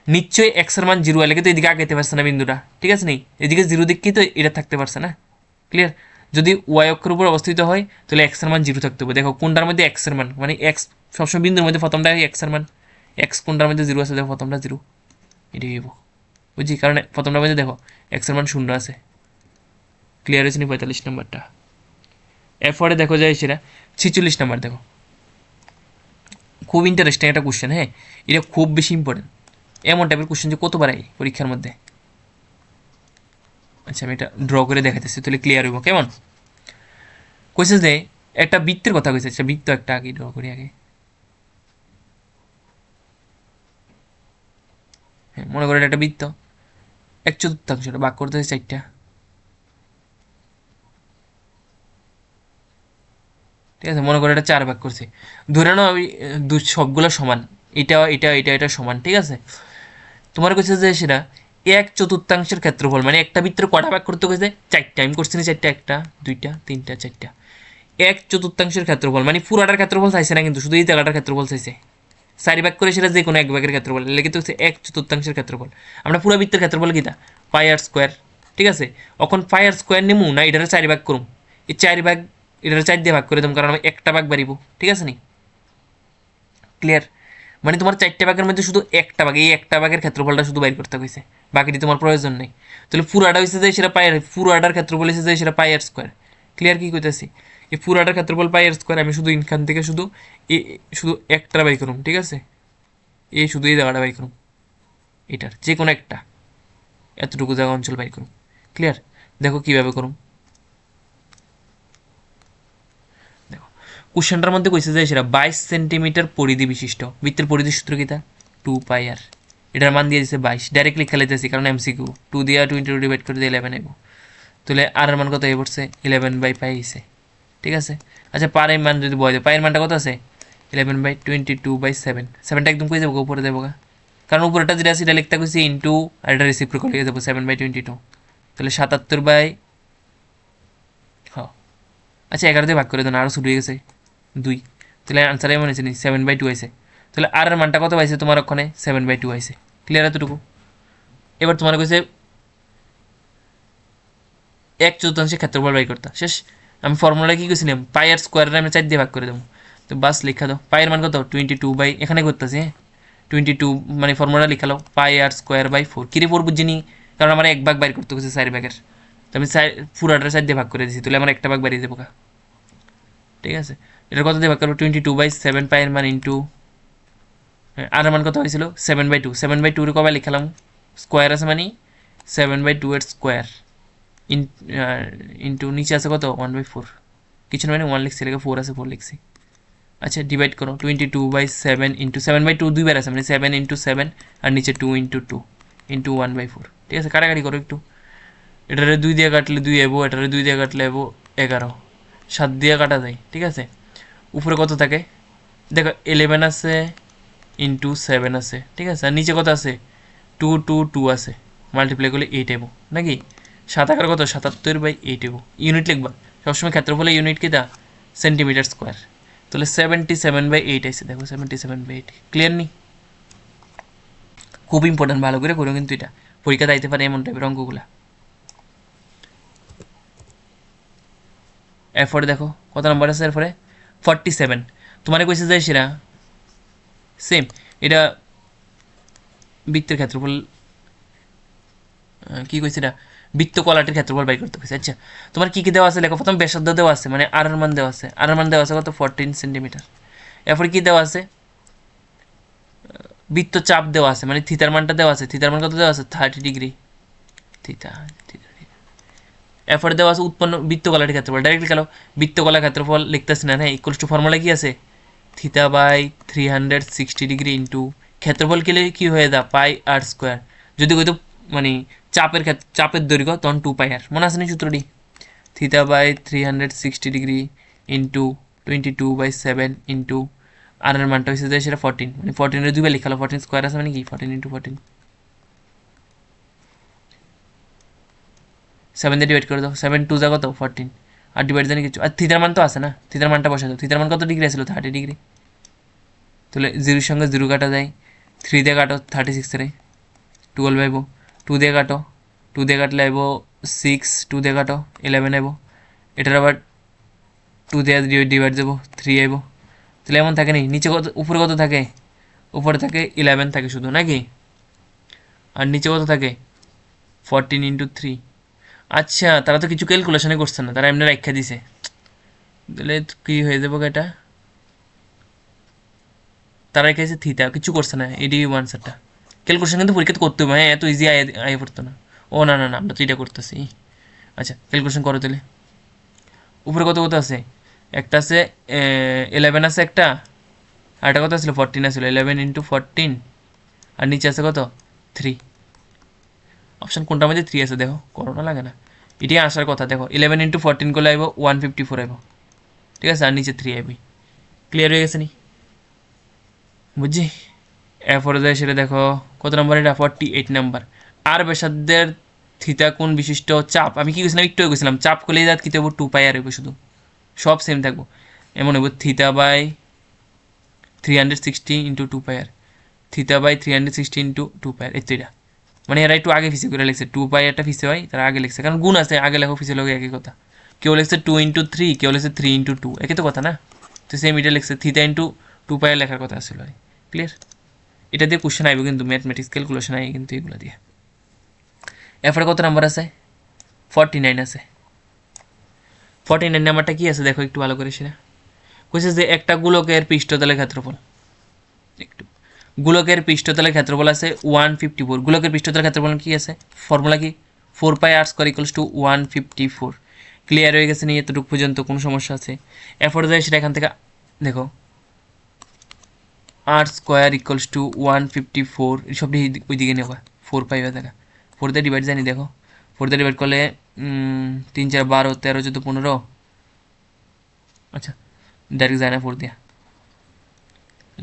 S1: নিশ্চয়ই এক্সের মান 0 এলাকে তো এদিকে আগাইতে পারছে না বিন্দুটা, ঠিক আছে নেই, এদিকে 0 দিকই তো এটা থাকতে পারছে না, ক্লিয়ার। যদি ওয়াই অক্ষের উপর অবস্থিত হয় তাহলে এক্সের মান 0 থাকতে হবে, দেখো কোনটার মধ্যে এক্সের মান, মানে এক্স সবসময় বিন্দুর মধ্যে প্রথমটা এক্সের মান, এক্স কোনটার মধ্যে 0 আছে, দেখো প্রথমটা 0, এটাই হইব, বুঝছি, কারণ প্রথমটার মধ্যে দেখো এক্সের মান 0 আছে, ক্লিয়ার হয়েছে নি 45 নম্বরটা। এরপরে দেখো যায় সেটা 46 নম্বর, দেখো খুব ইন্টারেস্টিং একটা কোশ্চেন, হ্যাঁ এটা খুব বেশি ইম্পর্টেন্ট, এমন টাইপের কোশ্চেন যে কতবার আই পরীক্ষার মধ্যে। আচ্ছা আমি এটা ড্র করে দেখাতেছি তাহলে ক্লিয়ার হইব, কেমন কইছে যে একটা বৃত্তের কথা কইছে, আচ্ছা বৃত্ত একটা আগে ড্র করি আগে, মনে করো এটা একটা বৃত্ত, 1/4 ভাগ করতে হচ্ছে 4টা, ঠিক আছে। মনে করো এটা 4 ভাগ করছে, ধরে নাও আমি সবগুলো সমান, এটা এটা এটা এটা সমান, ঠিক আছে। তোমার কাছে যে সেটা 1/4 ক্ষেত্রফল, মানে একটা বৃত্তের কটা ভাগ করতে গেছে 4টা, আমি করছি না 4টা, 1টা 2টা 3টা 4টা, 1/4 ক্ষেত্রফল মানে পুরাটার ক্ষেত্রফল চাইছে না, কিন্তু শুধু এই জায়গাটার ক্ষেত্রফল চাইছে, 4 ভাগ করে সেটা যে কোনো এক ভাগের ক্ষেত্রফল, লেগে তো হচ্ছে 1/4 ক্ষেত্রফল। আমরা পুরো বৃত্তের ক্ষেত্রফল কিটা পাই আর স্কোয়ার, ঠিক আছে। এখন পাই আর স্কোয়ার নেমু না এটারে 4 ভাগ করুম, এই 4 ভাগ এটারে 4 দিয়ে ভাগ করে দেবো, কারণ আমি একটা ভাগ বাড়িব, ঠিক আছে নি, ক্লিয়ার। মানে তোমার 4টা ভাগের মধ্যে শুধু একটা ভাগ, এই একটা ভাগের ক্ষেত্রফলটা শুধু বাইর করতে হয়েছে, বাকিটি তোমার প্রয়োজন নেই। তাহলে পুরাটা হয়েছে যে সেটা পাই আর, পুরাটার ক্ষেত্রফল হয়েছে যে সেটা পাই আর স্কোয়ার, ক্লিয়ার কি কইতেছি। এই পুরাটার ক্ষেত্রফল পাই আর স্কোয়ার, আমি শুধু এখান থেকে শুধু শুধু একটা বাই করুম, ঠিক আছে, এই শুধু এই জায়গাটা বাই করুম, এটার যে কোনো একটা এতটুকু জায়গা অঞ্চল বাই করুম, ক্লিয়ার। দেখো কীভাবে করুম, দেখো কোশ্চেনটার মধ্যে কইছে যে সেটা 22 সেন্টিমিটার পরিধি বিশিষ্ট বৃত্তের পরিধি সূত্র কিতা 2 পাই আর, এটার মান দিয়ে দিচ্ছে 22, ডাইরেক্ট লিখে লাইতেছি কারণ এমসিকিউ, 2 দিয়ে 22 ডিভাইড করে দিয়ে 11 আইব, তাহলে আর এর মান কত হয়ে পড়ছে 11/পাই হয়েছে, ঠিক আছে। আচ্ছা পার এর মান যদি বয় দেয়, পায়ের মানটা কত আছে 11/22/7, 7টা একদম কই যাবো উপরে দেবো, কারণ উপরেটা যেটা সেটা লিখতে কইছি ইন্টু আর এটা রেসিপ্রোকাল লিখে যাবো 7/22, তাহলে 77 বাই, হ্যাঁ আচ্ছা 11 দিয়ে ভাগ করে দেন, আরও ছুট হয়ে গেছে 2, তাহলে আনসার এমন হয়েছে নি 7/2 আছে, তাহলে আর এর মানটা কত পাইছে তোমার ওখানে 7/2 আছে, ক্লিয়ার এতটুকু। এবার তোমার কইছে 1/4 ক্ষেত্রফল বাই করতে, শেষ। আমি ফর্মুলা কি কইছিলাম পাই আর স্কোয়ারের আমি 4 দিয়ে ভাগ করে দেবো, তো বাস লেখা দাও পাইয়ের মান কত 22 বাই, এখানে করতেছি হ্যাঁ 22, মানে ফর্মুলা লিখালো পাই আর স্কোয়ার বাই 4, কিরে 4 বুঝিনি, কারণ আমার এক ভাগ বাইর করতে হচ্ছে 4 ভাগের, তো আমি পুরাটার 4 দিয়ে ভাগ করে দিয়েছি, তাহলে আমার একটা ভাগ বাড়িয়ে দেবো, ঠিক আছে। এটা কত দিয়ে ভাগ করবো 22/7 পাইয়ের মান ইন্টু আর মান কত হয়েছিল 7/2, 7/2 কবে লিখালাম স্কোয়ার আছে মানে 7/2 এর স্কোয়ার ইন্টু নিচে আছে কত 1/4, কিছু না মানে 1 লিখছি, লেগে 4 আছে 4 লিখছি। আচ্ছা ডিভাইড করো 22/7 ইন্টু 7/2 দুইবার আছে মানে 7 ইন্টু 7, আর নিচে 2 ইন্টু 2 ইন্টু 1/4, ঠিক আছে। কাটাকাটি করো একটু, এটারে 2 দিয়ে কাটলে 2 এবো, এটারে 2 দিয়ে কাটলে এবো 11, 7 দিয়ে কাটা যায়, ঠিক আছে। উপরে কত থাকে দেখো 11 আছে ইন্টু 7 আছে, ঠিক আছে, আর নিচে কত আছে 2 2 2 আছে, মাল্টিপ্লাই করলে 8 এবো নাকি, 7 কত 77/8 এবো, ইউনিট লিখবা সবসময়, ক্ষেত্রফলে ইউনিট কি দা সেন্টিমিটার স্কোয়ার, তাহলে 77/8 আছে, দেখো 77/8, ক্লিয়ার নি, খুব ইম্পর্টেন্ট, ভালো করে করো কিন্তু এটা পরীক্ষা দিতে পারে এমন টাইপের অঙ্কগুলা। এরপরে দেখো কত নাম্বার আছে, এরপরে 47, তোমার কইছে যে সেরা সেম, এটা বৃত্তের ক্ষেত্রফল কি কইছে এটা বৃত্ত কলাটির ক্ষেত্রফল বাই করতে কইছে। আচ্ছা তোমার কি কি দেওয়া আছে লেখো, প্রথম ব্যাসার্ধ দেওয়া আছে মানে আর এর মান দেওয়া আছে, আর এর মান দেওয়া আছে কত 14 সেন্টিমিটার, এরপরে কি দেওয়া আছে বৃত্ত চাপ দেওয়া আছে মানে থিতার মানটা দেওয়া আছে, থিতার মান কত দেওয়া আছে 30 ডিগ্রি থিতা, এরপরে দেওয়া আছে উৎপন্ন বৃত্তকলাটির ক্ষেত্রফল, ডাইরেক্ট লিখালো বৃত্তকলার ক্ষেত্রফল লিখতেছি না, হ্যাঁ ইকুয়ালস টু ফর্মুলা কি আছে থিতা বাই 360 ডিগ্রি ইন্টু ক্ষেত্রফল কেলে কি হয়ে দা পাই আর স্কোয়ার, যদি কইতো মানে চাপের দৈর্ঘ্য তখন 2 পাই আর, মনে আছে নি সূত্রটি, theta by 360 degree into 22/7 into r এর মানটা হয়েছে যে সেটা 14, মানে 14 দুইবার লিখালো, 14 স্কোয়ার আছে মানে কি 14 ইন্টু 14, 7 দিয়ে ডিভাইড করে দাও, 7 2 যা কত 14, আর ডিভাইড জানি কিছু, আর থিতার মান তো আছে না, থিতার মানটা বসে দাও, থিতার মান কত ডিগ্রি আসলো 30 ডিগ্রি, তাহলে 0 সঙ্গে 0 কাটা যায়, 3 দিয়ে কাটো 36 রে 12 আইব, 2 দিয়ে কাটো 2 দিয়ে কাটলে আইব 6, 2 দিয়ে কাটো 11 আইব, এটার আবার 2 দিয়ে ডিভাইড দেবো 3 আইব, তাহলে এমন থাকে নি, নিচে কত উপরে কত থাকে, উপরে থাকে 11 থাকে শুধু নাকি, আর নিচে কত থাকে 14 ইন্টু 3, আচ্ছা তারা তো কিছু ক্যালকুলেশনে করছে না, তারা এমনি রাখা দিছে, তাহলে কি হয়ে যাবো এটা, তারা রেখেছে থিতা, কিছু করছে না, এডি আনসারটা, ক্যালকুলেশন কিন্তু পরীক্ষা করতে হবে, হ্যাঁ এত ইজি আয় পড়তো না, ও না না না আমরা তো এটা করতেছি। আচ্ছা ক্যালকুলেশন করো তাহলে, উপরে কত কত আছে, একটা আছে 11 আছে একটা, আর একটা কত ছিল 14 আছিল, 11 ইন্টু 14, আর নিচে আছে কত 3 অপশন কোনটার মধ্যে 3 আছে দেখো, করোনা লাগে না, এটি আসার কথা। দেখো 11 × 14 করলে আইব 154 আইব, ঠিক আছে, আর নিচে 3 আইবি। ক্লিয়ার হয়ে গেছে নি? বুঝছি। এরপরে যায় সেটা দেখো কত নাম্বার, এটা 48 নাম্বার। আর ব্যাসার্ধের থিতা কোণ বিশিষ্ট চাপ, আমি কি গেছিলাম একটু গেছিলাম, চাপ করলে যাত কী হইব 2 পাই আর হইব, শুধু সব সেম থাকবো। এমন হইব থিতা by 360 × 2 pi R, theta by 360 × 2 পাই আর, এটা মানে এরা একটু আগে ফিসে করে লিখছে, 2 পাই একটা ফিসে হয় তারা আগে লিখছে, কারণ গুণ আছে, আগে লেখো ফিসে লোক একই কথা। কেউ লিখছে 2 × 3, কেউ লিখছে 3 × 2, একই তো কথা না? তো সেম এটা লিখছে থিতা ইন্টু 2 পাই লেখার কথা আসলে। ক্লিয়ার? এটা দিয়ে কোশ্চেন আইব কিন্তু, ম্যাথমেটিক্স ক্যালকুলেশন আই কিন্তু এগুলো দিয়ে। এরপরে কত নাম্বার আছে? 49 আছে। 49 নাম্বারটা কি আছে দেখো একটু ভালো করে সেটা। কইছে যে একটা গোলকের পৃষ্ঠতলের ক্ষেত্রফল, একটু গোলকের পৃষ্ঠতলের ক্ষেত্রফল আছে 154। গোলকের পৃষ্ঠতলের ক্ষেত্রফল কি আছে? ফর্মুলা কি? 4 পাই আর স্কয়ার ইকুয়ালস টু 154। ক্লিয়ার হয়ে গেছে নি এতটুকু পর্যন্ত? কোনো সমস্যা আছে? এরপরে যায় সেটা এখান থেকে দেখো আর স্কোয়ার ইকুয়ালস টু 154, এইসব ওই দিকে নেবা, 4 পাই হয়ে থাকা, 4 দিয়ে ডিভাইড জানি দেখো, 4 দিয়ে ডিভাইড করলে 3 4 12 13 14 15, আচ্ছা ডাইরেক্ট যায় না 4 দিয়া,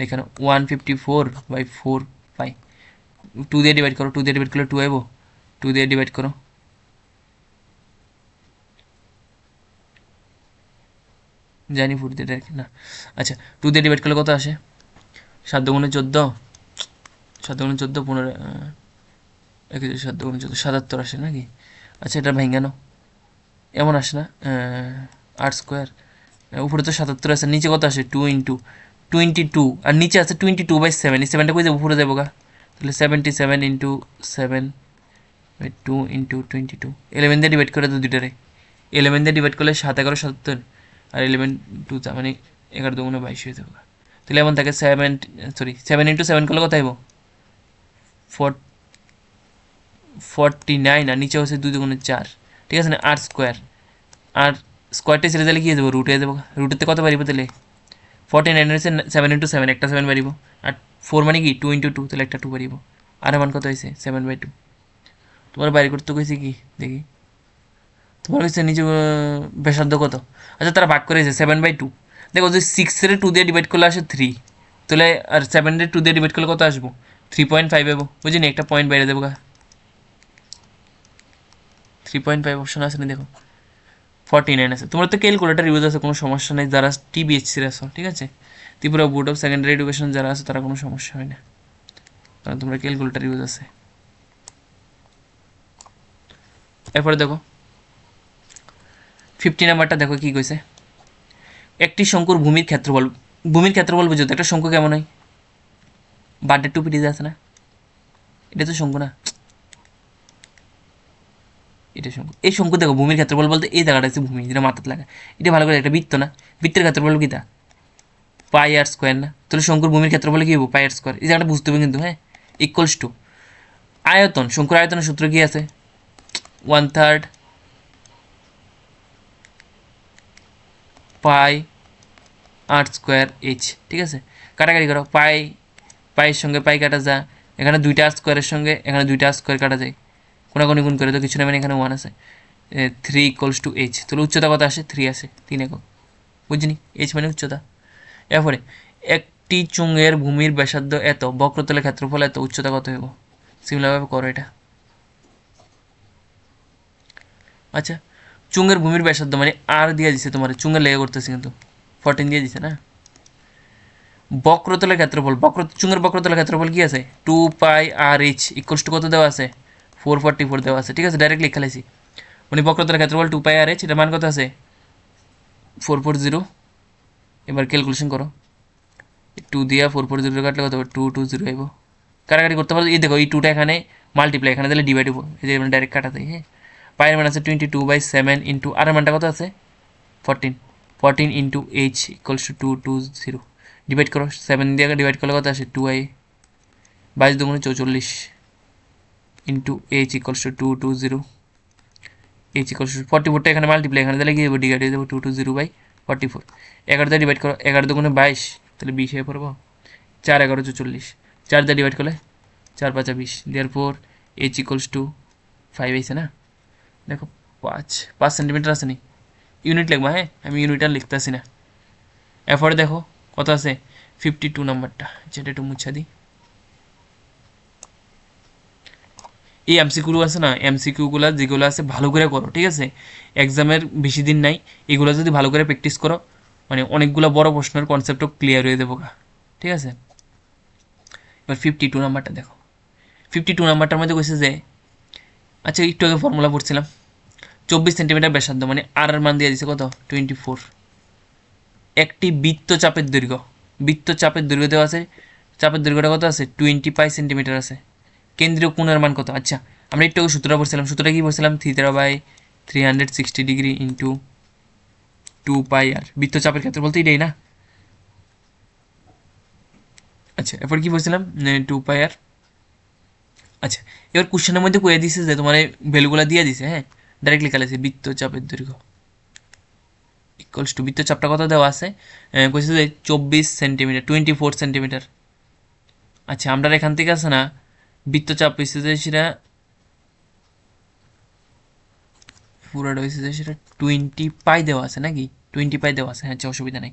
S1: এখানে 154/4 পাই। 2 দিয়ে ডিভাইড করো, 2 দিয়ে ডিভাইড করলে 2 আইব, 2 দিয়ে ডিভাইড করো, জানি 4 দিয়ে ডাইরেক্ট না, আচ্ছা 2 দিয়ে ডিভাইড করলে কত আসে? 7 × 14, 7 × 14 15, 7 × 14 77 আসে নাকি? আচ্ছা এটা ভেঙ্গানো এমন আসে না, আর স্কোয়ার উপরে তো 77 আছে, নিচে কত আসে? 2 × 22, আর নিচে আছে 22/7, এই 7টা কই যাবো? উপরে যাবো গা, তাহলে 77 × 7 2 × 22, 11 দিয়ে ডিভাইড করে তো দুইটারে, 11 দিয়ে ডিভাইড করলে 7 11 77, আর 11 2 মানে 11 2 22 হয়ে যাবো। তাহলে এমন থাকে 7 × 7 করলে কত আইব? 49, আর নিচে হচ্ছে 2 2 4, ঠিক আছে না? আর স্কোয়ার, আর স্কোয়ারটা ছেড়ে দিলে কি হয়ে যাবো? রুট হয়ে যাবো, রুটেতে কত বাড়িব তাহলে? 49 হচ্ছে 7 × 7, একটা 7 বাড়িব, আর 4 মানে কি 2 × 2, তাহলে একটা 2 বাড়িব, আর মান কত হয়েছে? 7/2। তোমার বাইরে করতে কইছে কি দেখি, তোমার কাছে নিচে ব্যাসার্ধ কত? আচ্ছা তারা ভাগ করেছে 7/2, দেখো যে 6 2 দিয়ে ডিভাইড করলে আসে 3, তাহলে আর 7 2 দিয়ে ডিভাইড করলে কত আসবো? 3.5 পাবো, বুঝিনি? একটা পয়েন্ট বাইরে দেবো গা, 3.5 অপশন আছে না দেখো, 49 আছে। তোমার তো ক্যালকুলেটার ইউজ আছে, কোনো সমস্যা নেই, যারা টিবিএইচসির আছো, ঠিক আছে, Tripura board of secondary education যারা আছে তারা কোনো সমস্যা হয় না, কারণ তোমরা ক্যালকুলেটার ইউজ আছে। এরপরে দেখো 50 নাম্বারটা দেখো কি কইছে, একটি শঙ্কুর ভূমির ক্ষেত্রফল, ভূমির ক্ষেত্রফল বুঝো তো, একটা শঙ্কু কেমন হয়? বার্থডে টুপি দিয়ে আছে না, এটা তো শঙ্কু না, এটা শঙ্কু। এই শঙ্কু দেখো ভূমির ক্ষেত্রফল বলতে এই জায়গাটা হচ্ছে ভূমি, যেটা মাথাতে লাগা, এটা ভালো করে একটা বৃত্ত না, বৃত্তের ক্ষেত্রফল কি তা পাই আর স্কোয়ার না, তাহলে শঙ্কুর ভূমির ক্ষেত্রফল কি হবো? পাই আর স্কোয়ার, এই জায়গাটা বুঝতে হবে কিন্তু, হ্যাঁ, ইকুয়ালস টু আয়তন, শঙ্কুর আয়তনের সূত্র কি আছে? 1/3 পাই আর স্কোয়ার এইচ, ঠিক আছে, কাটাকাটি করো, পাইয়ের সঙ্গে পাই কাটা যা, এখানে 2টা আর স্কোয়ারের সঙ্গে এখানে 2টা আর স্কোয়ার কাটা যায়, কোনাকুনি গুণ করে তো কিছু না, মানে এখানে 1 আছে, 3 = h, তাহলে উচ্চতা কত আসে? 3 আসে, 3 একক, বুঝিনি? h মানে উচ্চতা। এরপরে একটি চুঙের ভূমির ব্যাসার্ধ এত, বক্রতলের ক্ষেত্রফল এত, উচ্চতা কত হইব? সিমিলারভাবে করো এটা। আচ্ছা চুঙের ভূমির ব্যাসার্ধ মানে আর দিয়ে দিছে, তোমার চুঙের লেগে করতেছে কিন্তু 14 দিয়ে দিছে না। বক্রতলের ক্ষেত্রফল, চুঙের বক্রতলের ক্ষেত্রফল কি আছে? 2 পাই আর এইচ ইকুয়ালস টু কত দেওয়া আছে? 444 দেওয়া আছে, ঠিক আছে, ডাইরেক্ট লিখে লাইছি, মানে বক্রতলের ক্ষেত্রফল 2 পাই আর এইচ, এটা মান কত আছে? 440। এবার ক্যালকুলেশন করো, 2 দিয়া 440 কাটলে কত হবে? 220 আইব, কাটাকাটি করতে পারো, এই দেখো এই 2টা এখানে মাল্টিপ্লাই, এখানে দিলে ডিভাইড হবো, এই যে ডাইরেক্ট কাটা দেয়, হ্যাঁ। পায়ের মান আছে 22/7 ইন্টু আর মানটা কত আছে? 14 into h equals to 220, divide করো, 7 দিয়ে ডিভাইড করলে কত আসে? 2i, 22 2 44 into h equals to 220, h equals to 44টা এখানে মাল্টিপ্লাই, এখানে তাহলে কি দেবো? ডিভাইড হয়ে যাবো 220/44, 11 দিয়ে ডিভাইড করো, 11 2 22, তাহলে 20 হয়ে পড়বো, 4 11 44, 4 দিয়ে ডিভাইড করলে 4 5 20, দেয়ারফর h ইকুয়ালস টু 5 আইছে না, দেখো 5 সেন্টিমিটার আছে নি, ইউনিট লিখবা, হ্যাঁ আমি ইউনিট আর লিখতেছি না। এরপরে দেখো কত আছে 52 নাম্বারটা, যেটা একটু মুছা দিই। এই এমসিকিউ আছে না, এমসিকিউগুলো যেগুলো আছে ভালো করে করো, ঠিক আছে, এক্সামের বেশি দিন নাই, এগুলো যদি ভালো করে প্র্যাকটিস করো মানে অনেকগুলো বড় প্রশ্নের কনসেপ্টও ক্লিয়ার হয়ে দেবো, ঠিক আছে। এবার 52 নাম্বারটা দেখো, 52 নাম্বারটার মধ্যে কইছে যে, আচ্ছা একটু আগে ফর্মুলা পড়ছিলাম, 24 সেন্টিমিটার ব্যাসার্ধ মানে আর এর মান দিয়ে দিছে কত 24। একটি বৃত্তচাপের দৈর্ঘ্য, বৃত্তচাপের দৈর্ঘ্য দেওয়া আছে, চাপের দৈর্ঘ্যটা কত আছে 25 সেন্টিমিটার আছে। কেন্দ্রীয় কোণের মান কত, আচ্ছা আমরা একটু আগে সূত্রটা পড়ছিলাম, সূত্রটা কি বলছিলাম, θ/360 ইন্টু 2πr, বৃত্তচাপের ক্ষেত্রে বলতে এটাই না। আচ্ছা এরপর কি বলছিলাম 2πr। আচ্ছা এবার কোশ্চেনের মধ্যে কয়ে দিছে যে তোমার ভ্যালুগুলো দিয়ে দিছে, হ্যাঁ ডাইরেক্টলি লিখে বৃত্তচাপের দৈর্ঘ্য ইকুয়ালস টু, বৃত্তচাপটা কত দেওয়া আছে, কইছে যে 24 সেন্টিমিটার, 24 সেন্টিমিটার। আচ্ছা আমরা এখান থেকে আছে না বৃত্তচাপ হয়েছে যে সেটা পুরোটা হয়েছে যে সেটা 20 দেওয়া আছে নাকি, 20 দেওয়া আছে, হ্যাঁ আচ্ছা অসুবিধা নেই।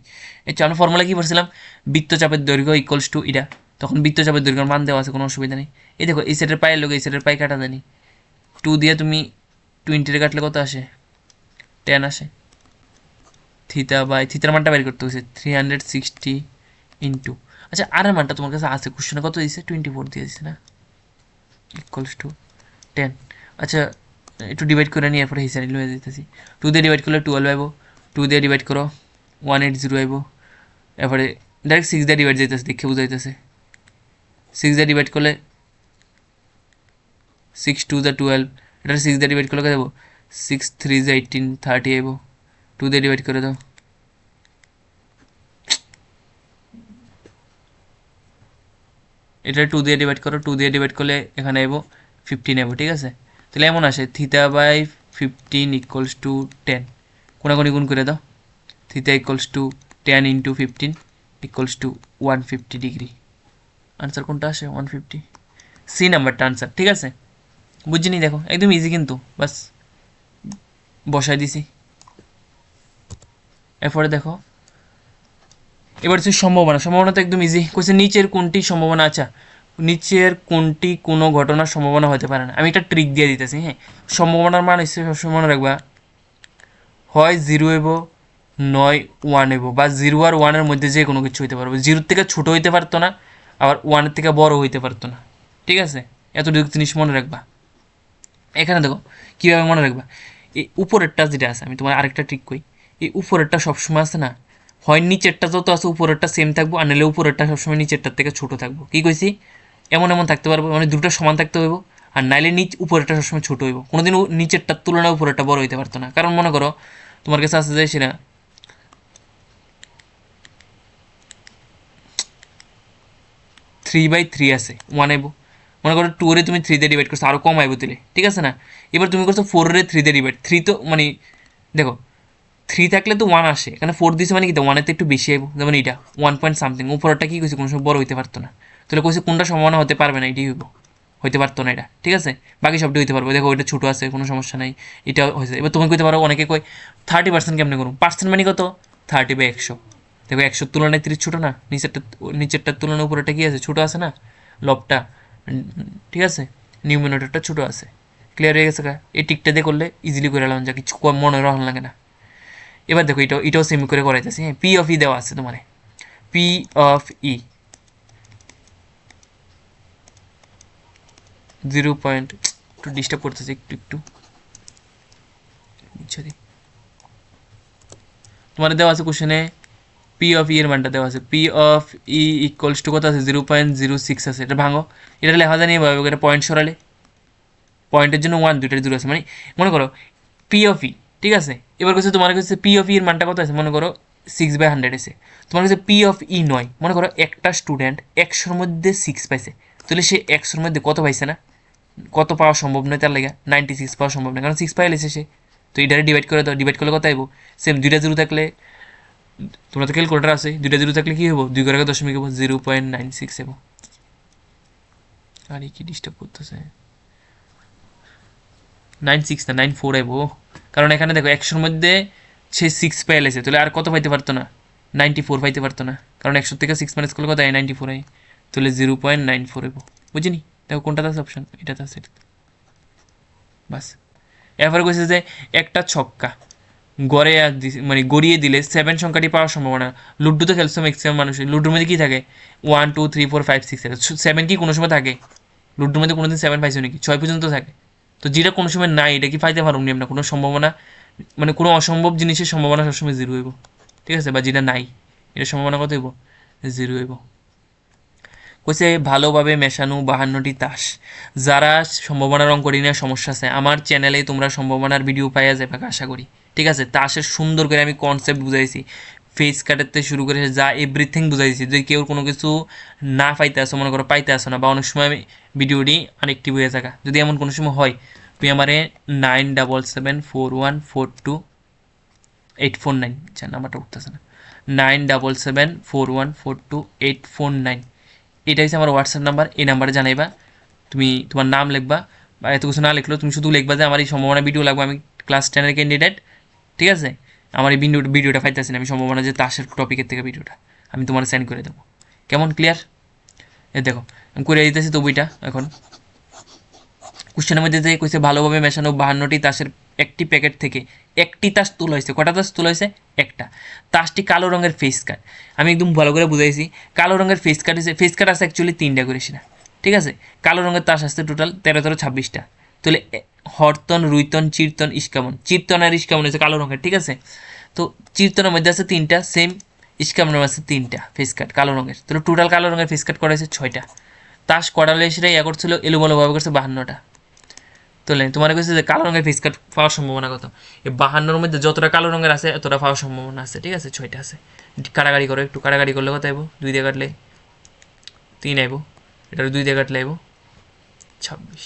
S1: আচ্ছা আমরা ফর্মুলা কি পড়ছিলাম, বৃত্তচাপের দৈর্ঘ্য ইকুয়ালস টু এটা, তখন বৃত্তচাপের দৈর্ঘ্যের মান দেওয়া আছে, কোনো অসুবিধা নেই। এই দেখো এই সেটের পায়ের লোক এই সেটের পায়ে কাটা দেয়নি, 2 দিয়ে তুমি 20 কাটলে কত আসে 10 আসে। থিতার মানটা বের করতে হয়েছে 360 ইন্টু, আচ্ছা আর এর মানটা তোমার কাছে আছে, কোশ্চেনে কত দিয়েছে 24 দিয়ে দিচ্ছে না, ইকুয়ালস টু 10। আচ্ছা একটু ডিভাইড করে নিয়ে এরপরে হিসাবে লয়ে দিতেছি, 2 দিয়ে ডিভাইড করলে 12 আইব, 2 দিয়ে ডিভাইড করো 180 আইব, এরপরে ডাইরেক্ট 6 দিয়ে ডিভাইড যাইতেছে, দেখে বুঝাইতেছে 6 দিয়ে ডিভাইড করলে 6 2 দ্য 12, এটা 6 দিয়ে ডিভাইড করলে দেবো 6 3 18 30 আইব, 2 দিয়ে ডিভাইড করে দাও, এটা 2 দিয়ে ডিভাইড করো, 2 দিয়ে ডিভাইড করলে এখানে আইব 15 আইব, ঠিক আছে। তাহলে এমন আসে θ/15 ইকুয়ালস টু 10, কোনাকুনি গুণ করে দাও, θ equals to 10 into 15 equals to 150 degree. Answer কোনটা আসে 150, সি নাম্বারটা আনসার, ঠিক আছে বুঝিনি, দেখো একদম ইজি কিন্তু, বাস বসাই দিছি। এরপরে দেখো এবার হচ্ছে সম্ভাবনা, সম্ভাবনা তো একদম ইজি, কইছে নিচের কোনটি সম্ভাবনা, আচ্ছা নিচের কোনটি কোনো ঘটনার সম্ভাবনা হতে পারে না, আমি একটা ট্রিক দিয়ে দিতেছি, হ্যাঁ সম্ভাবনার মান হচ্ছে সবসময় মনে রাখবা, হয় 0 হইব নয় 1 হইব, বা 0 আর 1-এর মধ্যে যে কোনো কিছু হইতে পারবে, 0-র থেকে ছোটো হইতে পারতো না, আবার 1-এর থেকে বড় হইতে পারতো না, ঠিক আছে এতটুকু জিনিস মনে রাখবা। এখানে দেখো কীভাবে মনে রাখবা, এই উপরেরটা যেটা আছে, আমি তোমার আরেকটা ট্রিক কই, এই উপরেরটা সবসময় আছে না, হয় নিচেরটা যত আছে উপরেরটা সেম থাকবো, আর নাহলে উপরেরটা সবসময় নিচেরটার থেকে ছোটো থাকবো, কী কইছি এমন এমন থাকতে পারবো, মানে দুটো সমান থাকতে হইব, আর নাইলে উপরেরটা সবসময় ছোটো হইব, কোনোদিন নিচেরটার তুলনায় উপরেরটা বড় হইতে পারতো না, কারণ মনে করো তোমার কাছে আছে যে সেটা 3/3 আছে, 1 আইব, মনে করো 2 তুমি 3 দিয়ে ডিভাইড করছো আরও কম আইব দিলে, ঠিক আছে না। এবার তুমি করছো 4 3 দিয়ে ডিভাইড, 3 তো মানে দেখো 3 থাকলে তো 1 আসে, এখানে 4 দিছে মানে কি 1-এর তো একটু বেশি আইব, যেমন এটা 1 পয়েন্ট সামথিং, উপরেরটা কি কইছে কোনো সময় বড় হইতে পারতো না, তাহলে কইছে কোনটা সম্ভাবনা হতে পারবে না, এটাই হইব, হইতে পারতো না এটা, ঠিক আছে বাকি সবটা হইতে পারবো, দেখো ওইটা ছোটো আছে কোনো সমস্যা নাই, এটা হয়েছে। এবার তুমি কইতে পারো অনেকে কই 30% কেমনে করুন, পার্সেন্ট মানে কত 30/100, দেখো 100 তুলনায় 30 ছোটো না, নিচেরটার তুলনায় উপরেটা কি আছে ছোটো আছে না, লবটা, ঠিক আছে নিউমিনেটরটা ছোটো আছে, ক্লিয়ার হয়ে গেছে, এই টিকটা দিয়ে করলে ইজিলি করে এলাম, যা কিছু মনে রাখা লাগে না। এবার দেখো এটাও সেমি করে করাইতেছি, হ্যাঁ পি অফ ই দেওয়া আছে তোমার, পি অফ ই 0 পয়েন্ট, একটু ডিস্টার্ব করতেছে একটু একটু বুঝছি, তোমার দেওয়া আছে কোশ্চেনে পি অফ ই এর মানটা দেওয়া আছে, P of E equals to কত আছে 0.06 আছে, এটা ভাঙো, এটা লেখা জানি এটা পয়েন্ট সরালে, পয়েন্টের জন্য 1 দুইটার 0 আছে, মানে মনে করো পি অফ ই, ঠিক আছে এবার কাছে তোমার কাছে পি অফ ই এর মানটা কত আছে, মনে করো 6/100 আছে, তোমার কাছে পি অফ ই নয়, মনে করো একটা স্টুডেন্ট 100-র মধ্যে 6 পাইছে, তাহলে সে 100-র মধ্যে কত পাইছে না, কত পাওয়া সম্ভব নয় তার লেগে 96 পাওয়া সম্ভব নয়, কারণ 6 পাই লেছে সে, তো এটারে ডিভাইড করে দাও, ডিভাইড করলে কত আইব, সেম দুইটা 0 থাকলে, তোমরা তো ক্যালকুলেটার আছে, দুইটা 0 থাকলে কী হবো 2 ঘরে দশমিক হবো 0.96 হবো, আর কি ডিস্টার্ব করতেছে 96 না 94 আইব, কারণ এখানে দেখো 100-র মধ্যে সে 6 পেয়ে লেছে, তাহলে আর কত পাইতে পারতো না, 94 পাইতে পারতো না, কারণ 100 থেকে 6 মাইনাস করলে কত হয় 94 হয়, তাহলে 0.94 হইব। বুঝিনি? দেখো কোনটাতে আছে অপশন, এটাতে আছে, বাস। এরপরে কইছে যে একটা ছক্কা গড়ে মানে গড়িয়ে দিলে 7 সংখ্যাটি পাওয়ার সম্ভাবনা। লুড্ডুতে খেলছে ম্যাক্সিমাম মানুষ, লুড্ডুর মধ্যে কি থাকে 1 2 3 4 5 6 থাকে, 7 কি কোনো সময় থাকে? লুড্ডুর মধ্যে কোনোদিন 7 পাইছো নাকি? 6 পর্যন্ত থাকে। তো যেটা কোনো সময় নাই এটা কি পাইতে পারো না, কোনো সম্ভাবনা, মানে কোনো অসম্ভব জিনিসের সম্ভাবনা সবসময় 0 হইব, ঠিক আছে? বা যেটা নাই এটার সম্ভাবনা কত হইব? 0 হইব। কইছে ভালোভাবে মেশানো 52টি তাস। যারা সম্ভাবনার অঙ্ক নিয়ে সমস্যা আছে আমার চ্যানেলে তোমরা সম্ভাবনার ভিডিও পাইয়া যাবে আশা করি, ঠিক আছে? তাসের সুন্দর করে আমি কনসেপ্ট বুঝাইছি, ফেস কাটাতে শুরু করে যা এভরিথিং বুঝাইছি। যদি কেউ কোনো কিছু না পাইতে আসো, মনে করো পাইতে আসো না, বা অনেক সময় আমি ভিডিওটি আরেকটি হয়ে থাকা, যদি এমন কোনো সময় হয় তুমি আমারে 9774142849, নাম্বারটা উঠতেছে না, 9774142849, এটা হচ্ছে আমার হোয়াটসঅ্যাপ নাম্বার। এই নাম্বারে জানাইবা, তুমি তোমার নাম লিখবা, বা এত কিছু না লিখলেও তুমি শুধু লিখবা যে আমার এই সম্ভাবনা ভিডিও লাগবে, আমি ক্লাস 10-এর ক্যান্ডিডেট, ঠিক আছে? আমার এই ভিডিওটা পাইতেছি না, আমি সম্ভাবনা যে তাসের টপিকের থেকে ভিডিওটা আমি তোমার সেন্ড করে দেবো। কেমন, ক্লিয়ার? এ দেখো আমি করে দিতেছি তো বইটা। এখন কোশ্চেনের মধ্যে যে কইছে ভালোভাবে মেশানো 52টি তাসের একটি প্যাকেট থেকে একটি তাস তোলা হয়েছে। কটা তাস তোলা হয়েছে? একটা। তাসটি কালো রঙের ফেস কাট। আমি একদম ভালো করে বুঝাইছি, কালো রঙের ফেস কাট হয়েছে, ফেস কাট আছে অ্যাকচুয়ালি 3টা করে সেটা, ঠিক আছে? কালো রঙের তাস আসছে টোটাল 13-26টা। তাহলে হরতন, রুইতন, চিরতন, ইস্কামন, চিরতন আর ইস্কামন হচ্ছে কালো রঙের, ঠিক আছে? তো চিরতনের মধ্যে আছে 3টা, সেম ইস্কামনের আছে 3টা ফেস কাট কালো রঙের, তাহলে টোটাল কালো রঙের ফেস কাট করা হয়েছে 6টা। তাস কটালে সেটা ইয়া করছিল এলোমেলোভাবে করছে 52টা। তাহলে তোমার কাছে যে কালো রঙের ফেস কাট পাওয়ার সম্ভাবনা কত? এই 52-র মধ্যে যতটা কালো রঙের আছে এতটা পাওয়ার সম্ভাবনা আছে, ঠিক আছে? 6টা আছে। কাটাকাটি করো, একটু কাটাকাটি করলে কত আইব? 2 দিয়ে কাটলে 3 আইব, এটার 2 দিয়ে কাটলে আইব 26,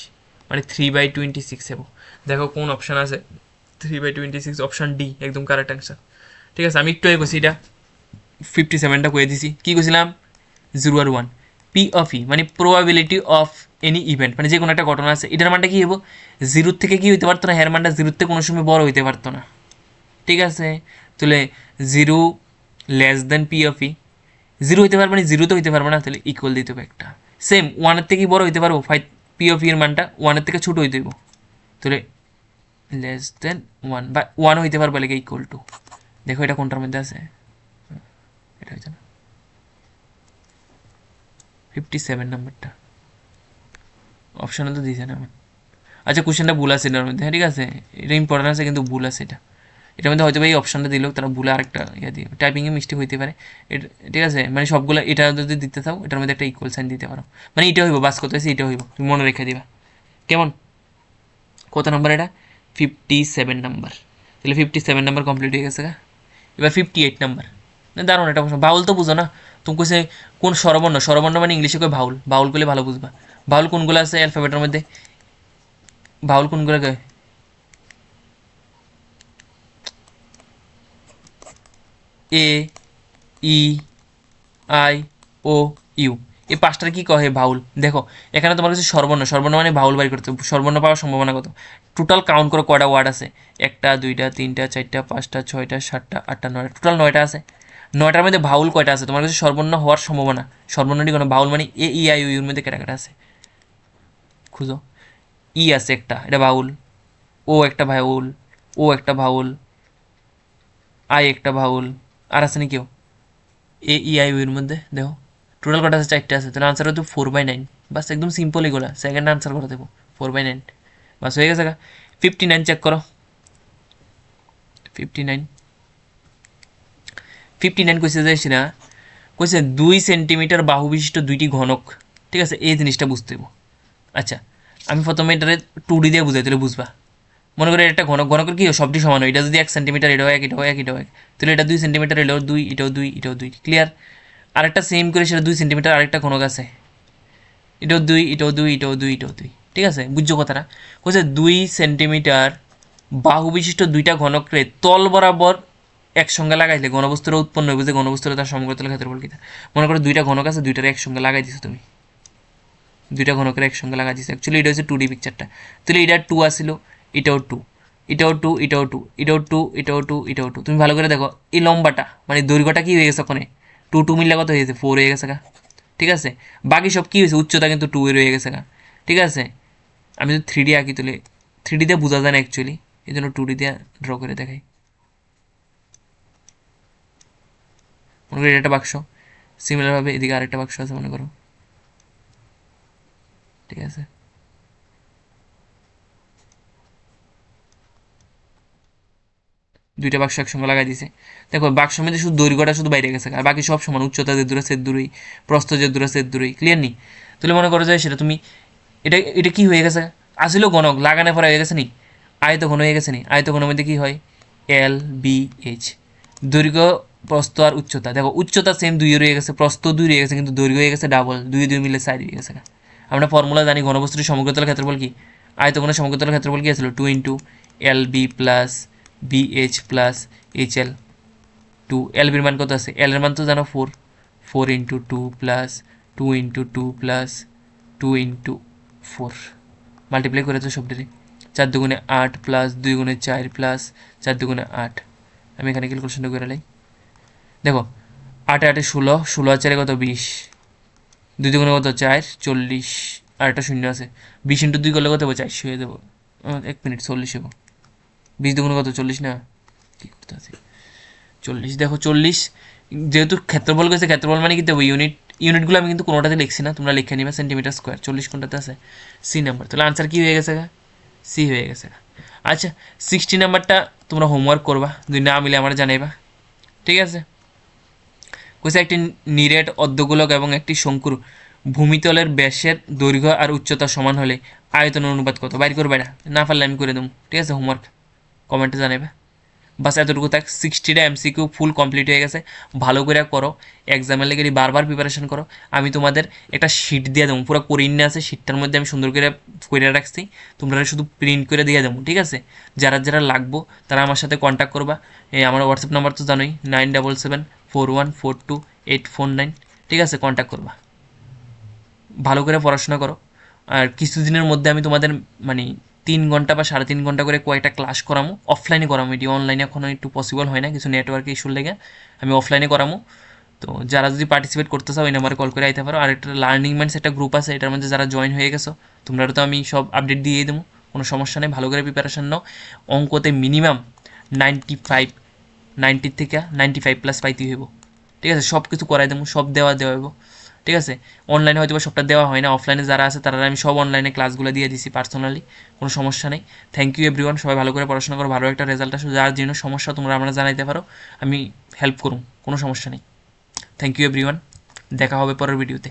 S1: মানে 3/26 আইব। দেখো কোন অপশান আছে 3/26, অপশান ডি একদম কারেক্ট অ্যান্সার, ঠিক আছে? আমি একটু আগে কইছি এটা 57টা কয়ে দিছি। কী কইছিলাম? 0 আর 1, পি অফ ই মানে প্রবাবিলিটি অফ এনি ইভেন্ট, মানে যে কোনো একটা ঘটনা আছে, এটার মানটা কী হবো? 0 থেকে কি হইতে পারতো না, হের মানটা 0 থেকে কোনো সময় বড় হইতে পারতো না, ঠিক আছে? তাহলে 0 লেস দেন পি অফ ই, 0 হইতে পারবে না, 0 তো হইতে পারবে না, তাহলে ইকুয়াল দিতে হবে একটা। সেম 1-এর থেকে বড় হইতে পারবো, পি অফ এর মানটা 1-এর থেকে ছোটো হইতে হইব, তাহলে লেস দেন 1 বা 1 হইতে পারবে, লাগে ইকুয়াল টু। দেখো এটা কোনটার মধ্যে আছে, এটা হইছে না 57 নাম্বারটা, অপশানে তো দিয়েছে না আমার। আচ্ছা কোশ্চেনটা ভুল আছে এটার মধ্যে, হ্যাঁ ঠিক আছে, এটা ইম্পর্টেন্ট আছে কিন্তু ভুল আছে এটা, এটার মধ্যে হয়তো এই অপশানটা দিলেও তারা ভুলে আরেকটা ইয়ে দিয়ে টাইপিংয়ে মিস্টেক হইতে পারে, এটা ঠিক আছে? মানে সবগুলো এটা যদি দিতে থাও এটার মধ্যে একটা ইকুয়াল সাইন দিতে পারো, মানে এটা হইব, বাস কত হয়েছে এটা হইব, তুমি মনে রেখে দিবা। কেমন? কত নাম্বার এটা? 57 নাম্বার। তাহলে 57 নাম্বার কমপ্লিট হয়ে গেছে। এবার 58 নাম্বার, দারুণ একটা প্রশ্ন। বাউল তো বুঝো না তুমি, কইছে কোন স্বরবর্ণ, স্বরবর্ণ মানে ইংলিশে কই বাউল, বাউল করলে ভালো বুঝবা। বাউল কোনগুলো আছে অ্যালফাবেটের মধ্যে? বাউল কোনগুলো কয়? এ, ই, আই, ও, ইউ, এই 5টার কি কহে? বাউল। দেখো এখানে তোমার কাছে সর্বর্ণ, সর্বর্ণ মানে বাউল বাই করতে, সর্বর্ণ পাওয়ার সম্ভাবনা কত? টোটাল কাউন্ট করো কয়টা ওয়ার্ড আছে, 1টা 2টা 3টা 4টা 5টা 6টা 7টা 8টা 9টা, টোটাল 9টা আছে। 9টার মধ্যে বাউল কয়টা আছে তোমার কাছে? সর্বর্ণ হওয়ার সম্ভাবনা, সর্বর্ণটি কোনো বাউল মানে এ, ই, আই, ও, ইউর মধ্যে কেটা কেটা আছে খুঁজো। ই আছে একটা, এটা বাউল। ও একটা বাউল, ও একটা বাউল, আই একটা বাউল, আর আছে নি কেউ? এ, ই, আই, ও এর মধ্যে দেখো টোটাল কটা আছে? 4টে আছে, তাহলে আনসার হতো 4/9। বাস একদম সিম্পল এগুলো, সেকেন্ড আনসার করে দেবো 4/9, বাস হয়ে গেছে। 59 চেক করো, 59 59 কইছে যে সেটা কইছে 2 সেন্টিমিটার বাহু বিশিষ্ট 2টি ঘনক, ঠিক আছে? এই জিনিসটা বুঝতে হইব। আচ্ছা আমি প্রথমে এটারে 2D দিয়ে বুঝাই, তাহলে বুঝবা। মনে করি একটা ঘনক, ঘনকের কি সবটি সমান হয়, এটা যদি 1 সেন্টিমিটার, এটাও 1, এটাও 1, এটাও 1, তাহলে এটা 2 সেন্টিমিটার, এটাও 2, এটাও 2, এটাও 2, ক্লিয়ার? আরেকটা সেম করে সেটা 2 সেন্টিমিটার আরেকটা ঘনক আছে, এটাও 2, এটাও 2, এটাও 2, এটাও 2, ঠিক আছে? বুঝছো কথাটা? বলছে 2 সেন্টিমিটার বাহু বিশিষ্ট 2টা ঘনককে তল বরাবর একসঙ্গে লাগাইলে ঘনবস্তুর উৎপন্ন হইব, যে ঘনবস্তুর তার সমগ্রতল ক্ষেত্রফল কি? মনে করো 2টা ঘনক আছে, 2টারে একসঙ্গে লাগাই দিছো তুমি, দুইটা ঘনকের একসঙ্গে লাগা দিয়েছে। অ্যাকচুয়ালি এটা হচ্ছে 2D পিকচারটা। তাহলে এটা 2 আসছিল, এটাও 2, এটাও 2, এটাও 2, এটাও 2, এটাও 2, এটাও 2। তুমি ভালো করে দেখো এই লম্বাটা মানে দৈর্ঘ্যটা কি হয়ে গেছে ওখানে 2 মিললে কত হয়ে গেছে 4 হয়ে গেছে গা। ঠিক আছে, বাকি সব কী হয়েছে উচ্চতা কিন্তু 2 এর হয়ে গেছে গা। ঠিক আছে, আমি যদি 3D আঁকি তুলে 3D দিয়ে বোঝা যায় না অ্যাকচুয়ালি, এই জন্য 2D দিয়ে ড্র করে দেখাই। মনে করি এটা একটা বাক্স, সিমিলারভাবে এদিকে আরেকটা বাক্স আছে মনে করো। ঠিক আছে, দুইটা বাক্স একসঙ্গে লাগাই দিছে। দেখো বাক্সের মধ্যে শুধু দৈর্ঘ্যটা শুধু বাইরে গেছে আর বাকি সব সমান, উচ্চতা যে দূরে সে দূরেই, প্রস্থ যে দূরে সে দূরেই। ক্লিয়ার নি? তাহলে মনে করো যে সেটা তুমি এটা এটা কি হয়ে গেছে আসলেও গণক লাগানোর পরে হয়ে গেছে নি আয়ত ঘন হয়ে গেছে নি। আয়ত ঘনের মধ্যে কি হয় এল বি এইচ, দৈর্ঘ্য প্রস্থ আর উচ্চতা। দেখো উচ্চতা সেম 2 রয়ে গেছে, প্রস্থ 2 রয়ে গেছে, কিন্তু দৈর্ঘ্য হয়ে গেছে ডাবল, 2 মিলে 4 হয়ে গেছে। আমরা ফর্মুলা জানি ঘনবস্তুর সমগ্রতল ক্ষেত্রফল কি, আয়তঘনের সমগ্রতল ক্ষেত্রফল কি আসলে 2 into L B plus B H plus H L. 2 L বির মান কত আছে, এল এর মান তো জানো 4, 4 into 2 plus 2 into 2 plus 2 into 4 multiply করেছে সবটারই। 4 দুগুণে 8 প্লাস 2 গুণে 4 প্লাস 4 দুগুণে 8। আমি এখানে ক্যালকুলেশনটা করে লাই। দেখো 8 8 16, 16 আর 4 কত 20, 2 দুগুণে কত 4 40, আর একটা শূন্য আছে। 20 ইন্টু 2 করলে কত হবে 400 হয়ে যাবো। 1 মিনিট 40 হবো। 20 দুগুণে কত 40 না, কী করতে আছে 40। দেখো 40 যেহেতু ক্ষেত্রফল গেছে, ক্ষেত্রফল মানে কি দেবো ইউনিট, ইউনিটগুলো আমি কিন্তু কোনোটাতে লিখছি না, তোমরা লিখে নিবা সেন্টিমিটার স্কোয়ার। 40 কোনটাতে আছে সি নাম্বার, তাহলে আনসার কী হয়ে গেছে সি হয়ে গেছে। আচ্ছা 60 নাম্বারটা তোমরা হোমওয়ার্ক করবা, যদি না মিলে আমার জানাইবা। ঠিক আছে, কইছে একটি নিরেট অর্ধগোলক এবং একটি শঙ্কুর ভূমিতলের ব্যাসের দৈর্ঘ্য আর উচ্চতা সমান হলে আয়তনের অনুপাত কত, বাইর করবে না পারলে আমি করে দেবো। ঠিক আছে, হোমওয়ার্ক কমেন্টে জানাবে। বাস এতটুকু থাক। 60টা এমসিকিউ ফুল কমপ্লিট হয়ে গেছে, ভালো করে করো, এক্সামের লেগে বারবার প্রিপারেশন করো। আমি তোমাদের একটা শিট দিয়ে দেবো, পুরো করিন্নে আছে, শিটটার মধ্যে আমি সুন্দর করে রাখছি, তোমরা শুধু প্রিন্ট করে দিয়ে দেবো। ঠিক আছে, যারা যারা লাগবো তারা আমার সাথে কন্ট্যাক্ট করবা। এই আমার হোয়াটসঅ্যাপ নাম্বার তো জানোই, 9774142849। ঠিক আছে, কন্ট্যাক্ট করবা, ভালো করে পড়াশোনা করো। আর কিছুদিনের মধ্যে আমি তোমাদের মানে 3 ঘন্টা বা 3.5 ঘন্টা করে কয়েকটা ক্লাস করামো, অফলাইনে করামো, এটি অনলাইনে এখনও একটু পসিবল হয় না, কিছু নেটওয়ার্ক ইস্যুর লেগে আমি অফলাইনে করামো। তো যারা যদি পার্টিসিপেট করতে চাও এই নাম্বারে কল করে আইতে পারো। আর একটা লার্নিং মাইন্ডস একটা গ্রুপ আছে, এটার মধ্যে যারা জয়েন হয়ে গেছো তোমরা তো আমি সব আপডেট দিয়ে দেবো, কোনো সমস্যা নেই। ভালো করে প্রিপারেশান নাও, অঙ্কতে মিনিমাম 90 থেকে 95 প্লাস পাইতে হইব। ঠিক আছে, সব কিছু করাই দেবো, সব দেওয়া হইব। ঠিক আছে, অনলাইনে হয়তো সবটা দেওয়া হয় না, অফলাইনে যারা আছে তারা আমি সব অনলাইনে ক্লাসগুলো দিয়ে দিছি পার্সোনালি, কোনো সমস্যা নেই। থ্যাংক ইউ এভরিওয়ান, সবাই ভালো করে পড়াশোনা করো, ভালো একটা রেজাল্ট আসো। যার জন্য সমস্যা তোমরা আমরা জানাইতে পারো, আমি হেল্প করুন, কোনো সমস্যা নেই। থ্যাংক ইউ এভরিওয়ান, দেখা হবে পরের ভিডিওতে।